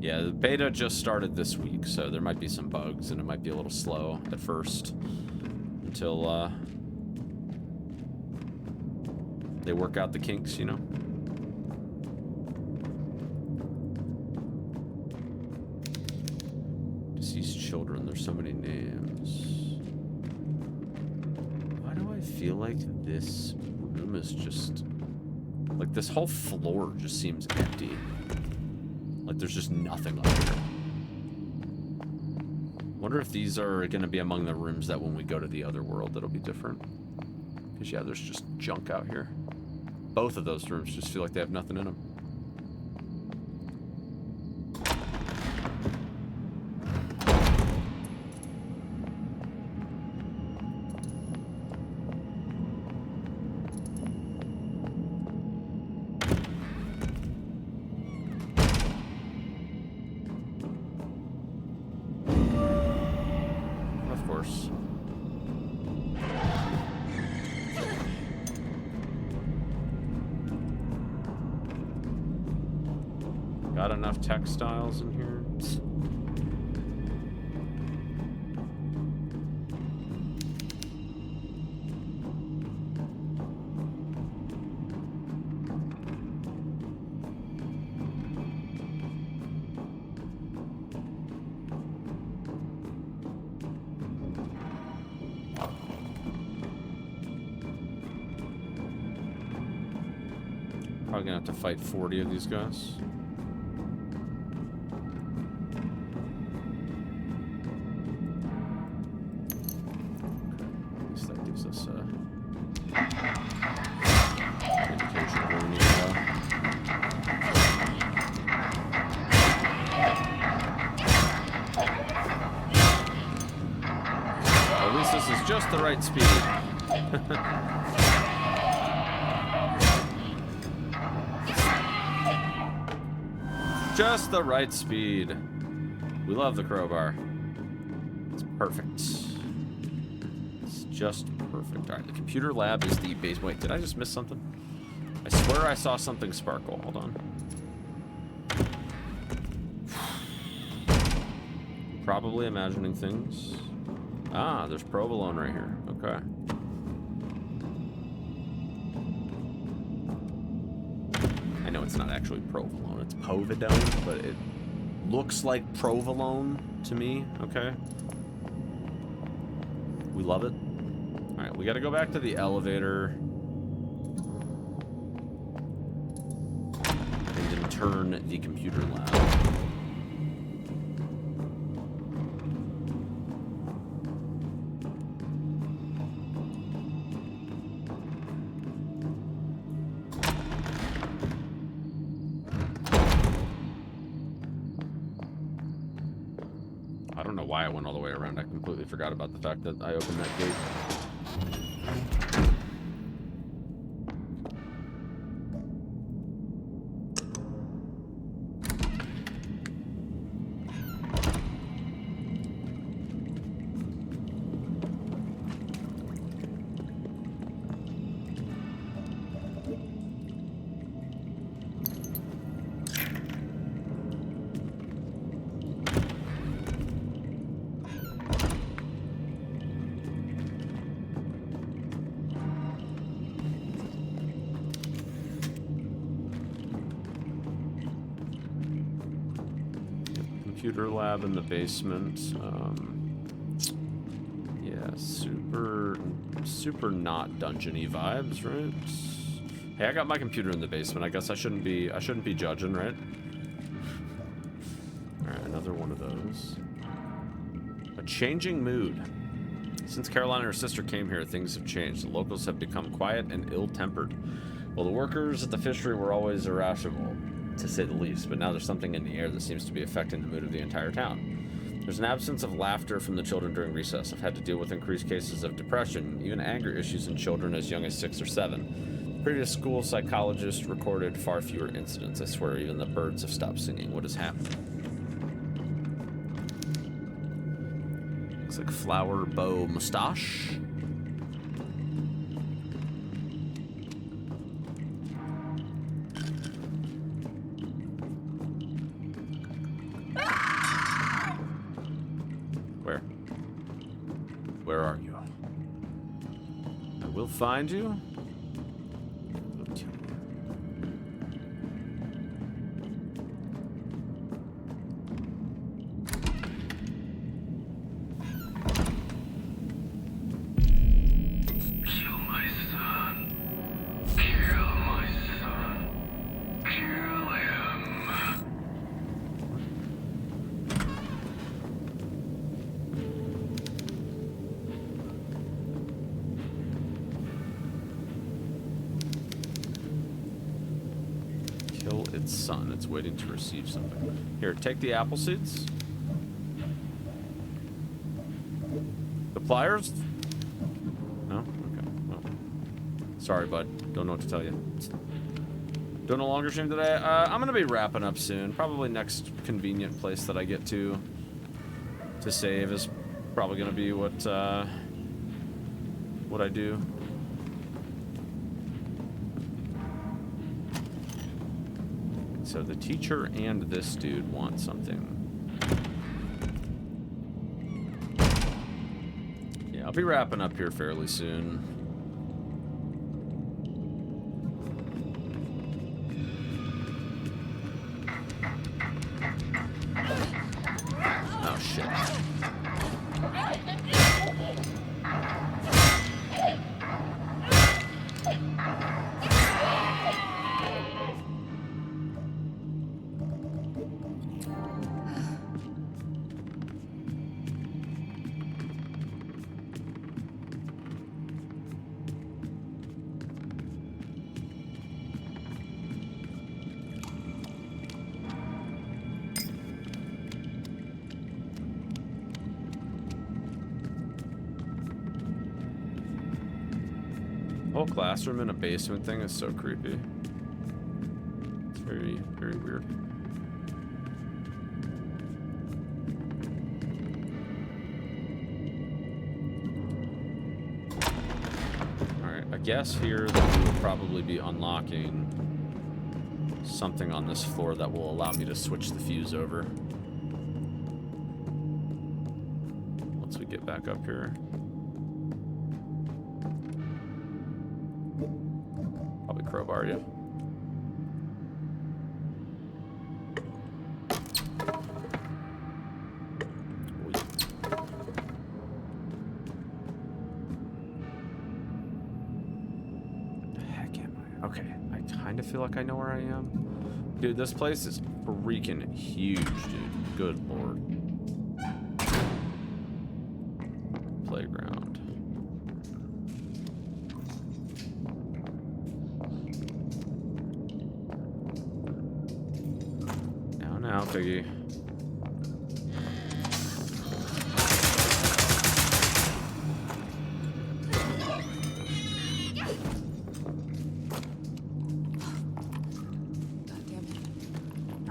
Yeah, the beta just started this week, so there might be some bugs, and it might be a little slow at first until they work out the kinks, you know? Deceased children, there's so many names. Why do I feel like this room is just... Like, this whole floor just seems empty. Like, there's just nothing up here. Wonder if these are going to be among the rooms that when we go to the other world, it'll be different. Because, yeah, there's just junk out here. Both of those rooms just feel like they have nothing in them. Got enough textiles in here? Probably gonna have to fight 40 of these guys. Just the right speed. Just the right speed. We love the crowbar. It's perfect. It's just perfect. All right, the computer lab is the base. Wait, did I just miss something? I swear I saw something sparkle. Hold on. Probably imagining things. Ah, there's provolone right here. Okay. I know it's not actually provolone, it's povidone, but it looks like provolone to me. Okay. We love it. All right, we got to go back to the elevator and then turn the computer lab. Why I went all the way around. I completely forgot about the fact that I opened that gate. Computer lab in the basement. Yeah, super not dungeon-y vibes, right? Hey, I got my computer in the basement. I guess I shouldn't be judging, right? All right, another one of those. A changing mood. Since Caroline and her sister came here, things have changed. The locals have become quiet and ill-tempered. Well, the workers at the fishery were always irascible, to say the least, but now there's something in the air that seems to be affecting the mood of the entire town. There's an absence of laughter from the children during recess. I've had to deal with increased cases of depression, even anger issues in children as young as 6 or 7. The previous school psychologist recorded far fewer incidents. I swear even the birds have stopped singing. What is happening? Looks like flower bow mustache. Where are you? I will find you. I will kill you. Kill my son. Kill my son. Kill him. Kill its son. It's waiting to receive something. Here, take the apple seeds. The pliers? No? Okay. Well. Sorry, bud. Don't know what to tell you. Doing a longer stream today? I'm gonna be wrapping up soon. Probably next convenient place that I get to save is probably gonna be what I do. So the teacher and this dude want something. Yeah, I'll be wrapping up here fairly soon. Oh shit. Whole classroom in a basement thing is so creepy. It's very, very weird. Alright, I guess here that we will probably be unlocking something on this floor that will allow me to switch the fuse over. Once we get back up here. Crowbar you. The heck am I? Okay, I kind of feel like I know where I am. Dude, this place is freaking huge, dude. Good lord. Playground. Now, Piggy.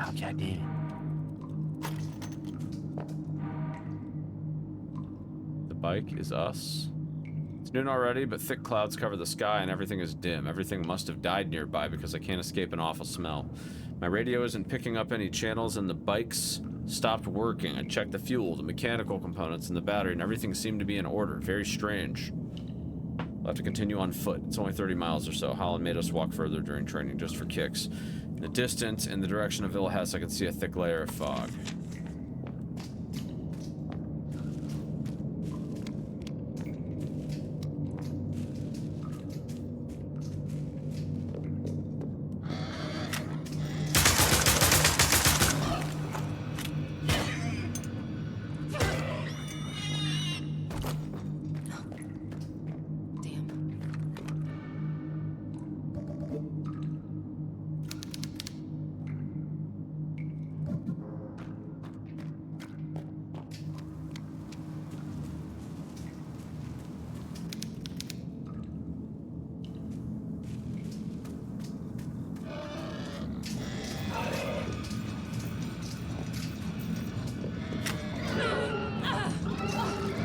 Okay, I did it. The bike is us. It's noon already, but thick clouds cover the sky and everything is dim. Everything must have died nearby because I can't escape an awful smell. My radio isn't picking up any channels and the bikes stopped working. I checked the fuel, the mechanical components, and the battery, and everything seemed to be in order. Very strange. We'll have to continue on foot. It's only 30 miles or so. Holland made us walk further during training just for kicks. In the distance, in the direction of Illhess, I could see a thick layer of fog.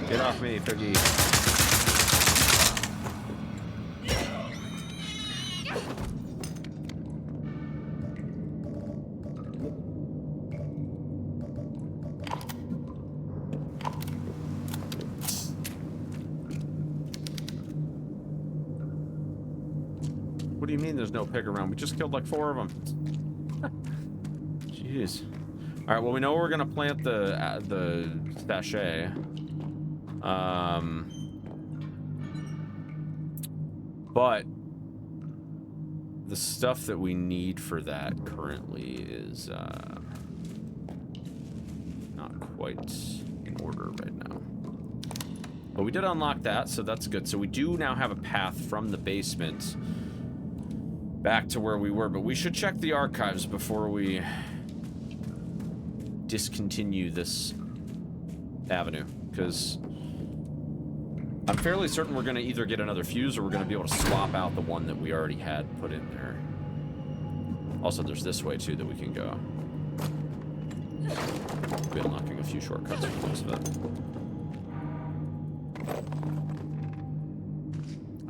Get off me, Piggy. What do you mean there's no pig around? We just killed like 4 of them. Jeez. All right. Well, we know we're gonna plant the sachet. But the stuff that we need for that currently is not quite in order right now. But we did unlock that, so that's good. So we do now have a path from the basement back to where we were, but we should check the archives before we discontinue this avenue, because I'm fairly certain we're going to either get another fuse or we're going to be able to swap out the one that we already had put in there. Also, there's this way, too, that we can go. We'll be unlocking a few shortcuts for most of it.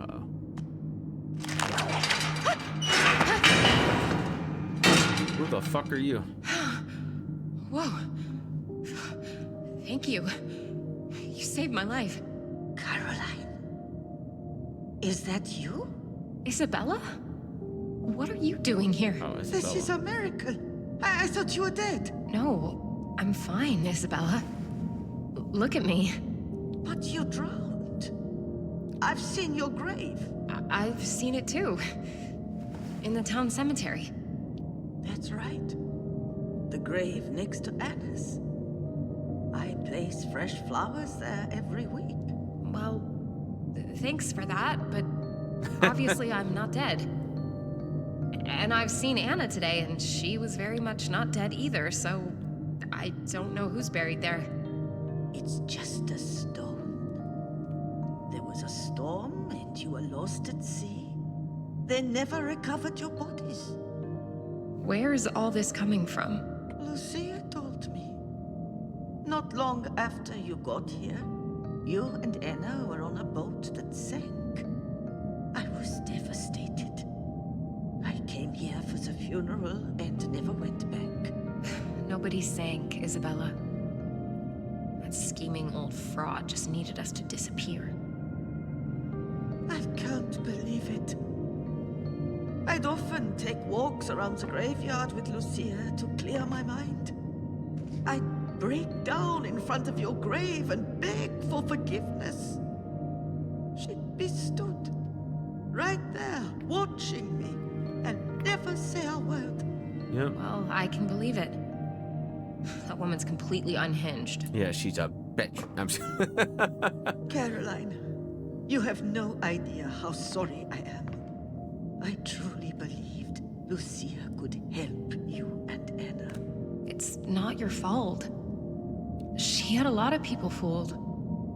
Uh-oh. Who the fuck are you? Whoa. Thank you. You saved my life. Caroline, is that you? Isabella? What are you doing here? Oh, This is Isabella. a miracle. I thought you were dead. No, I'm fine, Isabella. Look at me. But you drowned. I've seen your grave. I've seen it too. In the town cemetery. That's right. The grave next to Anna's. I place fresh flowers there every week. Well, thanks for that, but obviously I'm not dead. And I've seen Anna today, and she was very much not dead either, so I don't know who's buried there. It's just a stone. There was a storm and you were lost at sea. They never recovered your bodies. Where is all this coming from? Lucia told me. Not long after you got here, you and Anna were on a boat that sank. I was devastated. I came here for the funeral and never went back. Nobody sank, Isabella. That scheming old fraud just needed us to disappear. I can't believe it. I'd often take walks around the graveyard with Lucia to clear my mind. I'd break down in front of your grave and beg for forgiveness. She'd be stood right there, watching me, and never say a word. Yep. Well, I can believe it. That woman's completely unhinged. Yeah, she's a bitch. I'm Caroline, you have no idea how sorry I am. I truly believed Lucia could help you and Anna. It's not your fault. She had a lot of people fooled.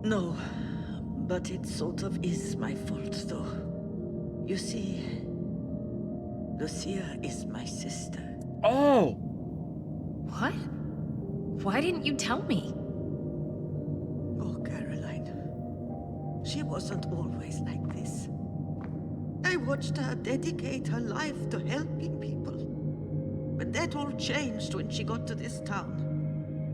No, but it sort of is my fault, though. You see, Lucia is my sister. Oh! What? Why didn't you tell me? Oh, Caroline. She wasn't always like this. I watched her dedicate her life to helping people. But that all changed when she got to this town.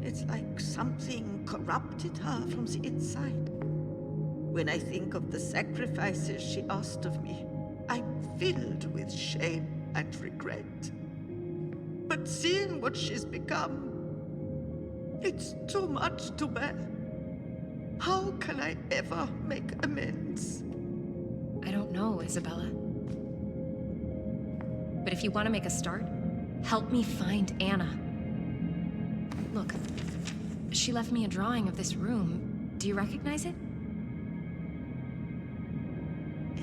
It's like something corrupted her from the inside. When I think of the sacrifices she asked of me, I'm filled with shame and regret. But seeing what she's become, it's too much to bear. How can I ever make amends? I don't know, Isabella. But if you want to make a start, help me find Anna. Look, she left me a drawing of this room. Do you recognize it?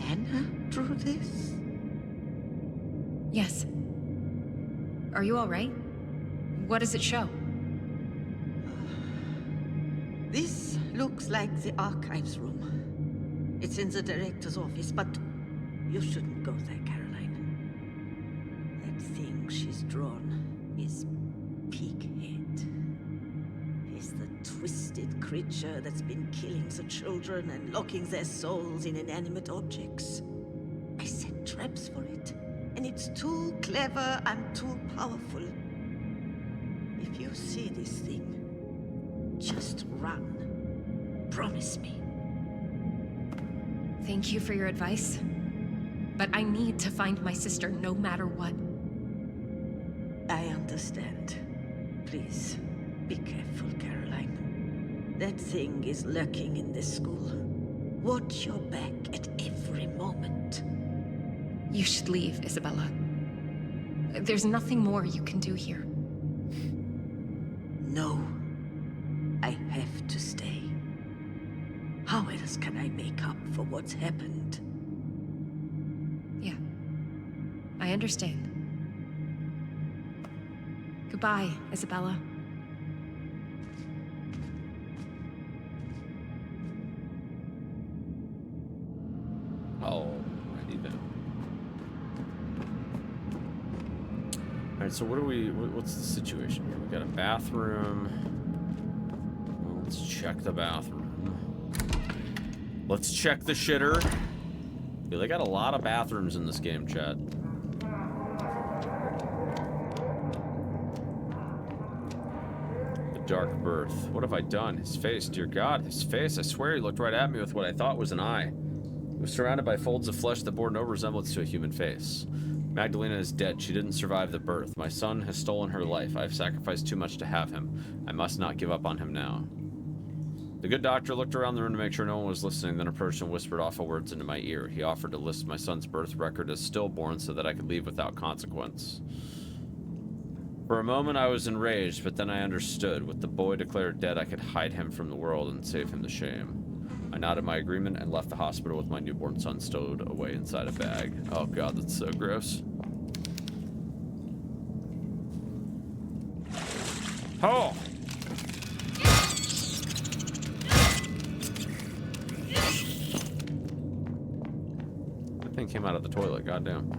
Anna drew this? Yes. Are you all right? What does it show? This looks like the archives room. It's in the director's office, but you shouldn't go there, Caroline. That thing she's drawn is Pighead. He's the twisted creature that's been killing the children and locking their souls in inanimate objects. I set traps for it, and it's too clever and too powerful. If you see this thing, just run. Promise me. Thank you for your advice. But I need to find my sister no matter what. I understand. Please, be careful, Caroline. That thing is lurking in this school. Watch your back at every moment. You should leave, Isabella. There's nothing more you can do here. No. I have to stay. How else can I make up for what's happened? Yeah. I understand. Goodbye, Isabella. Alrighty then. Alright, so what's the situation here? We got a bathroom. Well, let's check the bathroom. Let's check the shitter. Yeah, they got a lot of bathrooms in this game, chat. The dark birth. What have I done? His face, dear God, his face. I swear he looked right at me with what I thought was an eye. It was surrounded by folds of flesh that bore no resemblance to a human face. Magdalena is dead. She didn't survive the birth. My son has stolen her life. I've sacrificed too much to have him. I must not give up on him now. The good doctor looked around the room to make sure no one was listening, then approached and whispered awful words into my ear. He offered to list my son's birth record as stillborn so that I could leave without consequence. For a moment I was enraged, but then I understood. With the boy declared dead, I could hide him from the world and save him the shame. I nodded my agreement and left the hospital with my newborn son stowed away inside a bag. Oh god, that's so gross. Oh! That thing came out of the toilet, goddamn.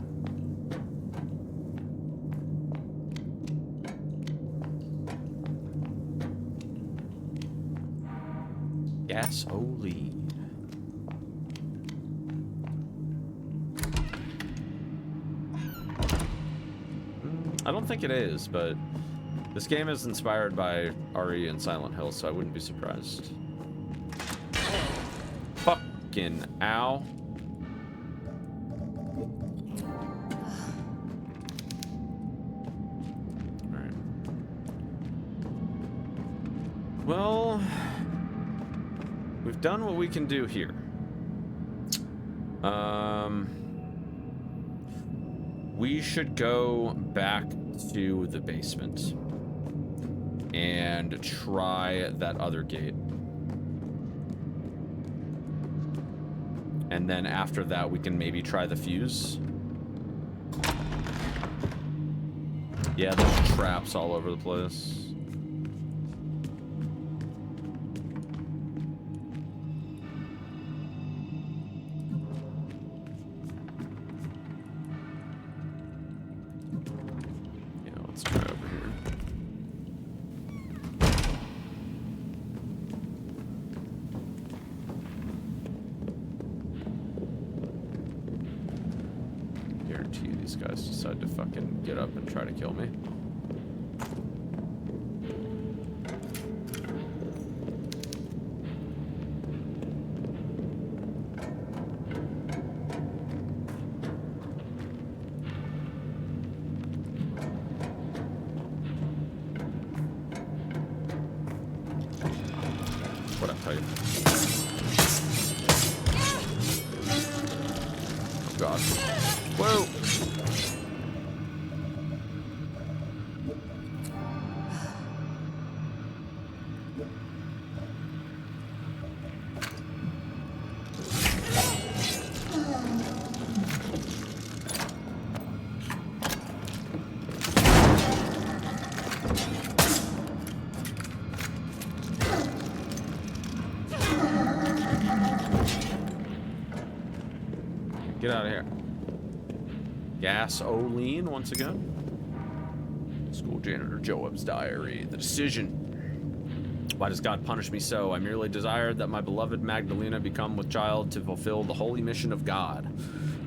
Gasoline. I don't think it is, but this game is inspired by RE and Silent Hill, so I wouldn't be surprised. Fucking ow. Alright. Well, we've done what we can do here. We should go back to the basement and try that other gate. And then after that, we can maybe try the fuse. Yeah, there's traps all over the place. Get up and try to kill me. What up, buddy? Oh god. Whoa! Get out of here. Gasoline once again. School janitor Joab's diary. The decision. Why does God punish me so? I merely desired that my beloved Magdalena become with child to fulfill the holy mission of God.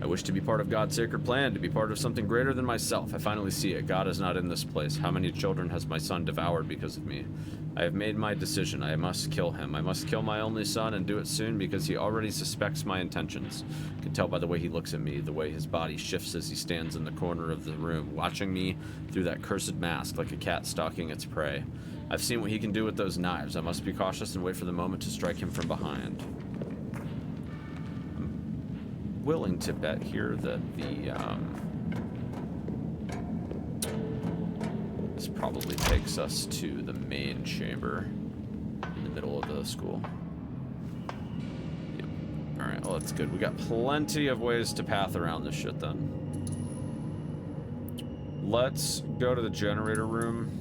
I wish to be part of God's sacred plan, to be part of something greater than myself. I finally see it. God is not in this place. How many children has my son devoured because of me? I have made my decision. I must kill him. I must kill my only son and do it soon because he already suspects my intentions. I can tell by the way he looks at me, the way his body shifts as he stands in the corner of the room, watching me through that cursed mask like a cat stalking its prey. I've seen what he can do with those knives. I must be cautious and wait for the moment to strike him from behind. Willing to bet here that this probably takes us to the main chamber in the middle of the school. Yep. Alright, well that's good. We got plenty of ways to path around this shit then. Let's go to the generator room,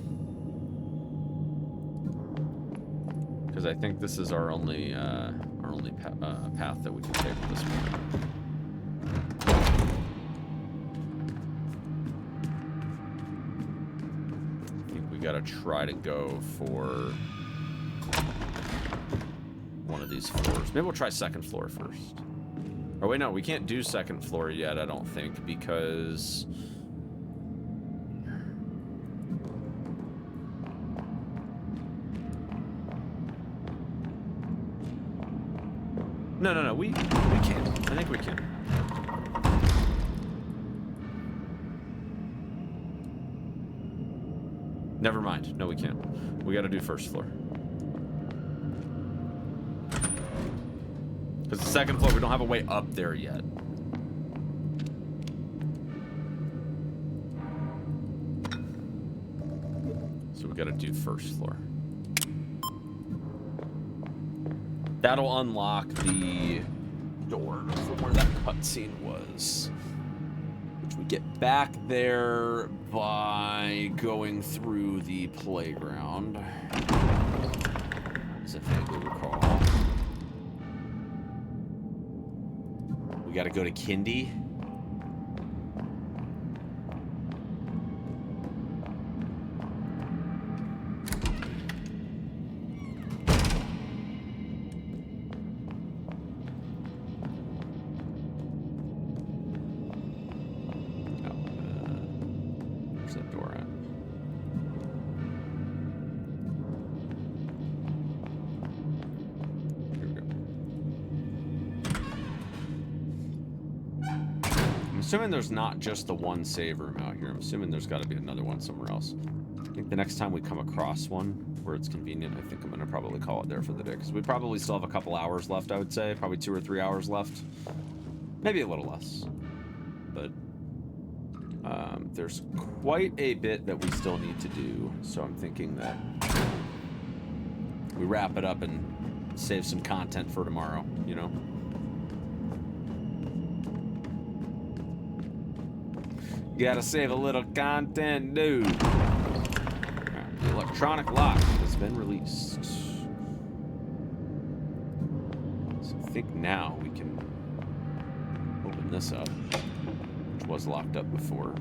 because I think this is our only path that we can take at this point. Gotta try to go for one of these floors. Maybe we'll try second floor first. Or wait, no, we can't do second floor yet, I don't think, because no, we can. I think we can. Never mind. No, we can't. We gotta do first floor. Because the second floor, we don't have a way up there yet. So we gotta do first floor. That'll unlock the door from where that cutscene was. We get back there by going through the playground, as if I do recall. We gotta go to Kindy. Assuming there's not just the one save room out here. I'm assuming there's got to be another one somewhere else. I think the next time we come across one where it's convenient, I think I'm going to probably call it there for the day. Because we probably still have a couple hours left, I would say. Probably 2 or 3 hours left. Maybe a little less. But there's quite a bit that we still need to do. So I'm thinking that we wrap it up and save some content for tomorrow, you know? Gotta save a little content, dude. Right, the electronic lock has been released. So I think now we can open this up, which was locked up before.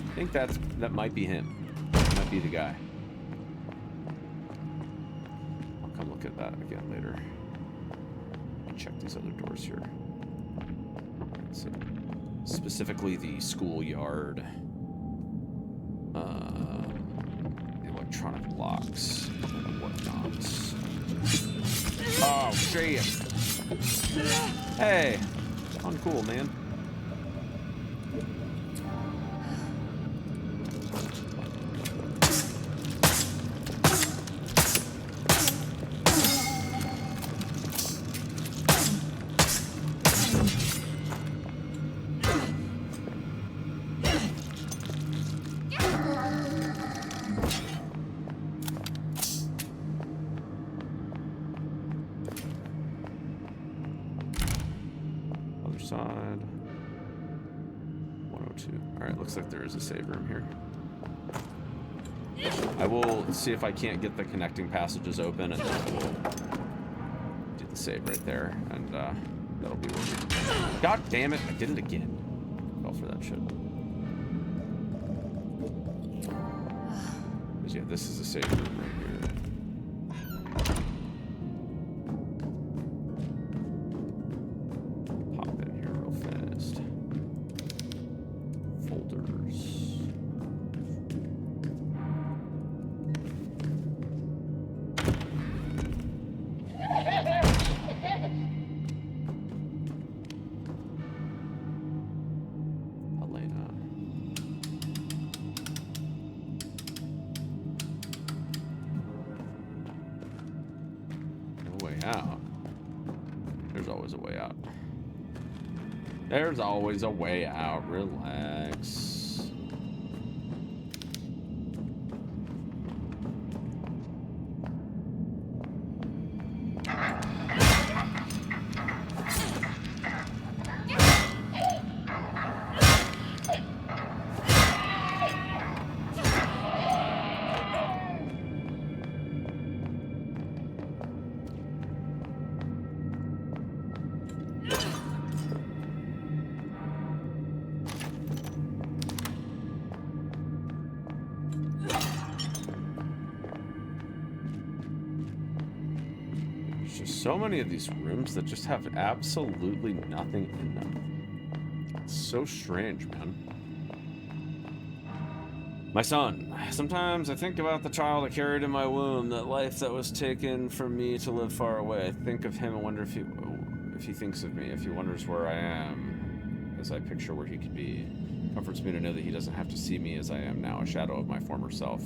I think that might be him. That might be the guy. I'll come look at that again later. Let me check these other doors here. So, specifically the schoolyard, the electronic locks and whatnot. Oh shit! Hey, uncool, man. Side 102. Alright, looks like there is a save room here. I will see if I can't get the connecting passages open, and then hit the save right there, and that'll be what we... God damn it, I did it again. Fell for that shit. Because yeah, this is a save room right here. Pop in here real fast. Folders. Out. There's always a way out. There's always a way out. Relax. So many of these rooms that just have absolutely nothing in them. It's so strange, man. My son. Sometimes I think about the child I carried in my womb, that life that was taken from me to live far away. I think of him and wonder if he thinks of me, if he wonders where I am, as I picture where he could be. Comforts me to know that he doesn't have to see me as I am now, a shadow of my former self.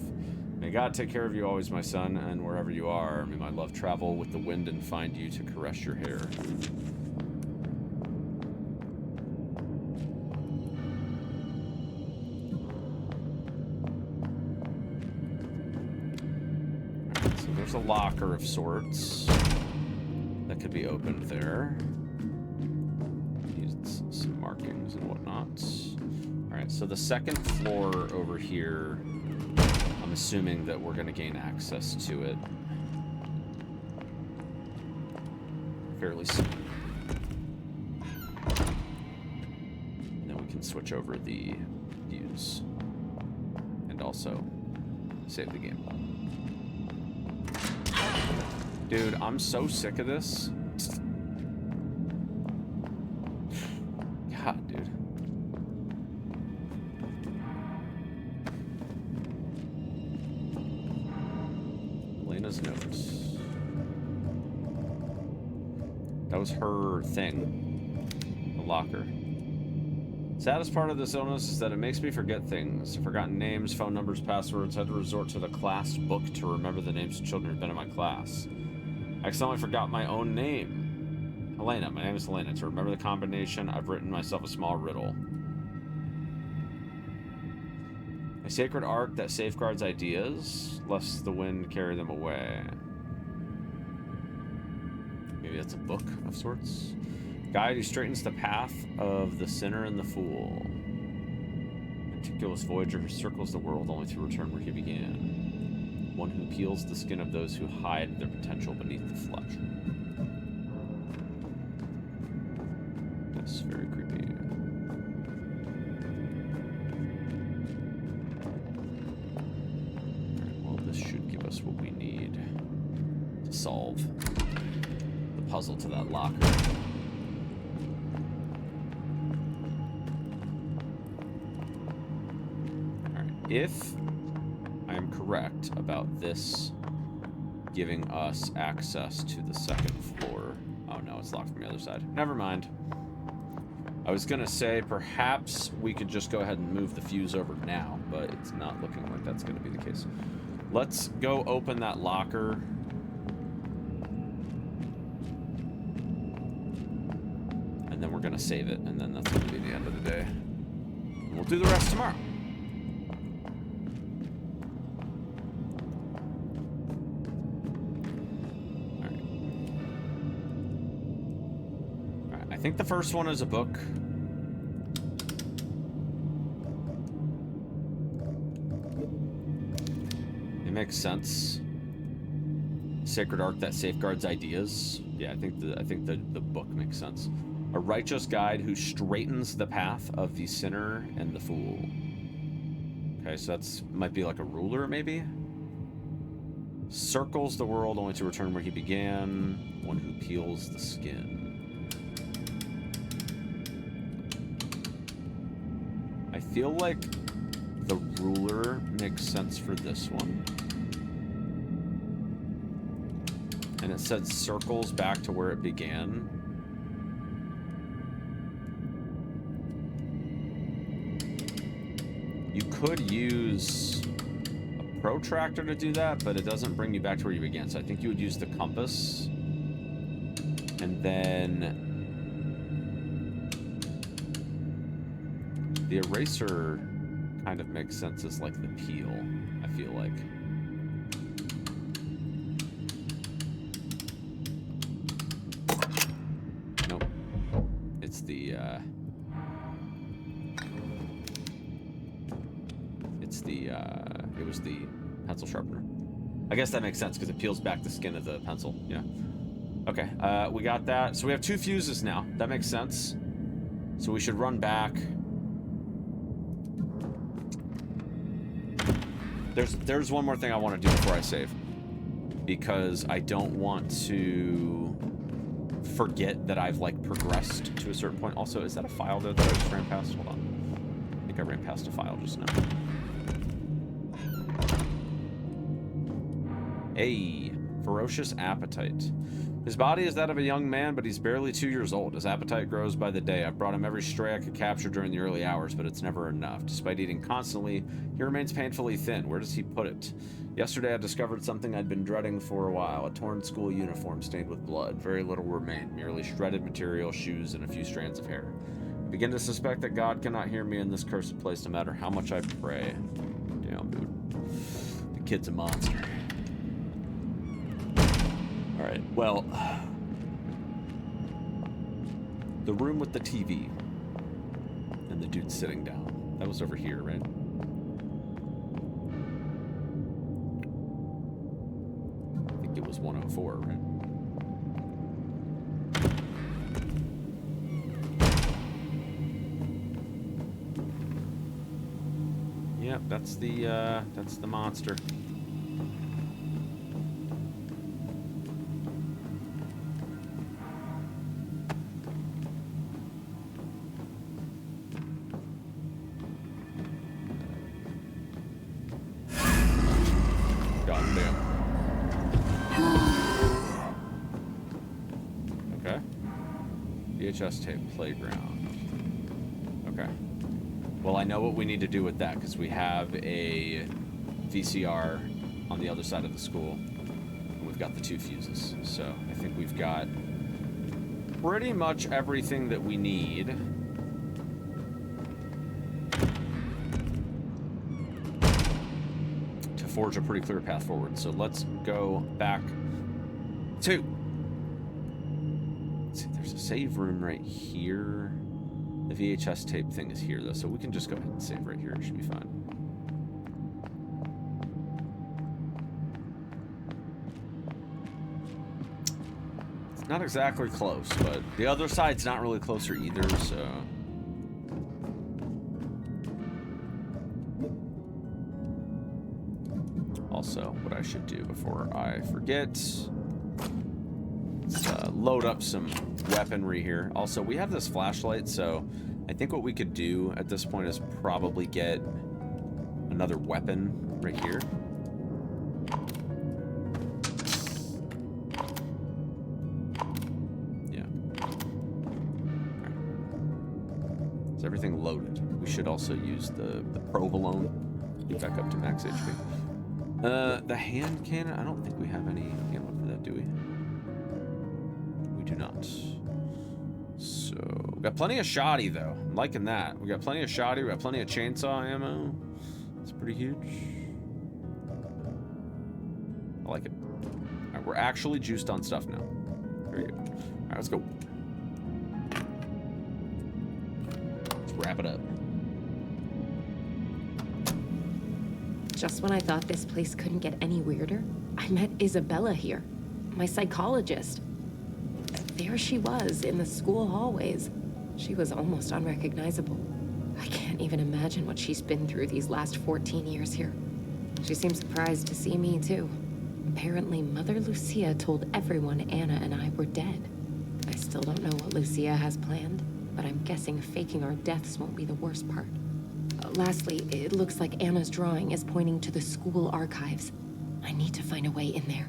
May God take care of you always, my son, and wherever you are, may my love travel with the wind and find you to caress your hair. Alright, so there's a locker of sorts that could be opened there. Needs some markings and whatnot. Alright, so the second floor over here, I'm assuming that we're going to gain access to it fairly soon. And then we can switch over the views and also save the game. Dude, I'm so sick of this. God, dude. Notes. That was her thing. The locker. Saddest part of this illness is that it makes me forget things. I've forgotten names, phone numbers, passwords. I had to resort to the class book to remember the names of children who've been in my class. I accidentally forgot my own name. Helena. My name is Helena. To remember the combination, I've written myself a small riddle. A sacred ark that safeguards ideas, lest the wind carry them away. Maybe that's a book of sorts. Guide who straightens the path of the sinner and the fool. Meticulous voyager who circles the world only to return where he began. One who peels the skin of those who hide their potential beneath the flesh. That's very creepy. Should give us what we need to solve the puzzle to that locker. Alright, if I am correct about this giving us access to the second floor. Oh no, it's locked from the other side. Never mind. I was gonna say perhaps we could just go ahead and move the fuse over now, but it's not looking like that's gonna be the case. Let's go open that locker. And then we're gonna save it, and then that's gonna be the end of the day. And we'll do the rest tomorrow. Alright, I think the first one is a book. Makes sense. Sacred ark that safeguards ideas. Yeah, I think the book makes sense. A righteous guide who straightens the path of the sinner and the fool. Okay, so that's might be like a ruler, maybe? Circles the world only to return where he began. One who peels the skin. I feel like the ruler makes sense for this one. And it said circles back to where it began. You could use a protractor to do that, but it doesn't bring you back to where you began. So I think you would use the compass. And then the eraser kind of makes sense as like the peel, I feel like. Nope. It's the it was the pencil sharpener. I guess that makes sense because it peels back the skin of the pencil. Yeah. Okay, we got that. So we have 2 fuses now. That makes sense. So we should run back. There's one more thing I want to do before I save, because I don't want to forget that I've like progressed to a certain point. Also, is that a file there that I just ran past? Hold on. I think I ran past a file just now. Hey, ferocious appetite. His body is that of a young man, but he's barely 2 years old. His appetite grows by the day. I've brought him every stray I could capture during the early hours, but it's never enough. Despite eating constantly, he remains painfully thin. Where does he put it? Yesterday I discovered something I'd been dreading for a while, a torn school uniform stained with blood. Very little remained, merely shredded material, shoes, and a few strands of hair. I begin to suspect that God cannot hear me in this cursed place no matter how much I pray. Damn, dude. The kid's a monster. Alright, well, the room with the TV and the dude sitting down. That was over here, right? I think it was 104, right? Yep, that's the monster. VHS tape playground. Okay. Well, I know what we need to do with that because we have a VCR on the other side of the school. And we've got the 2 fuses. So I think we've got pretty much everything that we need. To forge a pretty clear path forward. So let's go back to... There's a save room right here. The VHS tape thing is here, though, so we can just go ahead and save right here. It should be fine. It's not exactly close, but the other side's not really closer either, so... Also, what I should do before I forget... load up some weaponry here. Also, we have this flashlight, so I think what we could do at this point is probably get another weapon right here. Yeah. Right. Is everything loaded? We should also use the provolone. Get back up to max HP. The hand cannon? I don't think we have any ammo for that, do we? Do not. So, we got plenty of shoddy, though. I'm liking that. We got plenty of shoddy. We got plenty of chainsaw ammo. It's pretty huge. I like it. All right, we're actually juiced on stuff now. Very good. All right, let's go. Let's wrap it up. Just when I thought this place couldn't get any weirder, I met Isabella here, my psychologist. there she was in the school hallways. She was almost unrecognizable. I can't even imagine what she's been through these last 14 years here. She seemed surprised to see me, too. Apparently, Mother Lucia told everyone Anna and I were dead. I still don't know what Lucia has planned, but I'm guessing faking our deaths won't be the worst part. Lastly, it looks like Anna's drawing is pointing to the school archives. I need to find a way in there.